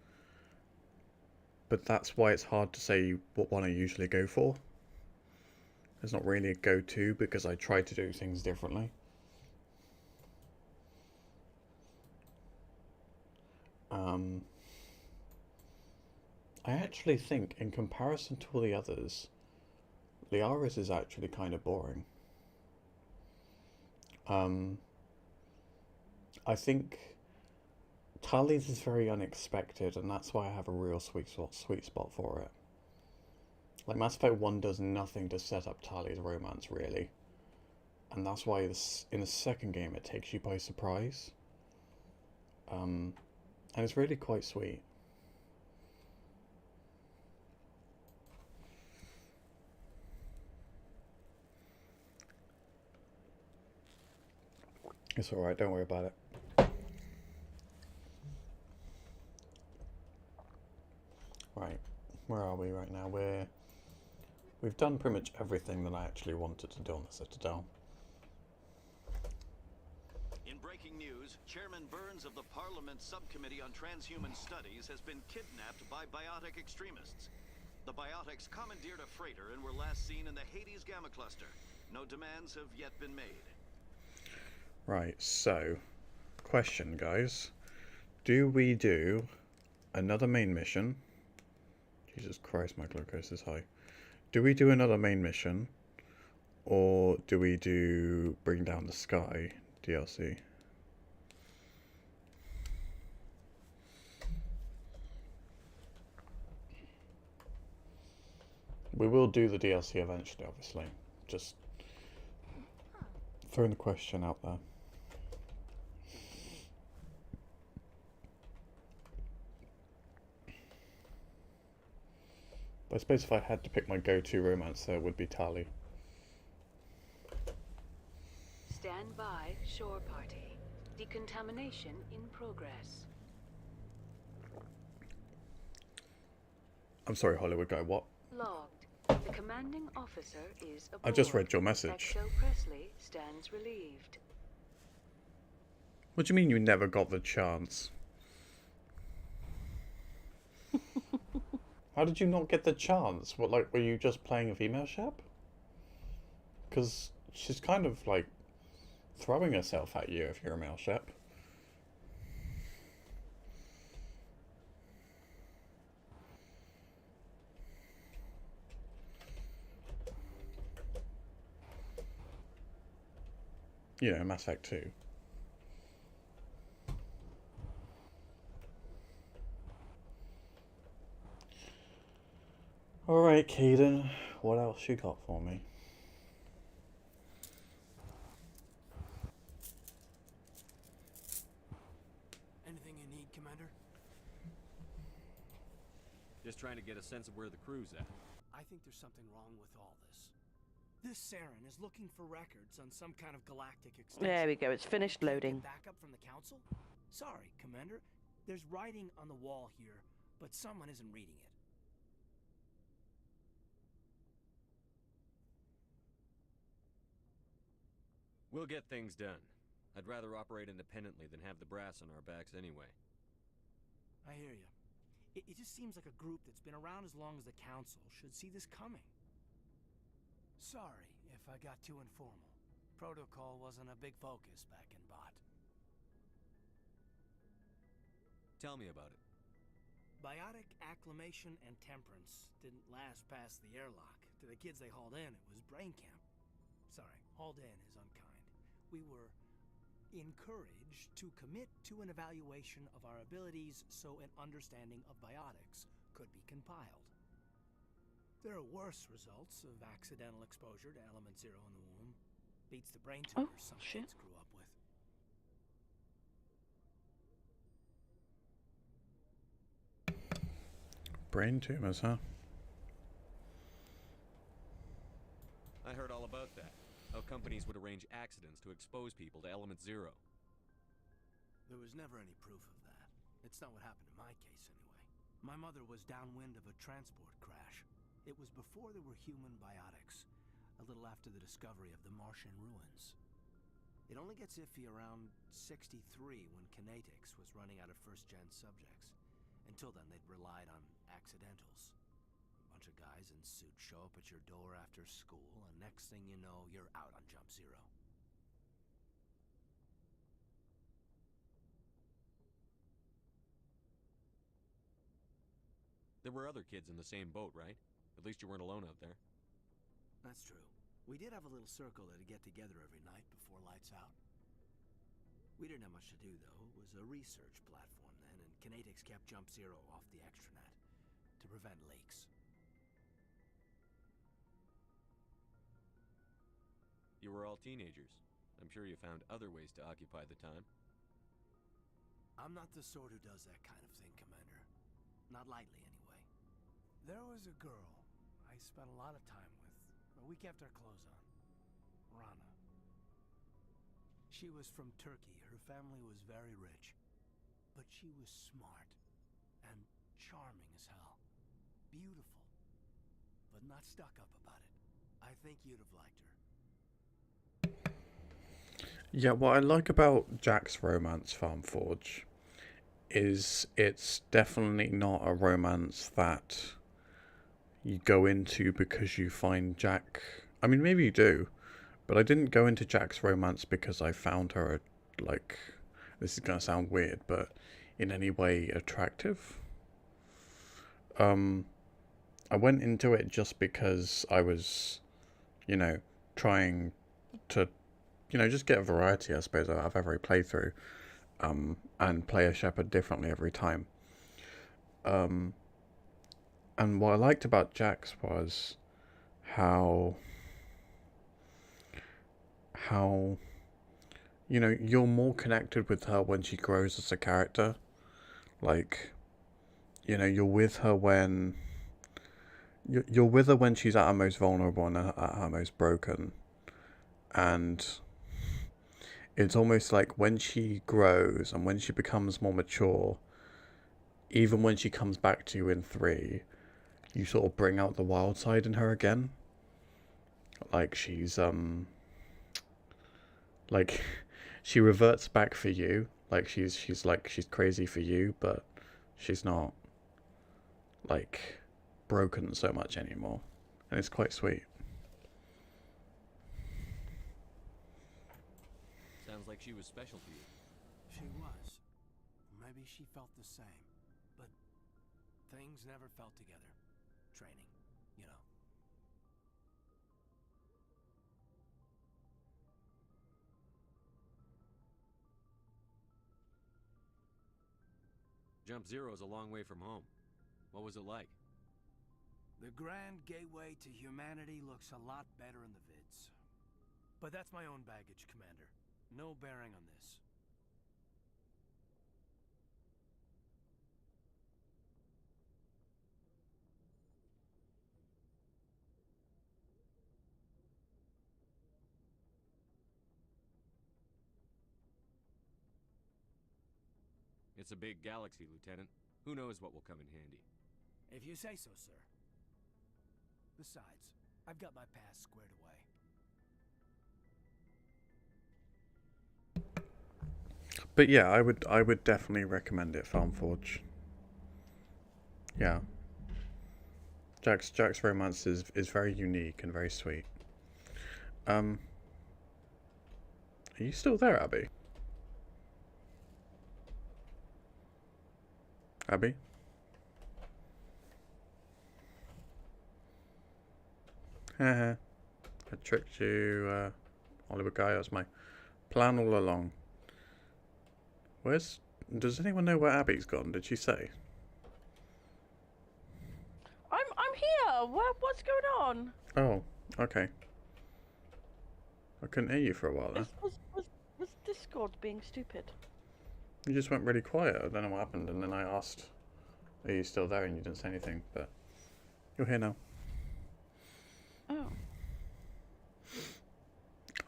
But that's why it's hard to say what one I usually go for. There's not really a go-to because I try to do things differently. I actually think, in comparison to all the others, Liara's is actually kind of boring. I think Tali's is very unexpected, and that's why I have a real sweet spot for it. Like, Mass Effect 1 does nothing to set up Tali's romance, really. And that's why in the second game it takes you by surprise. And it's really quite sweet. It's alright, don't worry about it. Right, where are we right now? We've done pretty much everything that I actually wanted to do on the Citadel. In breaking news, Chairman Burns of the Parliament Subcommittee on Transhuman Studies has been kidnapped by biotic extremists. The biotics commandeered a freighter and were last seen in the Hades Gamma Cluster. No demands have yet been made. Right, so, question, guys. Do we do another main mission? Jesus Christ, my glucose is high. Do we do another main mission? Or do we do Bring Down the Sky DLC? We will do the DLC eventually, obviously. Just throwing the question out there. But I suppose if I had to pick my go-to romance, there would be Tali. Stand by, shore party. Decontamination in progress. I'm sorry, Hollywood guy, what? Logged. The commanding officer is aboard. I just read your message. XO Presley stands relieved. What do you mean you never got the chance? How did you not get the chance? What, like, were you just playing a female Shep? Because she's kind of, like, throwing herself at you if you're a male Shep. You know, Mass Effect 2. Alright, Caden, what else you got for me? Anything you need, Commander? Just trying to get a sense of where the crew's at. I think there's something wrong with all this. This Saren is looking for records on some kind of galactic extension. There we go, it's finished loading. Backup from the council? Sorry, Commander. There's writing on the wall here, but someone isn't reading it. We'll get things done. I'd rather operate independently than have the brass on our backs anyway. I hear you. It just seems like a group that's been around as long as the council should see this coming. Sorry if I got too informal. Protocol wasn't a big focus back in Bot. Tell me about it. Biotic acclimation and temperance didn't last past the airlock. To the kids they hauled in, it was brain camp. Sorry, hauled in is unkind. We were encouraged to commit to an evaluation of our abilities so an understanding of biotics could be compiled. There are worse results of accidental exposure to element 0 in the womb. Beats the brain tumors some kids grew up with. Brain tumors, huh? I heard all about that. How companies would arrange accidents to expose people to element 0. There was never any proof of that. It's not what happened in my case, anyway. My mother was downwind of a transport crash. It was before there were human biotics, a little after the discovery of the Martian ruins. It only gets iffy around 63 when kinetics was running out of first-gen subjects. Until then, they'd relied on accidentals. A bunch of guys in suits show up at your door after school, and next thing you know, you're out on Jump Zero. There were other kids in the same boat, right? At least you weren't alone out there. That's true. We did have a little circle that'd get together every night before lights out. We didn't have much to do, though. It was a research platform then, and kinetics kept Jump Zero off the extranet to prevent leaks. You were all teenagers. I'm sure you found other ways to occupy the time. I'm not the sort who does that kind of thing, Commander. Not lightly, anyway. There was a girl I spent a lot of time with, but we kept our clothes on. Rana. She was from Turkey. Her family was very rich. But she was smart and charming as hell. Beautiful, but not stuck up about it. I think you'd have liked her. Yeah, what I like about Jack's romance, Farmforge, is it's definitely not a romance that you go into because you find Jack... I mean, maybe you do, but I didn't go into Jack's romance because I found her, like... This is going to sound weird, but in any way attractive. I went into it just because I was, you know, trying to, you know, just get a variety, I suppose, of every playthrough, and play a shepherd differently every time. And what I liked about Jax was how, you know, you're more connected with her when she grows as a character. Like, you know, you're with her when... You're with her when she's at her most vulnerable and at her most broken. And it's almost like when she grows and when she becomes more mature, even when she comes back to you in 3, you sort of bring out the wild side in her again. Like she's like she reverts back for you. Like she's crazy for you, but she's not like broken so much anymore. And it's quite sweet. Sounds like she was special to you. She was. Maybe she felt the same. But things never felt together. Training, you know. Jump Zero is a long way from home. What was it like? The grand gateway to humanity looks a lot better in the vids. But that's my own baggage, Commander. No bearing on this. It's a big galaxy, Lieutenant. Who knows what will come in handy? If you say so, sir. Besides, I've got my past squared away. But yeah, I would definitely recommend it, Farmforge. Yeah. Jack's romance is very unique and very sweet. Are you still there, Abby? Abby? Haha. I tricked you, Oliver Guy. That was my plan all along. Does anyone know where Abby's gone? Did she say? I'm here. What's going on? Oh, okay. I couldn't hear you for a while then. Was Discord being stupid? You just went really quiet. I don't know what happened, and then I asked, "Are you still there?" and you didn't say anything. But you're here now. Oh.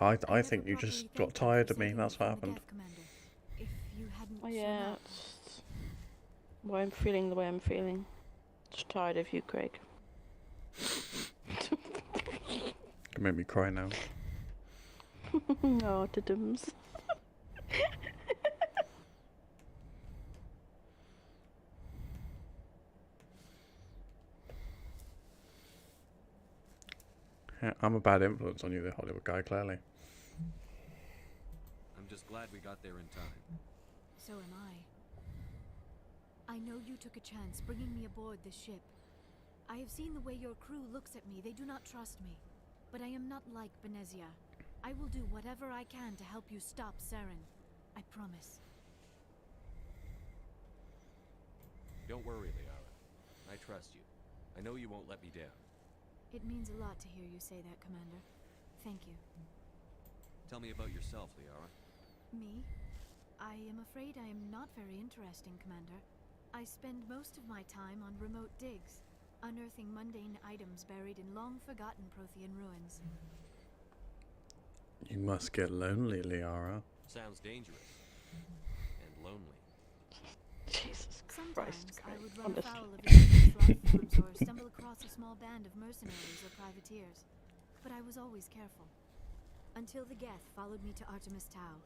I think you just got tired of me. That's what happened. Oh yeah, it's why I'm feeling the way I'm feeling. Just tired of you, Craig. You made me cry now. No, diddums. Yeah, I'm a bad influence on you, the Hollywood Guy, clearly. I'm just glad we got there in time. So am I. I know you took a chance bringing me aboard this ship. I have seen the way your crew looks at me. They do not trust me. But I am not like Benezia. I will do whatever I can to help you stop Saren. I promise. Don't worry, Liara. I trust you. I know you won't let me down. It means a lot to hear you say that, Commander. Thank you. Tell me about yourself, Liara. Me? I am afraid I am not very interesting, Commander. I spend most of my time on remote digs, unearthing mundane items buried in long-forgotten Prothean ruins. You must get lonely, Liara. Sounds dangerous. And lonely. Jesus Christ. Sometimes I would run afoul of indigenous life forms or stumble across a small band of mercenaries or privateers. But I was always careful. Until the Geth followed me to Artemis Tau.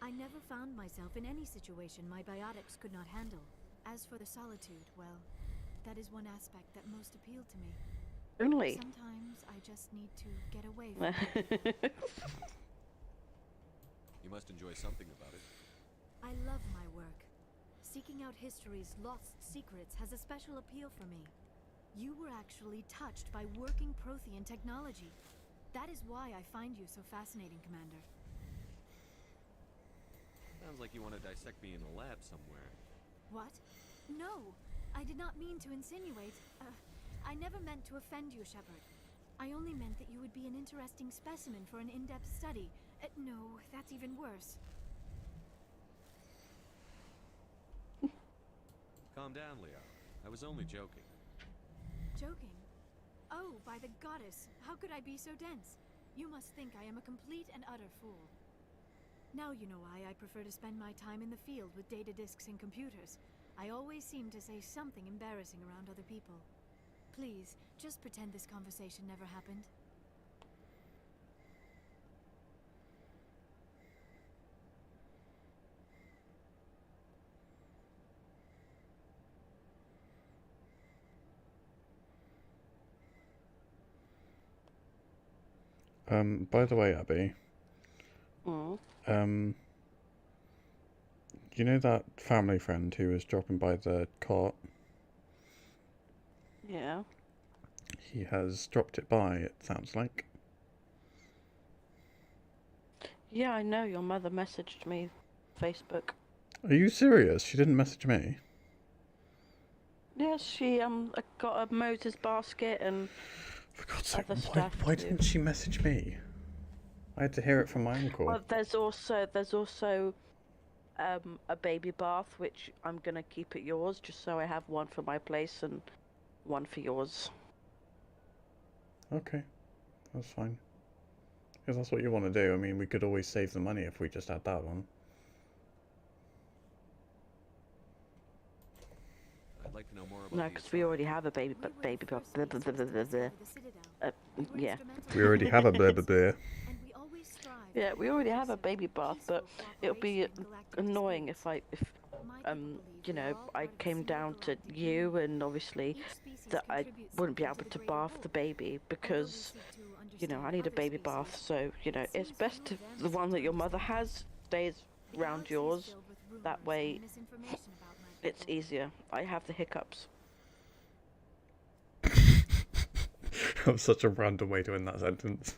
I never found myself in any situation my biotics could not handle. As for the solitude, well, that is one aspect that most appealed to me. Only. Sometimes I just need to get away from it. You must enjoy something about it. I love my work. Seeking out history's lost secrets has a special appeal for me. You were actually touched by working Prothean technology. That is why I find you so fascinating, Commander. Sounds like you want to dissect me in a lab somewhere. What? No! I did not mean to insinuate. I never meant to offend you, Shepard. I only meant that you would be an interesting specimen for an in-depth study. No, that's even worse. Calm down, Liara. I was only joking. Joking? Oh, by the goddess, how could I be so dense? You must think I am a complete and utter fool. Now you know why I prefer to spend my time in the field with data disks and computers. I always seem to say something embarrassing around other people. Please, just pretend this conversation never happened. By the way, Abby. Mm. You know that family friend who was dropping by the cot? Yeah. He has dropped it by, it sounds like. Yeah, I know. Your mother messaged me, Facebook. Are you serious? She didn't message me. Yes, she got a Moses basket and For God's sake, other stuff. Why didn't she message me? I had to hear it from my uncle. Well, there's also a baby bath which I'm gonna keep at yours, just so I have one for my place and one for yours. Okay, that's fine. If that's what you want to do, I mean, we could always save the money if we just had that one. I'd like to know more about No, because we already have a baby bath. Yeah. We already have a blah blah blah. Yeah, we already have a baby bath, but it'll be annoying if you know, I came down to you and obviously that I wouldn't be able to bath the baby because, you know, I need a baby bath. So, you know, it's best if the one that your mother has stays around yours. That way, it's easier. I have the hiccups. That was such a random way to end that sentence.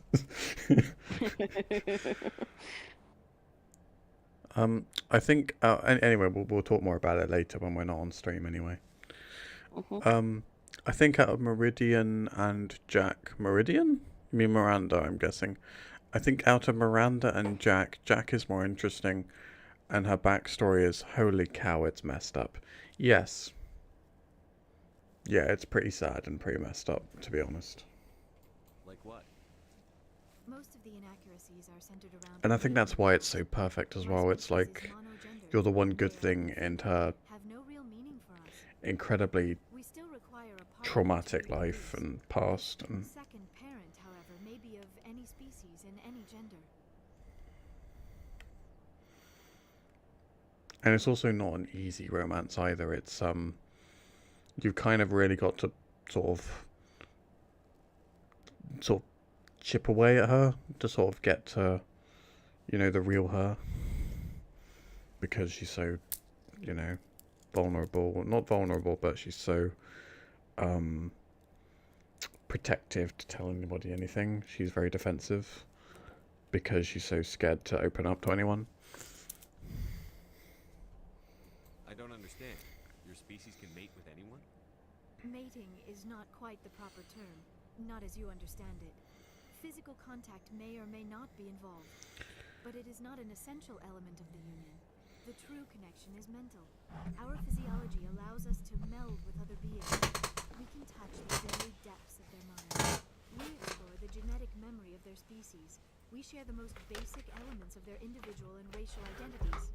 I think. Anyway, we'll talk more about it later when we're not on stream. Anyway. I think out of Meridian and Jack, Meridian? You mean Miranda? I'm guessing. I think out of Miranda and Jack, Jack is more interesting, and her backstory is holy cow, it's messed up. Yes. Yeah, it's pretty sad and pretty messed up, to be honest. Like what? Most of the inaccuracies are centered around. And I think that's why it's so perfect as well. It's like you're the one good thing in her incredibly traumatic life and past. And second parent, however, may be of any species and any gender. And it's also not an easy romance either. It's you've kind of really got to sort of chip away at her to sort of get to, you know, the real her, because she's so, you know, vulnerable. Not vulnerable, but she's so protective to tell anybody anything. She's very defensive because she's so scared to open up to anyone. I don't understand. Your species can mate with anyone? Mating is not quite the proper term, not as you understand it. Physical contact may or may not be involved, but it is not an essential element of the union. The true connection is mental. Our physiology allows us to meld with other beings. We can touch the very depths of their minds. We explore the genetic memory of their species. We share the most basic elements of their individual and racial identities.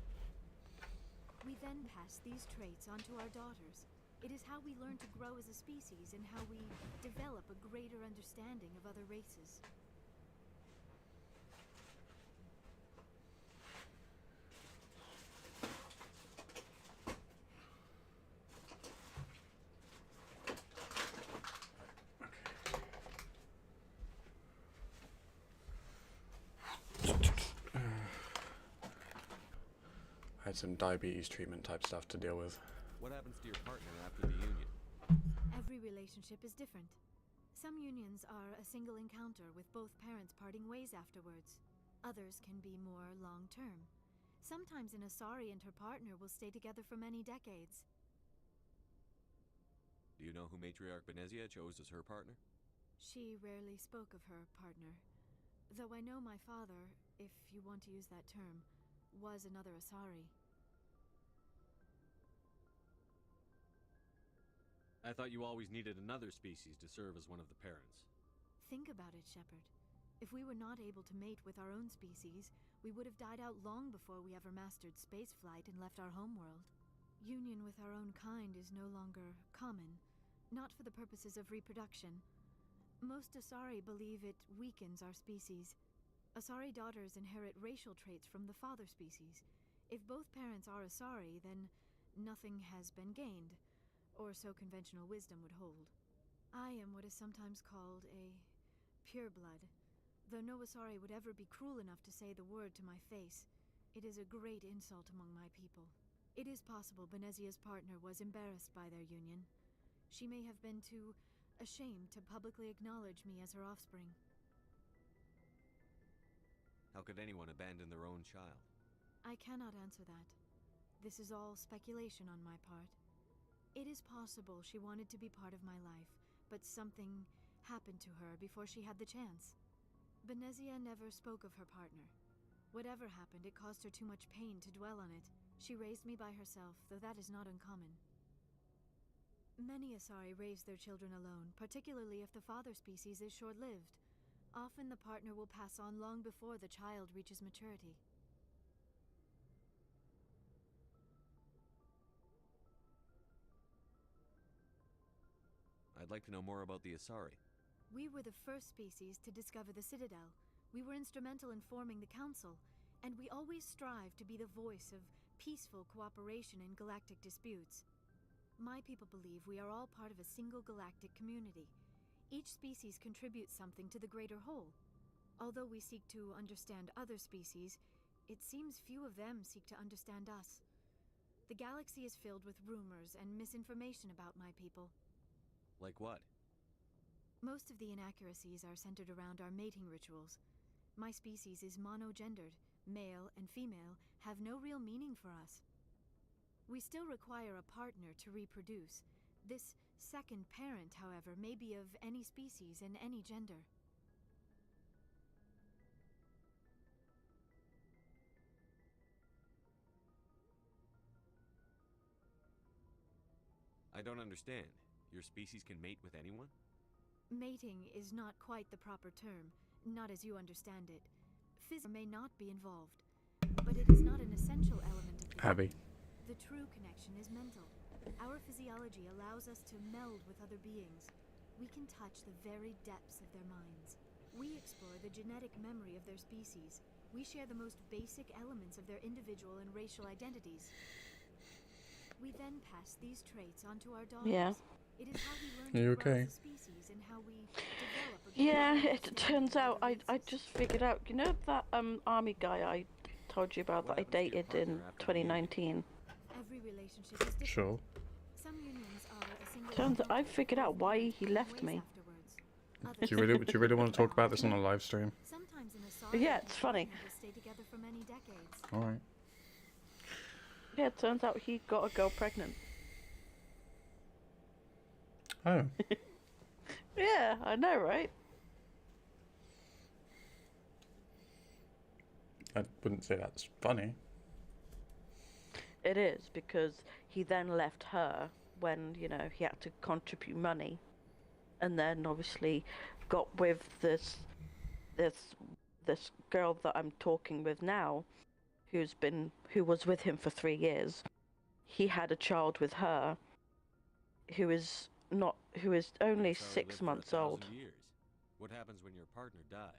We then pass these traits on to our daughters. It is how we learn to grow as a species and how we develop a greater understanding of other races. I had some diabetes treatment type stuff to deal with. What happens to your partner after the union? Every relationship is different. Some unions are a single encounter with both parents parting ways afterwards. Others can be more long-term. Sometimes an asari and her partner will stay together for many decades. Do you know who Matriarch Benezia chose as her partner? She rarely spoke of her partner. Though I know my father, if you want to use that term, was another asari. I thought you always needed another species to serve as one of the parents. Think about it, Shepard. If we were not able to mate with our own species, we would have died out long before we ever mastered spaceflight and left our homeworld. Union with our own kind is no longer common. not for the purposes of reproduction. Most Asari believe it weakens our species. Asari daughters inherit racial traits from the father species. If both parents are Asari, then nothing has been gained, or so conventional wisdom would hold. I am what is sometimes called a pureblood, though no Asari would ever be cruel enough to say the word to my face. It is a great insult among my people. It is possible Benezia's partner was embarrassed by their union. She may have been too ashamed to publicly acknowledge me as her offspring. How could anyone abandon their own child? I cannot answer that. This is all speculation on my part. It is possible she wanted to be part of my life, but something happened to her before she had the chance. Benezia never spoke of her partner. Whatever happened, it caused her too much pain to dwell on it. She raised me by herself, though that is not uncommon. Many Asari raise their children alone, particularly if the father species is short-lived. Often the partner will pass on long before the child reaches maturity. I'd like to know more about the Asari. We were the first species to discover the Citadel. We were instrumental in forming the Council, and we always strive to be the voice of peaceful cooperation in galactic disputes. My people believe we are all part of a single galactic community. Each species contributes something to the greater whole. Although we seek to understand other species, it seems few of them seek to understand us. The galaxy is filled with rumors and misinformation about my people. Like what? Most of the inaccuracies are centered around our mating rituals. My species is monogendered. Male and female have no real meaning for us. We still require a partner to reproduce. This second parent, however, may be of any species and any gender. I don't understand. Your species can mate with anyone? Mating is not quite the proper term, not as you understand it. Physics may not be involved, but it is not an essential element of the Abby. The true connection is mental. Our physiology allows us to meld with other beings. We can touch the very depths of their minds. We explore the genetic memory of their species. We share the most basic elements of their individual and racial identities. We then pass these traits onto our daughters. Yeah. It is how we learn You to grow okay? as a species and how we develop a Yeah, greater it understanding turns of out other I just figured out, you know that army guy I told you about that I dated in 2019? Every relationship is different. Sure. Some unions are a single Turns out I figured out why he left me. Do you really want to talk about this on a live stream? Sometimes an Asari Yeah, it's funny. will stay together for many decades. All right. Yeah, it turns out he got a girl pregnant. Oh. Yeah, I know, right? I wouldn't say that's funny. It is, because he then left her when, you know, he had to contribute money. And then obviously got with this girl that I'm talking with now, who was with him for 3 years. He had a child with her, who is only Asari 6 lived for months 1,000 old. years. What happens when your partner dies?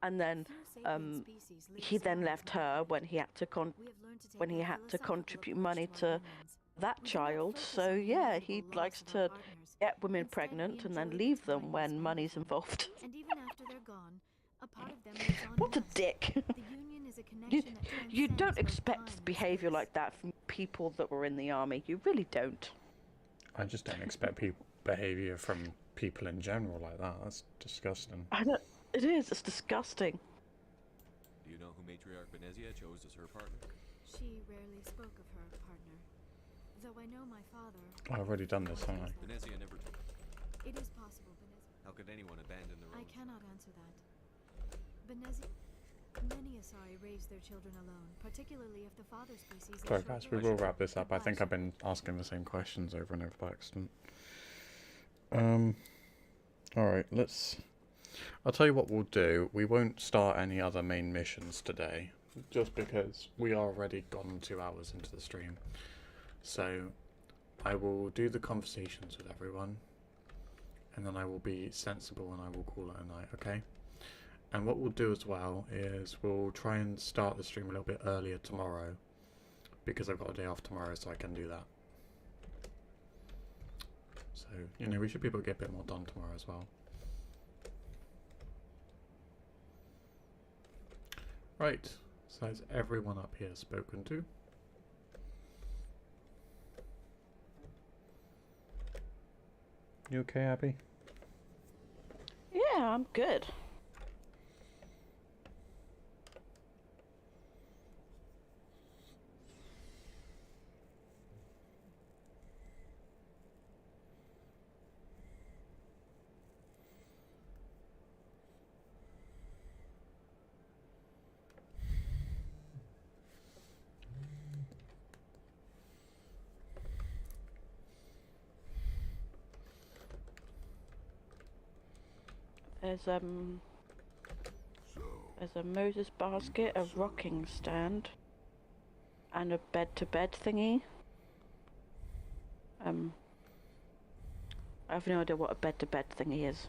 And then he then left her when he had to contribute money to that child. So yeah, he likes to get women pregnant and then leave them when money's involved. And even after they're gone, a part of them lives on What a in us. dick! The union is a connection that You transcends don't both expect time and behaviour space. like that from people that were in the army. You really don't. I just don't expect behaviour from people in general like that. That's disgusting. I don't. It is. It's disgusting. Do you know who Matriarch Benezia chose as her partner? She rarely spoke of her partner. Though I know my father. I've already done this, haven't I? Benezia never told. It is possible, Benezia. How could anyone abandon their I own? cannot answer that. Benezia. Many Asari raise their children alone, particularly if the father species is Sorry guys, we short-lived. will wrap this up. I think I've been asking the same questions over and over by accident. Alright, I'll tell you what we'll do. We won't start any other main missions today, just because we are already gone 2 hours into the stream. So, I will do the conversations with everyone, and then I will be sensible and I will call it a night, okay? And what we'll do as well is we'll try and start the stream a little bit earlier tomorrow, because I've got a day off tomorrow, so I can do that. So, you know, we should be able to get a bit more done tomorrow as well. Right, so that's everyone up here spoken to. You okay, Abby? Yeah, I'm good. There's a Moses basket, a rocking stand, and a bed-to-bed thingy. I have no idea what a bed-to-bed thingy is.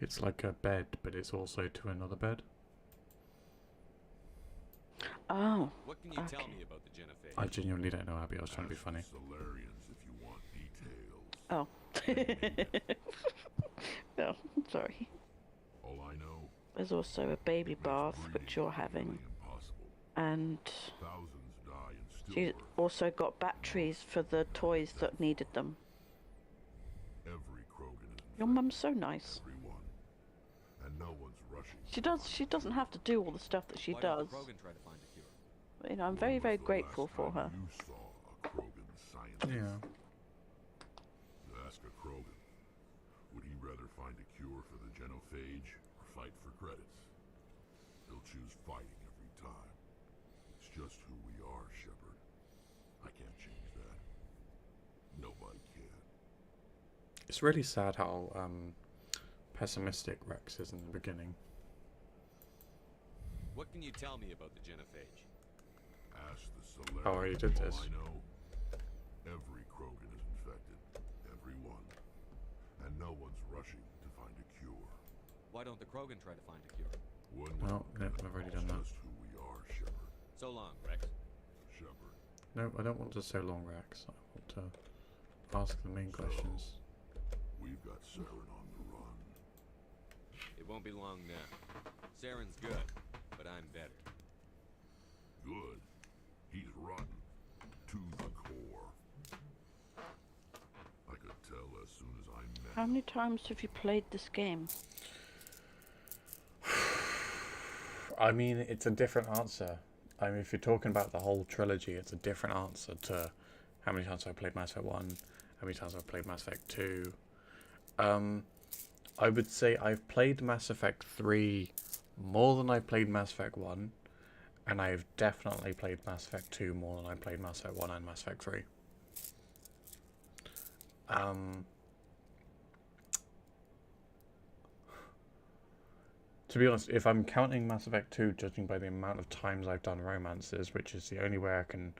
It's like a bed, but it's also to another bed. Oh. What can you tell me about the Genophage? I genuinely don't know, Abby. I was trying to be funny. Solarians if you want details. Oh. No, sorry. All I know. There's also a baby bath, which you're having. And Thousands die in she's also got batteries for the toys that needed them. Every Krogan is Your mum's so nice. everyone, and no one's rushing. She doesn't have to do all the stuff that she Why does. don't the Krogan try to find a cure? But, you know, I'm very, very grateful for her. You saw a Krogan scientist. Yeah. Ask a Krogan. Would he rather find a cure for the Genophage or fight for credits? He'll choose fighting every time. It's just who we are, Shepard. I can't change that. Nobody can. It's really sad how pessimistic Rex is in the beginning. What can you tell me about the Genophage? Ask the Solarians. Oh, you did this. All I know, every Krogan is infected. Everyone. And no one's rushing to find a cure. Why don't the Krogan try to find a cure? No, I've already done that. Just who we are, Shepard. So long, Rex. Shepard. No, I don't want to say long, Rex. I want to ask the main questions. We've got Saren on the run. It won't be long now. Saren's good, but I'm better. Good. He's rotten. To the core. I could tell as soon as I met How many times have you played this game? I mean, it's a different answer. I mean, if you're talking about the whole trilogy, it's a different answer to how many times I played Mass Effect 1, how many times I've played Mass Effect 2. I would say I've played Mass Effect 3 more than I played Mass Effect 1, and I've definitely played Mass Effect 2 more than I played Mass Effect 1 and Mass Effect 3. To be honest, if I'm counting Mass Effect 2, judging by the amount of times I've done romances, which is the only way I can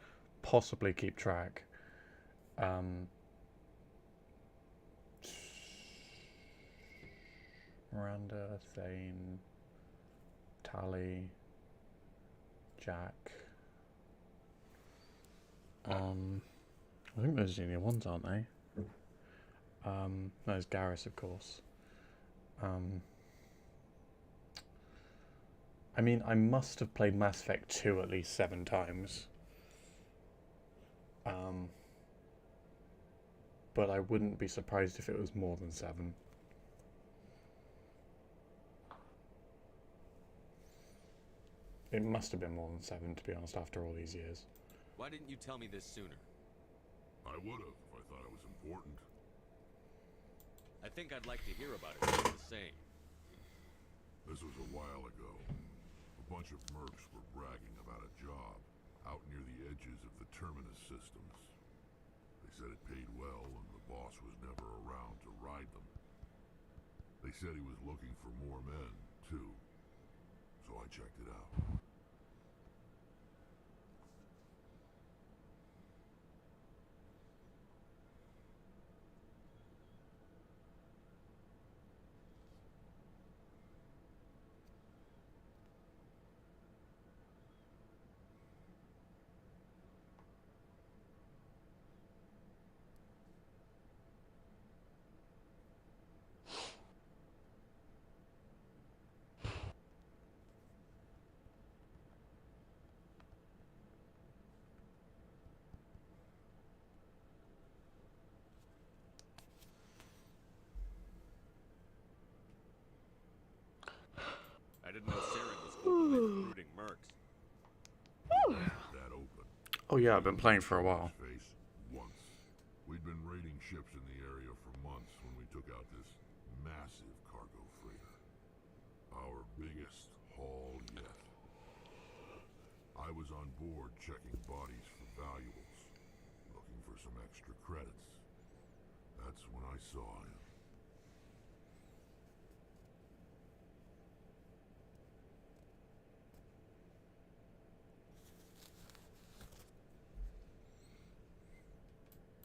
possibly keep track, Miranda, Thane, Tally, Jack. I think those are the only ones, aren't they? There's Garrus, of course. I mean, I must have played Mass Effect 2 at least 7 times. But I wouldn't be surprised if it was more than 7. It must have been more than 7, to be honest, after all these years. Why didn't you tell me this sooner? I would have if I thought it was important. I think I'd like to hear about it just the same. This was a while ago. A bunch of mercs were bragging about a job out near the edges of the Terminus systems. They said it paid well and the boss was never around to ride them. They said he was looking for more men, too. So I checked it out. Oh yeah, I've been playing for a while. Face once. We'd been raiding ships in the area for months when we took out this massive cargo freighter. Our biggest haul yet. I was on board checking bodies for valuables, looking for some extra credits. That's when I saw him.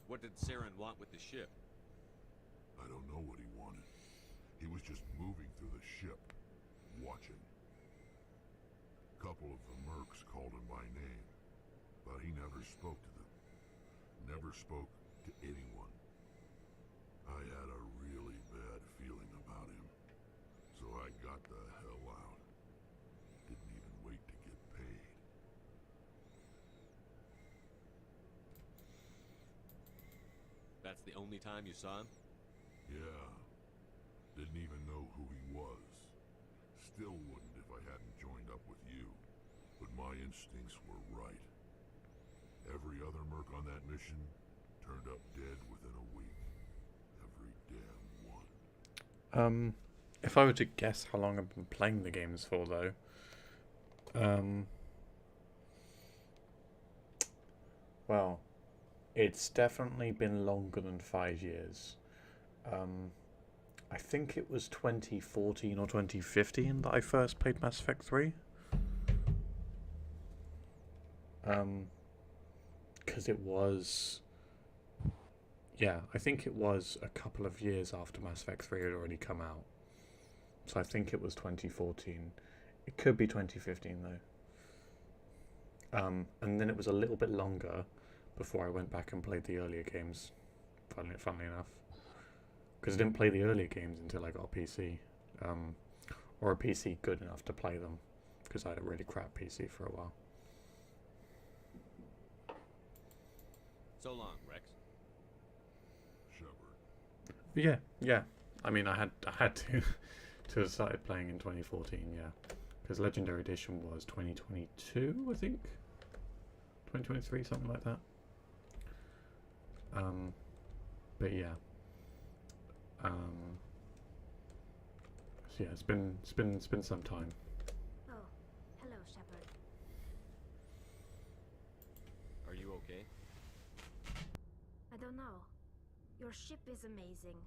What did Saren want with the ship? I don't know what he wanted. He was just moving through the ship, watching. Couple of the mercs called him by name, but he never spoke to them. Never spoke to anyone. I had a really bad feeling about him, so I got the hell out. Didn't even wait to get paid. That's the only time you saw him? Yeah. Didn't even know who he was. Still wouldn't if I hadn't joined up with you. But my instincts were right. Every other merc on that mission turned up dead within a week. Every damn one. If I were to guess how long I've been playing the games for, though, well, it's definitely been longer than 5 years. I think it was 2014 or 2015 that I first played Mass Effect 3. Because it was... Yeah, I think it was a couple of years after Mass Effect 3 had already come out. So I think it was 2014. It could be 2015, though. And then it was a little bit longer before I went back and played the earlier games, funnily enough. Because I didn't play the earlier games until I got a PC. Or a PC good enough to play them. Because I had a really crap PC for a while. So long, Rex. Shepard. Yeah. I mean, I had to have started playing in 2014, yeah. Because Legendary Edition was 2022, I think? 2023, something like that. But yeah. So yeah, it's been some time. Oh, hello, Shepard. Are you okay? I don't know. Your ship is amazing,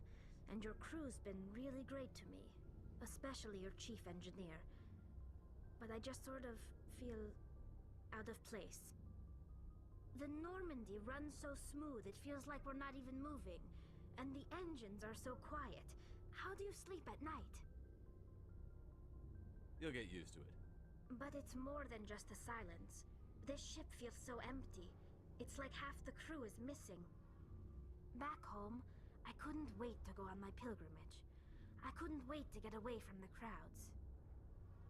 and your crew's been really great to me, especially your chief engineer. But I just sort of feel out of place. The Normandy runs so smooth it feels like we're not even moving, and the engines are so quiet. How do you sleep at night? You'll get used to it. But it's more than just the silence. This ship feels so empty. It's like half the crew is missing. Back home, I couldn't wait to go on my pilgrimage. I couldn't wait to get away from the crowds.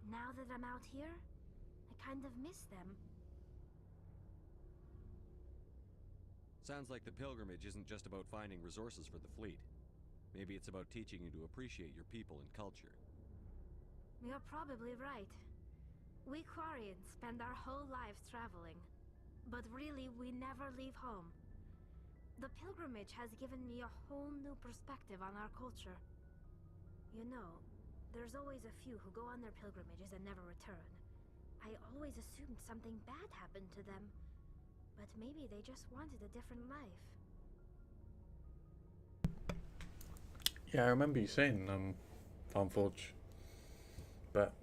Now that I'm out here, I kind of miss them. Sounds like the pilgrimage isn't just about finding resources for the fleet. Maybe it's about teaching you to appreciate your people and culture. You're probably right. We Quarians spend our whole lives traveling. But really, we never leave home. The pilgrimage has given me a whole new perspective on our culture. You know, there's always a few who go on their pilgrimages and never return. I always assumed something bad happened to them. But maybe they just wanted a different life. Yeah, I remember you saying, Farmforge. But,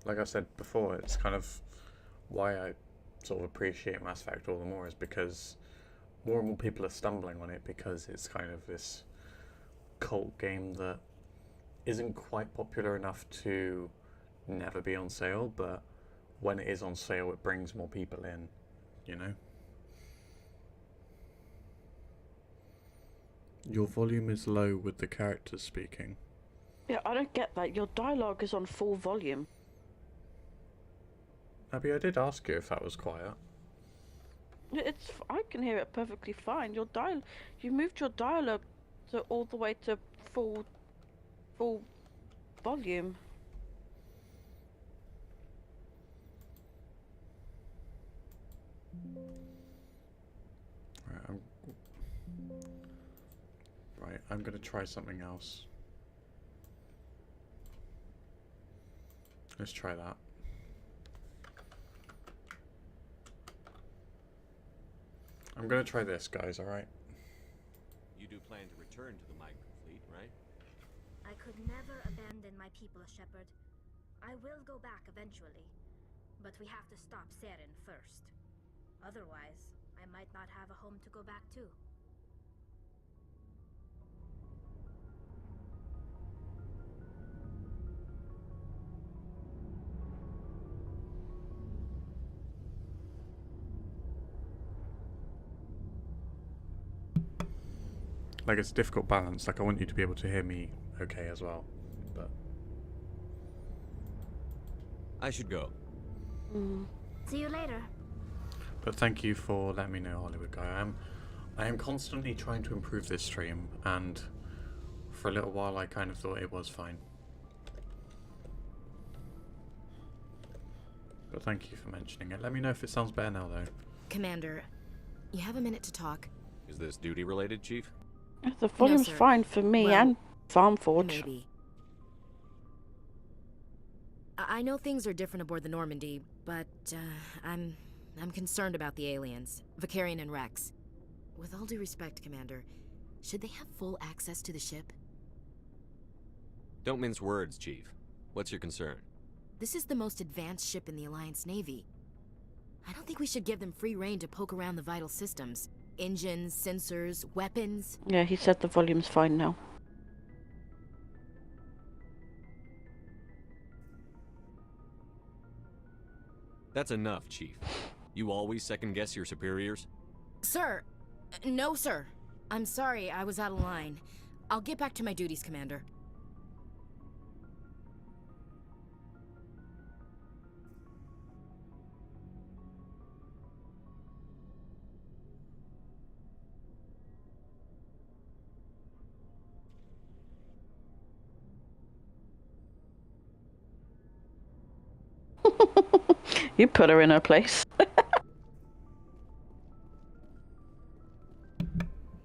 like I said before, it's kind of why I sort of appreciate Mass Effect all the more, is because more and more people are stumbling on it because it's kind of this cult game that isn't quite popular enough to never be on sale, but when it is on sale, it brings more people in, you know? Your volume is low with the characters speaking. Yeah, I don't get that. Your dialogue is on full volume. Abby, I did ask you if that was quiet. I can hear it perfectly fine. You moved your dialogue to all the way to full volume. I'm gonna try something else. Let's try that. I'm gonna try this, guys, alright? You do plan to return to the migrant fleet, right? I could never abandon my people, Shepard. I will go back eventually, but we have to stop Seren first. Otherwise, I might not have a home to go back to. Like, it's a difficult balance. Like, I want you to be able to hear me okay as well, but... I should go. See you later. But thank you for letting me know, Hollywood Guy. I am constantly trying to improve this stream, and for a little while I kind of thought it was fine. But thank you for mentioning it. Let me know if it sounds better now, though. Commander, you have a minute to talk? Is this duty related, Chief? The volume's sir. fine for me Well, and Farmforge. Maybe. I know things are different aboard the Normandy, but I'm concerned about the aliens, Vicarian and Rex. With all due respect, Commander, should they have full access to the ship? Don't mince words, Chief. What's your concern? This is the most advanced ship in the Alliance Navy. I don't think we should give them free rein to poke around the vital systems. Engines, sensors, weapons. Yeah, he said the volume's fine now. That's enough, Chief. You always second-guess your superiors? Sir! No, sir. I'm sorry, I was out of line. I'll get back to my duties, Commander. You put her in her place.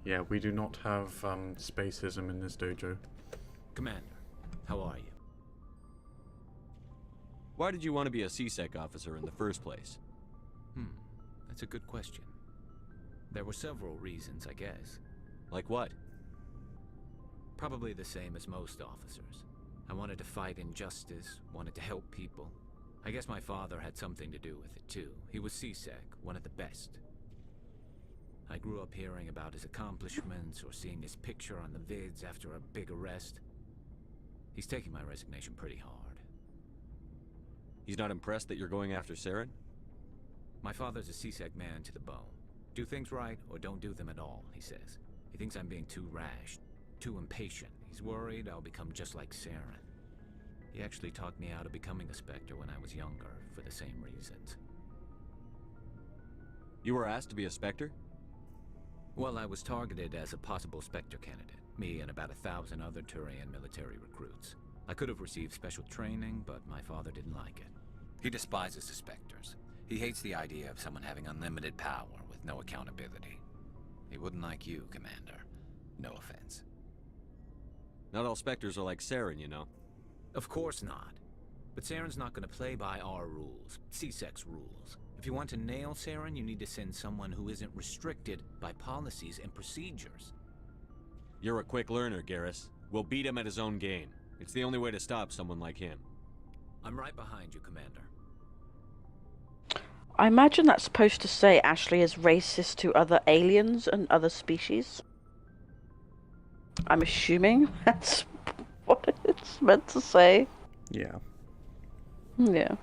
Yeah, we do not have spacism in this dojo. Commander, how are you? Why did you want to be a CSEC officer in the first place? That's a good question. There were several reasons, I guess. Like what? Probably the same as most officers. I wanted to fight injustice, wanted to help people. I guess my father had something to do with it, too. He was CSEC, one of the best. I grew up hearing about his accomplishments or seeing his picture on the vids after a big arrest. He's taking my resignation pretty hard. He's not impressed that you're going after Saren? My father's a CSEC man to the bone. Do things right or don't do them at all, he says. He thinks I'm being too rash, too impatient. He's worried I'll become just like Saren. He actually talked me out of becoming a Spectre when I was younger, for the same reasons. You were asked to be a Spectre? Well, I was targeted as a possible Spectre candidate. Me and about 1,000 other Turian military recruits. I could have received special training, but my father didn't like it. He despises the Spectres. He hates the idea of someone having unlimited power with no accountability. He wouldn't like you, Commander. No offense. Not all Spectres are like Saren, you know. Of course not. But Saren's not going to play by our rules, CSEC's rules. If you want to nail Saren, you need to send someone who isn't restricted by policies and procedures. You're a quick learner, Garrus. We'll beat him at his own game. It's the only way to stop someone like him. I'm right behind you, Commander. I imagine that's supposed to say Ashley is racist to other aliens and other species. I'm assuming that's what it's meant to say. Yeah. Yeah.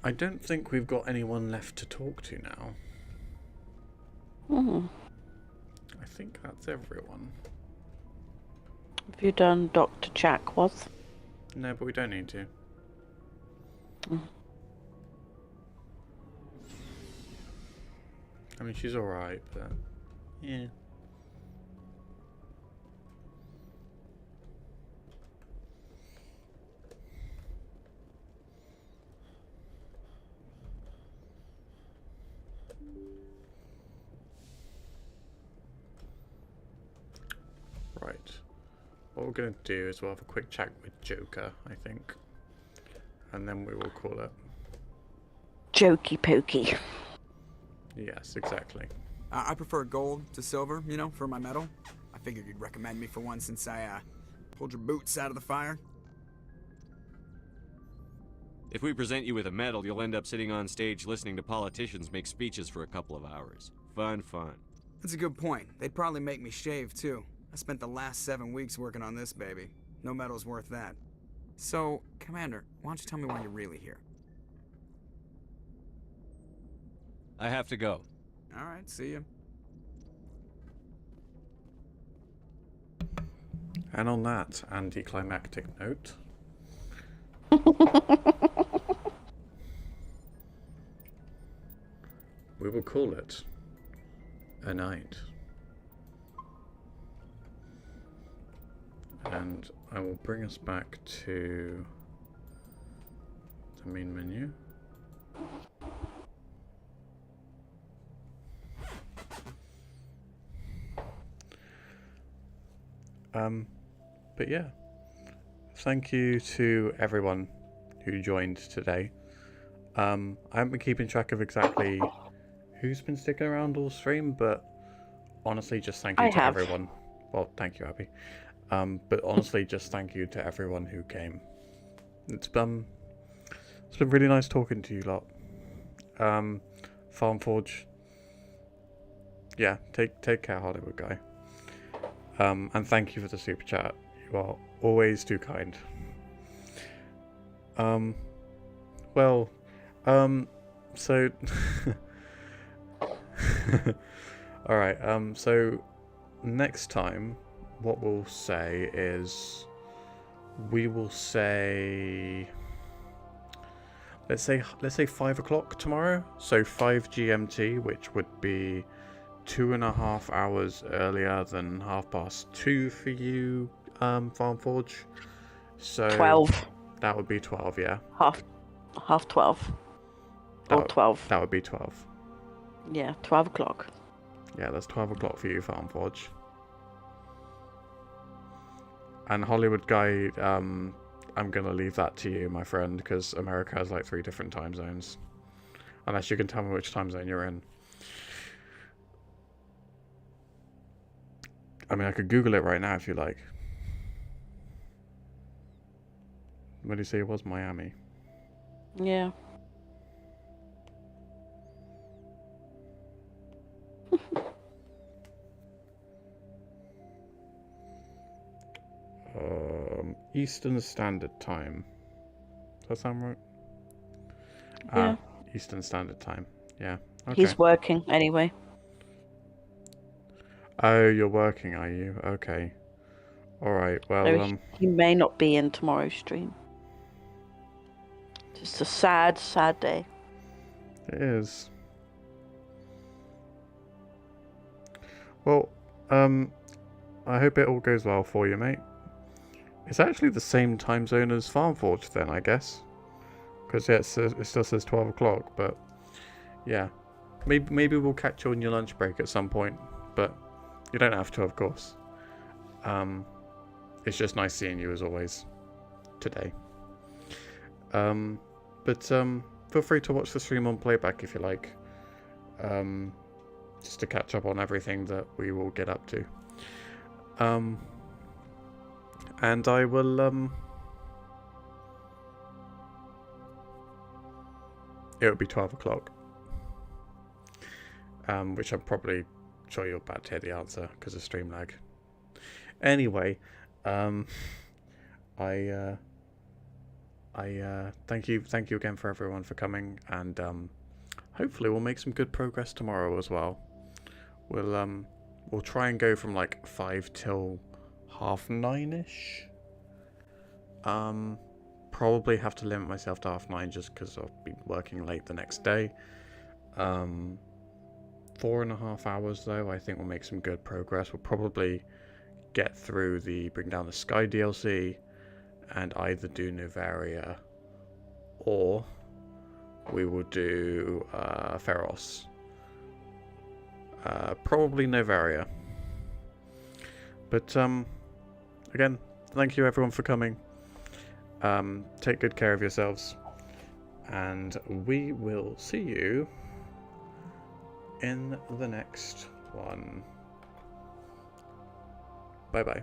I don't think we've got anyone left to talk to now. Mm. I think that's everyone. Have you done Dr. Jackworth? No, but we don't need to. I mean, she's alright, but yeah. Right. What we're going to do is we'll have a quick chat with Joker, I think. And then we will call it. Jokey pokey. Yes, exactly. I prefer gold to silver, you know, for my medal. I figured you'd recommend me for one since I pulled your boots out of the fire. If we present you with a medal, you'll end up sitting on stage listening to politicians make speeches for a couple of hours. Fun. That's a good point. They'd probably make me shave, too. I spent the last 7 weeks working on this baby. No medal's worth that. So, Commander, why don't you tell me why you're really here? I have to go. Alright, see you. And on that anticlimactic note, we will call it a night. And I will bring us back to the main menu. But yeah, thank you to everyone who joined today. I haven't been keeping track of exactly who's been sticking around all stream, but honestly, just thank you to everyone. Well, thank you, Abby. But honestly, just thank you to everyone who came. It's been really nice talking to you lot. Farmforge. Yeah, take care, Hollywood guy. And thank you for the super chat. You are always too kind. So alright, so next time what we'll say is we will say let's say 5 o'clock tomorrow, so 5 GMT, which would be 2.5 hours earlier than 2:30 for you, Farmforge. So 12. That would be 12, yeah. Half 12. Or 12. That would be 12. Yeah, 12 o'clock. Yeah, that's 12 o'clock for you, Farmforge. And Hollywood guy, I'm gonna leave that to you, my friend, because America has like 3 different time zones. Unless you can tell me which time zone you're in. I mean, I could Google it right now if you like. What did you say it was? Miami. Yeah. Eastern Standard Time. Does that sound right? Yeah. Eastern Standard Time. Yeah. Okay. He's working anyway. Oh, you're working, are you? Okay. Alright, well, So he may not be in tomorrow's stream. Just a sad, sad day. It is. Well, I hope it all goes well for you, mate. It's actually the same time zone as Farmforge then, I guess. Because yeah, it still says 12 o'clock, but yeah. Maybe we'll catch you on your lunch break at some point, but you don't have to, of course. It's just nice seeing you as always today. But feel free to watch the stream on playback if you like. Just to catch up on everything that we will get up to. And I will it'll be 12 o'clock. Which I'm probably sure you're about to hear the answer because of stream lag. Anyway, I thank you again for everyone for coming, and hopefully we'll make some good progress tomorrow as well. We'll try and go from like 5 till 9:30ish. Probably have to limit myself to 9:30 just because I'll be working late the next day. 4.5 hours though, I think we'll make some good progress. We'll probably get through the Bring Down the Sky DLC and either do Novaria or we will do Feros. Probably Novaria. But again, thank you everyone for coming. Take good care of yourselves, and we will see you in the next one. Bye bye.